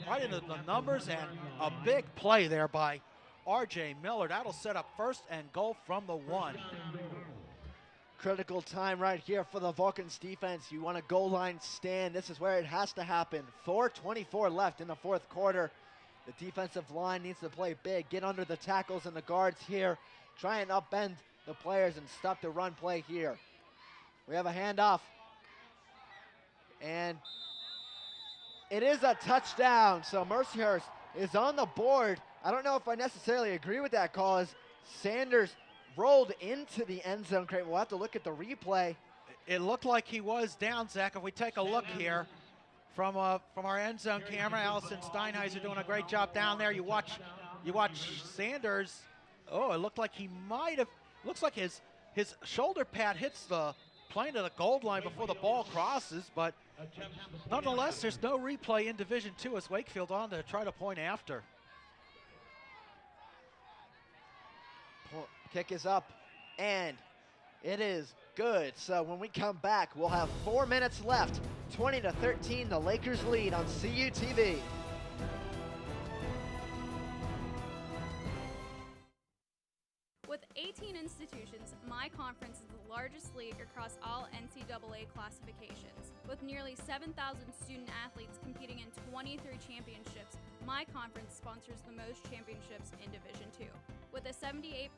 right into the numbers, and a big play there by R.J. Miller. That'll set up 1st and goal from the 1. Critical time right here for the Vulcans defense. You want a goal line stand. This is where it has to happen. 4:24 left in the 4th quarter. The defensive line needs to play big, get under the tackles and the guards here, try and upend the players and stop the run play here. We have a handoff, and it is a touchdown. So Mercyhurst is on the board. I don't know if I necessarily agree with that call, as Sanders rolled into the end zone. We'll have to look at the replay. It looked like he was down, Zach. If we take a look here, from our end zone camera. Allison Steinheiser doing a great job down there. You watch Sanders. Oh, it looked like he might have. Looks like his shoulder pad hits the plane of the goal line before the ball crosses, but nonetheless, there's no replay in Division II as Wakefield on to try to point after. Kick is up, and it is good. So when we come back, we'll have 4 minutes left. 20-13, the Lakers lead on CUTV. With 18 institutions, my conference is the largest league across all NCAA classifications. With nearly 7,000 student athletes competing in 23 championships, my conference sponsors the most championships in Division II. With a 78%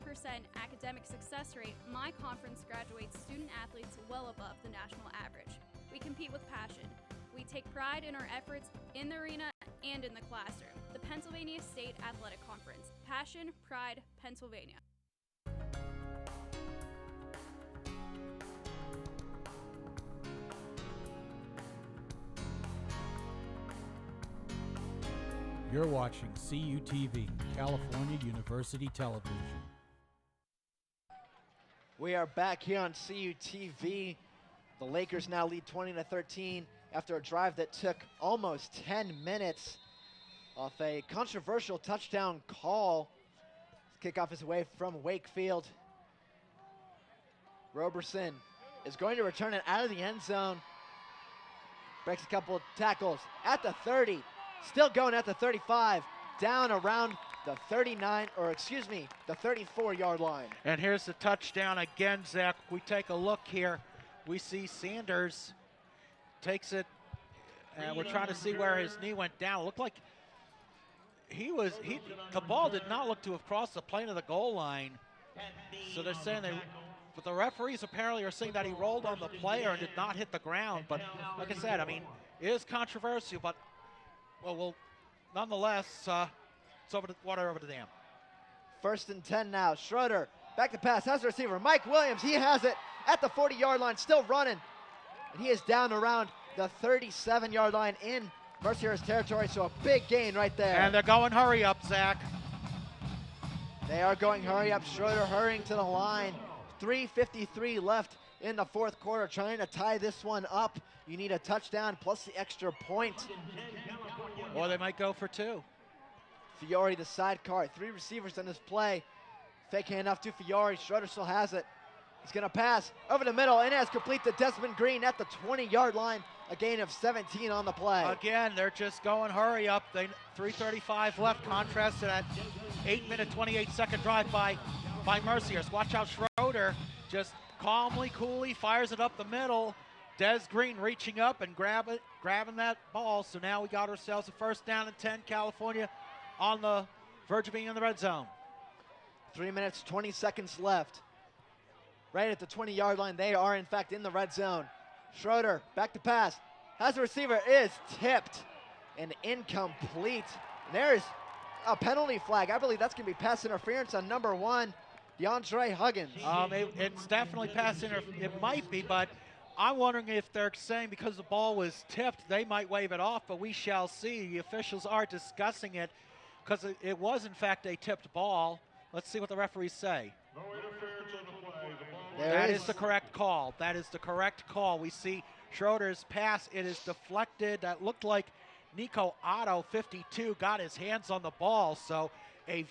academic success rate, my conference graduates student athletes well above the national average. We compete with passion. We take pride in our efforts in the arena and in the classroom. The Pennsylvania State Athletic Conference. Passion, pride, Pennsylvania. You're watching CUTV, California University Television. We are back here on CUTV. The Lakers now lead 20-13 after a drive that took almost 10 minutes off a controversial touchdown call. Kickoff is away from Wakefield. Roberson is going to return it out of the end zone. Breaks a couple of tackles at the 30. Still going at the 35, down around the 34-yard line. And here's the touchdown again, Zach. We take a look here. We see Sanders takes it, and we're trying to see where his knee went down. It looked like the ball did not look to have crossed the plane of the goal line. So they're saying but the referees apparently are saying that he rolled on the player and did not hit the ground. But like I said, I mean, it is controversial, but well, nonetheless, it's water over the dam. 1st and 10 now. Schroeder back to pass, has the receiver. Mike Williams, he has it at the 40-yard line, still running. And he is down around the 37-yard line in Mercyhurst territory, so a big gain right there. And they're going hurry up, Zach. They are going hurry up. Schroeder hurrying to the line. 3:53 left in the fourth quarter, trying to tie this one up. You need a touchdown plus the extra point. Or they might go for 2. Fiore, the sidecar. 3 receivers on this play. Fake handoff to Fiore. Schroeder still has it. He's going to pass over the middle, and has complete to Desmond Green at the 20-yard line. A gain of 17 on the play. Again, they're just going hurry up. 3:35 left, contrast to that 8-minute, 28-second drive by Mercyhurst. Watch out, Schroeder just calmly, coolly fires it up the middle. Des Green reaching up and grabbing that ball. So now we got ourselves a 1st down and 10. California on the verge of being in the red zone. 3 minutes, 20 seconds left. Right at the 20-yard line, they are in fact in the red zone. Schroeder back to pass. Has the receiver, is tipped and incomplete. And there's a penalty flag. I believe that's going to be pass interference on number 1, DeAndre Huggins. It's definitely pass interference. It might be, but I'm wondering if they're saying because the ball was tipped, they might wave it off, but we shall see. The officials are discussing it because it was, in fact, a tipped ball. Let's see what the referees say. No interference on the play. That is the correct call. That is the correct call. We see Schroeder's pass. It is deflected. That looked like Nico Otto, 52, got his hands on the ball. So a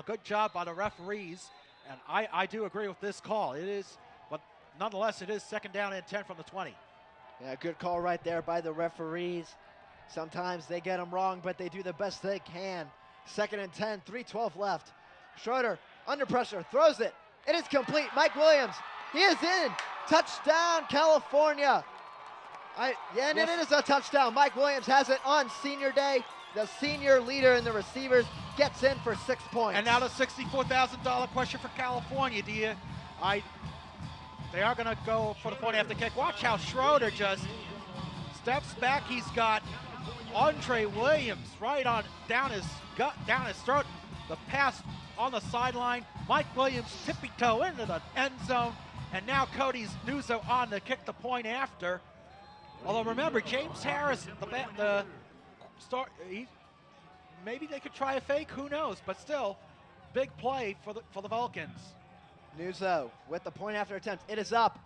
good job by the referees. And I do agree with this call. It is, but nonetheless, it is 2nd down and 10 from the 20. Yeah, good call right there by the referees. Sometimes they get them wrong, but they do the best they can. 2nd and 10, 3:12 left. Schroeder under pressure, throws it. It is complete. Mike Williams, he is in. Touchdown, California. And it is a touchdown. Mike Williams has it on senior day. The senior leader in the receivers gets in for 6 points. And now the $64,000 question for California. They are going to go for the point after kick. Watch how Schroeder just steps back. He's got Andre Williams right on down his throat. The pass on the sideline. Mike Williams tippy-toe into the end zone. And now Cody Nuzzo on to kick the point after. Although remember, James Harris, the start, maybe they could try a fake. Who knows? But still, big play for the Vulcans. Nuzzo with the point after attempt. It is up.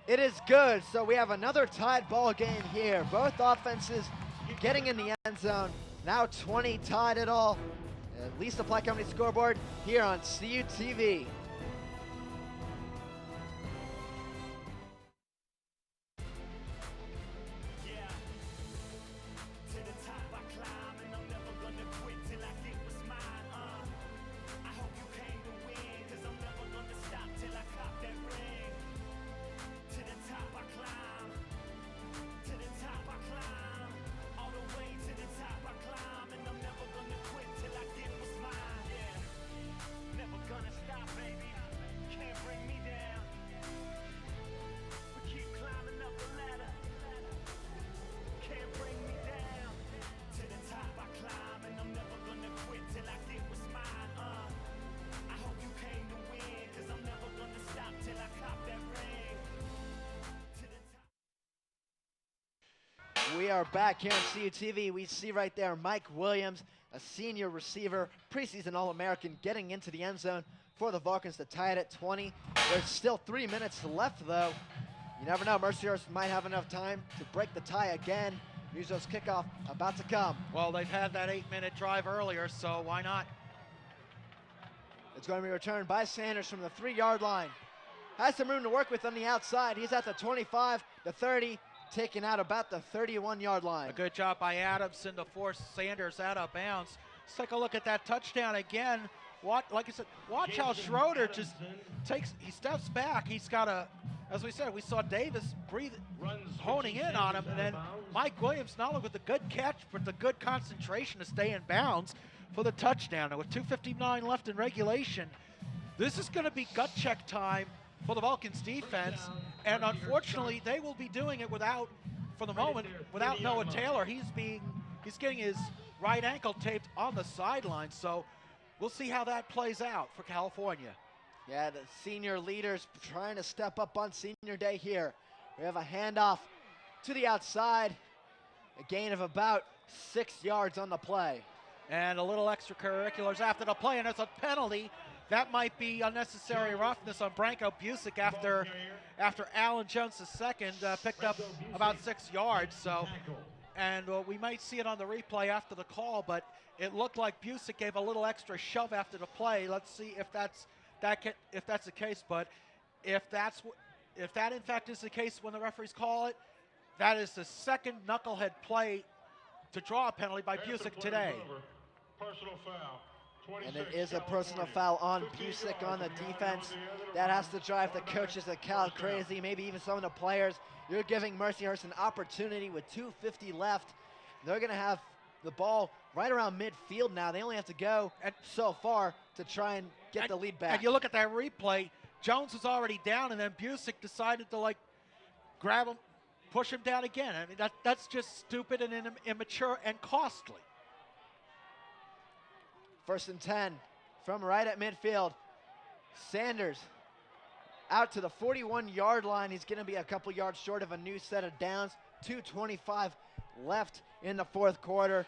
It is good. So we have another tied ball game here. Both offenses getting in the end zone. Now 20 tied at all. At least the Platte Company scoreboard here on CUTV. We are back here on CUTV. We see right there Mike Williams, a senior receiver, preseason All-American, getting into the end zone for the Vulcans to tie it at 20. There's still 3 minutes left, though. You never know. Mercyhurst might have enough time to break the tie again. Nuzzo's kickoff about to come. Well, they've had that 8-minute drive earlier, so why not? It's going to be returned by Sanders from the 3-yard line. Has some room to work with on the outside. He's at the 25, the 30, taken out about the 31-yard line. A good job by Adamson to force Sanders out of bounds. Let's take a look at that touchdown again. Like I said, watch how Schroeder just he steps back. He's got as we said, we saw Davis honing in on him, and then Mike Williams not only with the good catch, but the good concentration to stay in bounds for the touchdown. And with 2:59 left in regulation, this is going to be gut check time for the Vulcans defense, and unfortunately they will be doing it for the moment, without Noah Taylor. He's getting his right ankle taped on the sideline, so we'll see how that plays out for California. Yeah, the senior leaders trying to step up on senior day here. We have a handoff to the outside, a gain of about 6 yards on the play. And a little extracurriculars after the play, and it's a penalty. That might be unnecessary roughness on Branko Busick after Alan Jones II picked up about 6 yards. So, and we might see it on the replay after the call, but it looked like Busick gave a little extra shove after the play. Let's see if that's the case. But if that in fact is the case when the referees call it, that is the second knucklehead play to draw a penalty by Busick today. Personal foul. And it is a personal foul on Busick on the defense. That has to drive the coaches at Cal crazy, maybe even some of the players. You're giving Mercyhurst an opportunity with 2:50 left. They're going to have the ball right around midfield now. They only have to go so far to try and get the lead back. And you look at that replay, Jones was already down, and then Busick decided to grab him, push him down again. I mean, that's just stupid and immature and costly. 1st and 10 from right at midfield. Sanders out to the 41-yard line. He's going to be a couple yards short of a new set of downs. 2:25 left in the 4th quarter.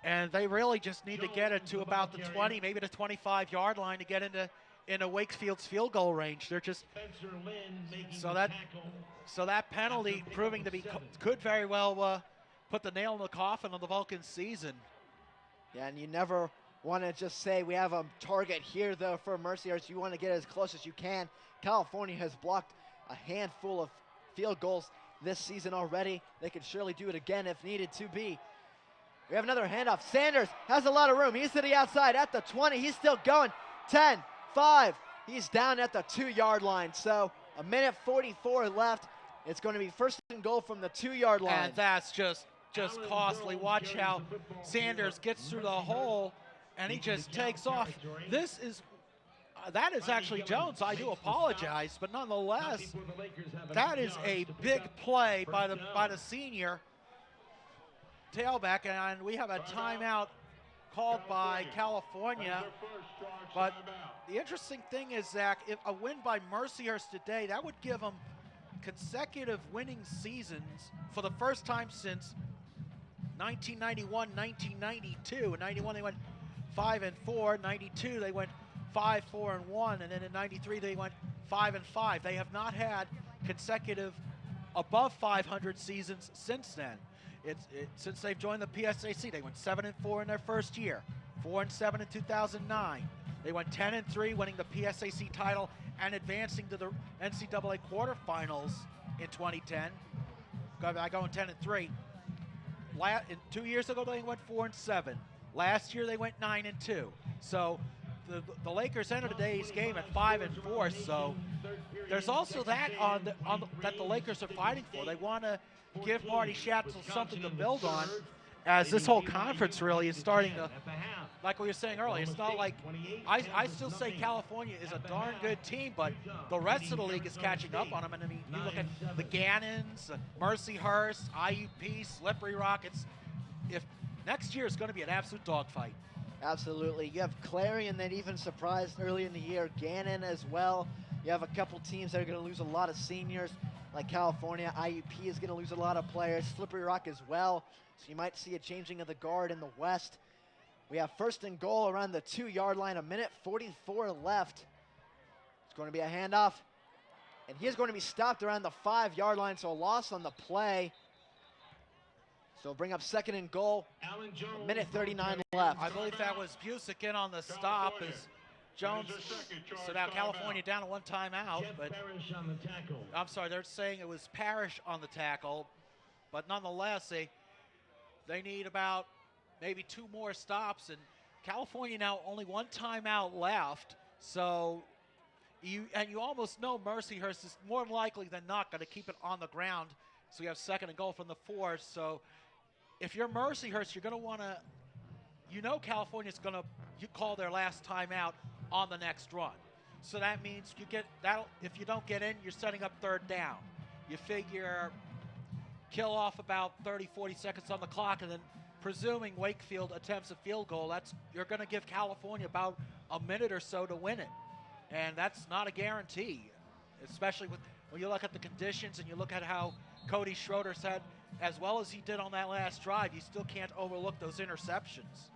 And they really just need to get it to about the 20, maybe the 25-yard line to get into Wakefield's field goal range. They're just so that penalty proving to be could very well put the nail in the coffin of the Vulcan season. Yeah, and you never want to just say we have a target here, though, for Mercyhurst. You want to get as close as you can. California has blocked a handful of field goals this season already. They could surely do it again if needed to be. We have another handoff. Sanders has a lot of room. He's to the outside at the 20. He's still going. 10, 5. He's down at the 2-yard line. So 1:44 left. It's going to be 1st and goal from the 2-yard line. And that's just costly. Watch how Sanders gets through the hole, and he just takes off. That is actually Jones. I do apologize, but nonetheless, that is a big play by the senior tailback, and we have a timeout called by California. But the interesting thing is, Zach, if a win by Mercyhurst today, that would give them consecutive winning seasons for the first time since 1991, 1992. In 91 they went 5-4. 92 they went 5-4-1, and then in 93 they went 5-5. They have not had consecutive above 500 seasons since then. Since they've joined the PSAC, they went 7-4 in their first year, 4-7 in 2009. They went 10-3, winning the PSAC title and advancing to the NCAA quarterfinals in 2010. By going 10-3. 2 years ago they went 4-7. Last year they went 9-2. So the Lakers entered today's game at 5-4. So there's also that that the Lakers are fighting for. They want to give Marty Schatzel something to build on, as this whole conference really is starting to, like we were saying earlier, it's not like, I still say California is a darn good team, but the rest of the league is catching up on them. And I mean, you look at the Gannons, Mercyhurst, IUP, Slippery Rockets. If next year is going to be an absolute dogfight. Absolutely. You have Clarion that even surprised early in the year, Gannon as well. You have a couple teams that are going to lose a lot of seniors, like California. IUP is going to lose a lot of players. Slippery Rock as well. So you might see a changing of the guard in the West. We have first and goal around the 2-yard line, 1:44 left. It's going to be a handoff, and he is going to be stopped around the 5-yard line, so a loss on the play. So bring up second and goal, 1:39 left. I believe that was Busick in on the stop as Jones. So now California down to 1 timeout, but I'm sorry, they're saying it was Parrish on the tackle, but nonetheless, they need about maybe 2 more stops, and California now only 1 timeout left. So you almost know Mercyhurst is more likely than not going to keep it on the ground. So you have second and goal from the 4. So if you're Mercyhurst, you're going to want to, California's going to call their last timeout on the next run. So that means you get that. If you don't get in, you're setting up third down. You figure kill off about 30, 40 seconds on the clock, and then presuming Wakefield attempts a field goal, you're going to give California about a minute or so to win it. And that's not a guarantee, especially when you look at the conditions and you look at how Cody Schroeder said, as well as he did on that last drive, you still can't overlook those interceptions.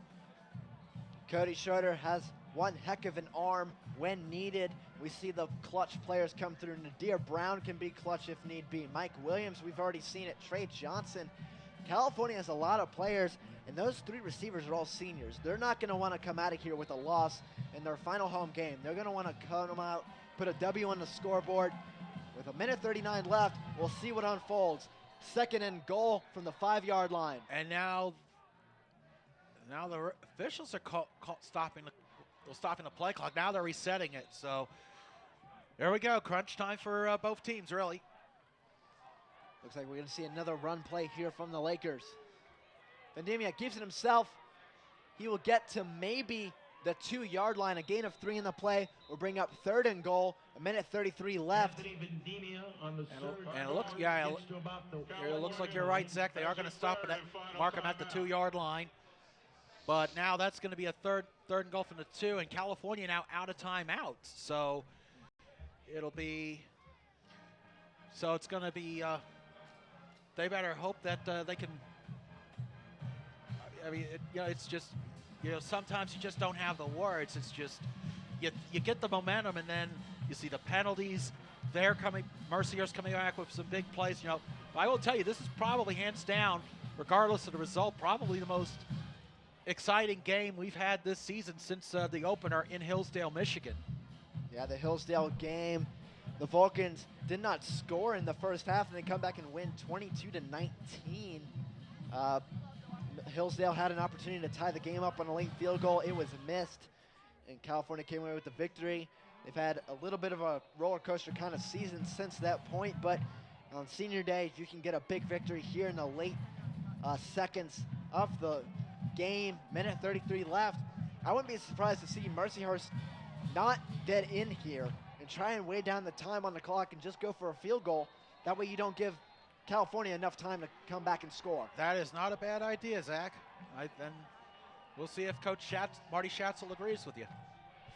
Cody Schroeder has one heck of an arm when needed. We see the clutch players come through. Nadir Brown can be clutch if need be. Mike Williams, we've already seen it. Trey Johnson. California has a lot of players, and those 3 receivers are all seniors. They're not going to want to come out of here with a loss in their final home game. They're going to want to come out, put a W on the scoreboard. With 1:39 left, we'll see what unfolds. Second and goal from the 5-yard line. And now the officials are stopping the play clock. Now they're resetting it. So there we go. Crunch time for both teams, really. Looks like we're going to see another run play here from the Lakers. Vendimia keeps it himself. He will get to maybe the 2-yard line. A gain of 3 in the play will bring up third and goal. 1:33 left. And it looks like you're right, Zach. They are going to stop it, mark him at the 2-yard line. But now that's going to be a third and goal from the 2, and California now out of timeouts. So it's going to be. They better hope that they can. I mean, it's just, sometimes you just don't have the words. It's just you get the momentum, and then you see the penalties. They're coming. Mercyhurst coming back with some big plays. I will tell you, this is probably hands down, regardless of the result, probably the most exciting game we've had this season since the opener in Hillsdale, Michigan. Yeah, the Hillsdale game. The Vulcans did not score in the first half, and they come back and win 22-19. Hillsdale had an opportunity to tie the game up on a late field goal. It was missed, and California came away with the victory. They've had a little bit of a roller coaster kind of season since that point, but on senior day, you can get a big victory here in the late seconds of the game. 1:33 left. I wouldn't be surprised to see Mercyhurst not get in here and try and weigh down the time on the clock and just go for a field goal. That way you don't give California enough time to come back and score. That is not a bad idea, Zach. Then we'll see if Coach Marty Schatzel agrees with you.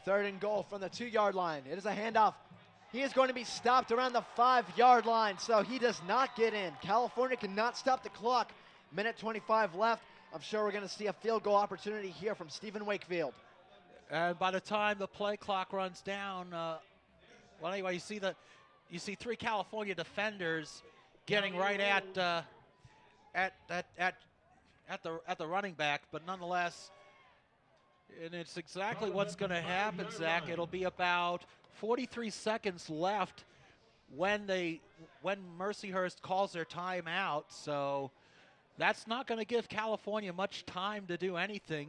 Third and goal from the 2-yard line. It is a handoff He is going to be stopped around the 5-yard line, so he does not get in. California cannot stop the clock. Minute 25 left. I'm sure we're going to see a field goal opportunity here from Stephen Wakefield. And by the time the play clock runs down, well, anyway, you see 3 California defenders getting right at the running back, but nonetheless, and it's exactly what's going to happen, Zach. It'll be about 43 seconds left when Mercyhurst calls their timeout, so that's not going to give California much time to do anything.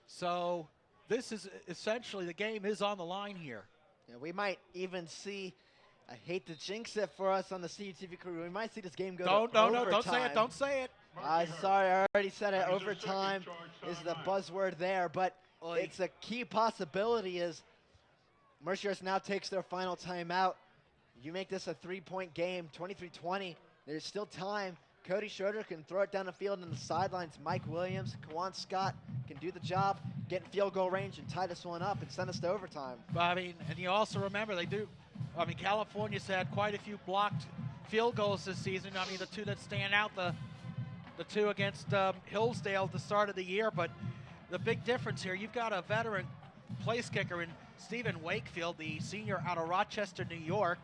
So this is essentially, the game is on the line here. Yeah, we might even see, I hate to jinx it for us on the CUTV crew, we might see this game go to overtime. No, don't say it, don't say it. Sorry, I already said it. Overtime is the buzzword there, but it's a key possibility as Mercyhurst now takes their final timeout. You make this a 3-point game, 23-20. There's still time. Cody Schroeder can throw it down the field on the sidelines. Mike Williams, Kawan Scott can do the job, get in field goal range and tie this one up and send us to overtime. But I mean, and you also remember California's had quite a few blocked field goals this season. I mean, the 2 that stand out, the 2 against Hillsdale at the start of the year, but the big difference here, you've got a veteran place kicker in Stephen Wakefield, the senior out of Rochester, New York.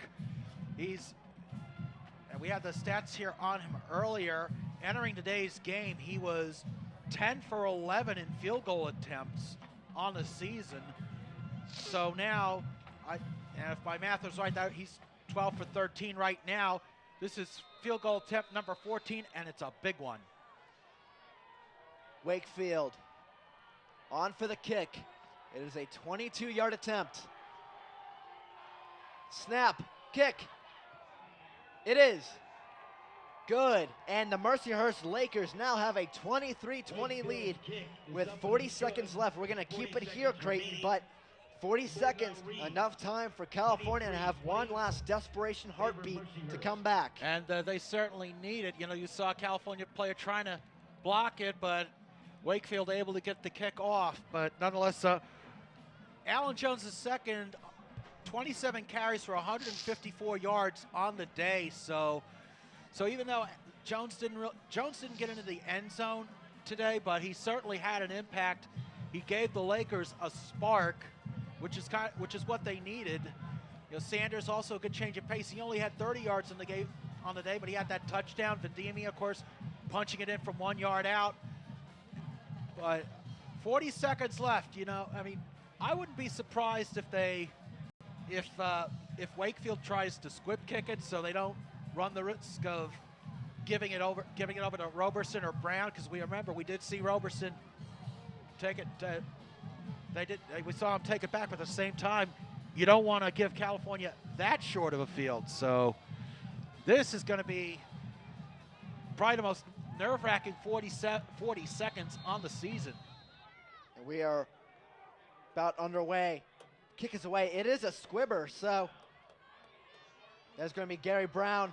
And we had the stats here on him earlier. Entering today's game, he was 10 for 11 in field goal attempts on the season. So now, and if my math is right, he's 12 for 13 right now. This is field goal attempt number 14, and it's a big one. Wakefield on for the kick. It is a 22-yard attempt. Snap, kick. It is good, and the Mercyhurst Lakers now have a 23-20 lead with 40 seconds left. We're going to keep it here, Creighton, but 40 seconds, enough time for California to have one last desperation heartbeat to come back. And they certainly need it. You know, you saw a California player trying to block it, but Wakefield able to get the kick off. But nonetheless, Alan Jones is second, 27 carries for 154 yards on the day. So even though Jones didn't get into the end zone today, but he certainly had an impact. He gave the Lakers a spark, which is what they needed. You know, Sanders also a good change of pace. He only had 30 yards in the game on the day, but he had that touchdown. Vadimi, of course, punching it in from 1 yard out. But 40 seconds left. You know, I mean, I wouldn't be surprised if Wakefield tries to squib kick it, so they don't run the risk of giving it over to Roberson or Brown, because we did see Roberson take it. We saw him take it back, but at the same time, you don't want to give California that short of a field. So this is going to be probably the most nerve-wracking 40 seconds on the season. And we are about underway. Kick is away. It is a squibber, so there's going to be Gary Brown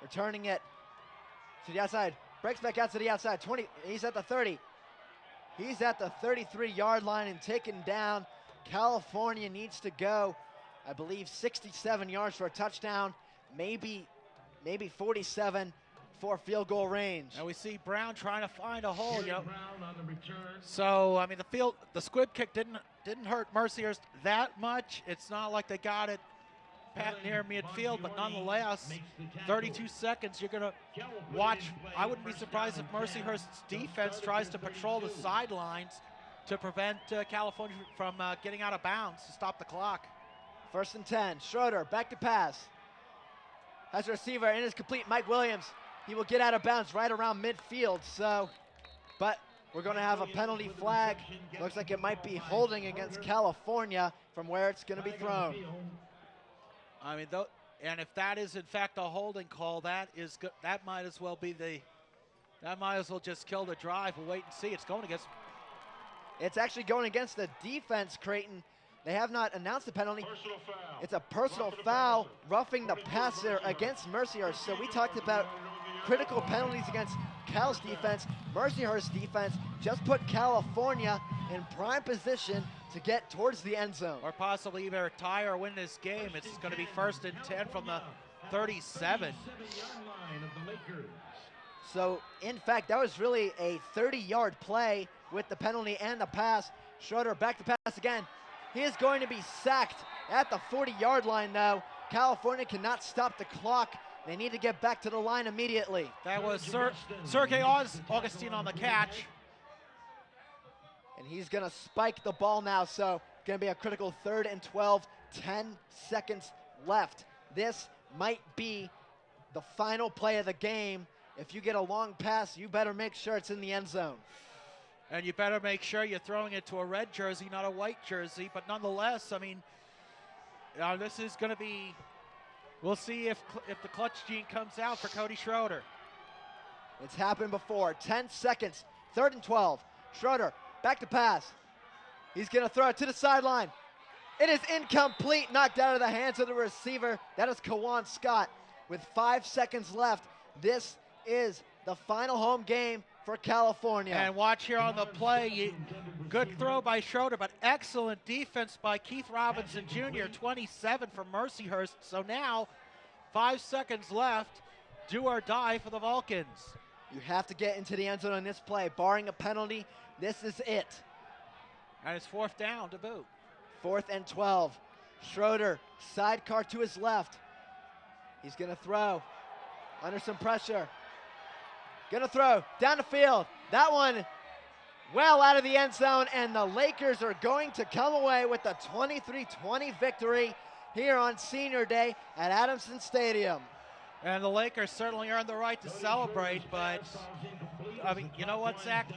returning it to the outside. Breaks back out to the outside. 20. He's at the 30. He's at the 33-yard line and taken down. California needs to go, I believe, 67 yards for a touchdown, maybe 47 for field goal range. And we see Brown trying to find a hole. You know. So I mean, the squib kick didn't hurt Mercyhurst that much. It's not like they got it near midfield, but nonetheless, 32 seconds, you're going to watch. I wouldn't be surprised if Mercyhurst's defense tries to patrol the sidelines to prevent California from getting out of bounds to stop the clock. 1st and 10. Schroeder back to pass. Has a receiver and is complete. Mike Williams. He will get out of bounds right around midfield. But we're going to have a penalty flag. Looks like it might be holding against California from where it's going to be thrown. I mean, and if that is in fact a holding call, that might as well just kill the drive. We'll wait and see. It's actually going against the defense, Creighton. They have not announced the penalty. It's a personal foul, roughing the passer against Mercyhurst. So we talked about critical penalties against Cal's defense. Mercyhurst's defense just put California in prime position to get towards the end zone. Or possibly either tie or win this game. It's going to be 1st and 10 from the 37. So, in fact, that was really a 30-yard play with the penalty and the pass. Schroeder back to pass again. He is going to be sacked at the 40-yard line now. California cannot stop the clock. They need to get back to the line immediately. That was Sergei Augustine on the catch. And he's going to spike the ball now, so going to be a critical 3rd and 12, 10 seconds left. This might be the final play of the game. If you get a long pass, you better make sure it's in the end zone. And you better make sure you're throwing it to a red jersey, not a white jersey. But nonetheless, I mean, this is going to be, we'll see if the clutch gene comes out for Cody Schroeder. It's happened before. 10 seconds, 3rd and 12. Schroeder back to pass. He's going to throw it to the sideline. It is incomplete, knocked out of the hands of the receiver. That is Kawan Scott with 5 seconds left. This is the final home game for California. And watch here on the play. Good throw by Schroeder, but excellent defense by Keith Robinson Jr., 27 for Mercyhurst. So now, 5 seconds left, do or die for the Vulcans. You have to get into the end zone on this play. Barring a penalty, this is it. And it's 4th down to boot. 4th and 12. Schroeder, sidecar to his left. He's going to throw under some pressure. Going to throw down the field. That one well out of the end zone, and the Lakers are going to come away with a 23-20 victory here on Senior Day at Adamson Stadium. And the Lakers certainly earned the right to celebrate, but I mean, you know what, Zach?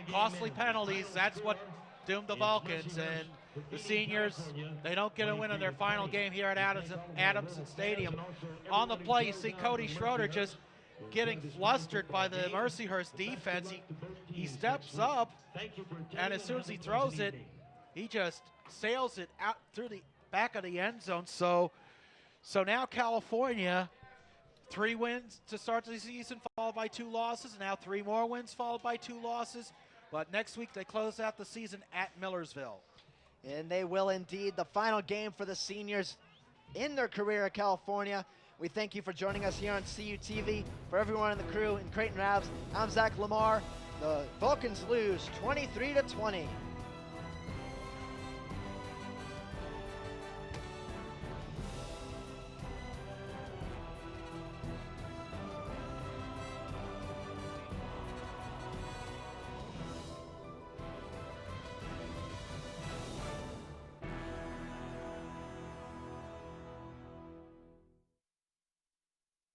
Costly penalties, that's what doomed the Vulcans. And the seniors, they don't get a win in their final game here at Adamson Stadium. On the play, you see Cody Schroeder just getting flustered by the Mercyhurst defense. He steps up, and as soon as he throws it, he just sails it out through the back of the end zone. So now California, 3 wins to start the season, followed by 2 losses. Now 3 more wins, followed by 2 losses. But next week they close out the season at Millersville. And they will indeed. The final game for the seniors in their career at California. We thank you for joining us here on CUTV. For everyone in the crew in Creighton Ravs, I'm Zach Lamar. The Vulcans lose 23-20.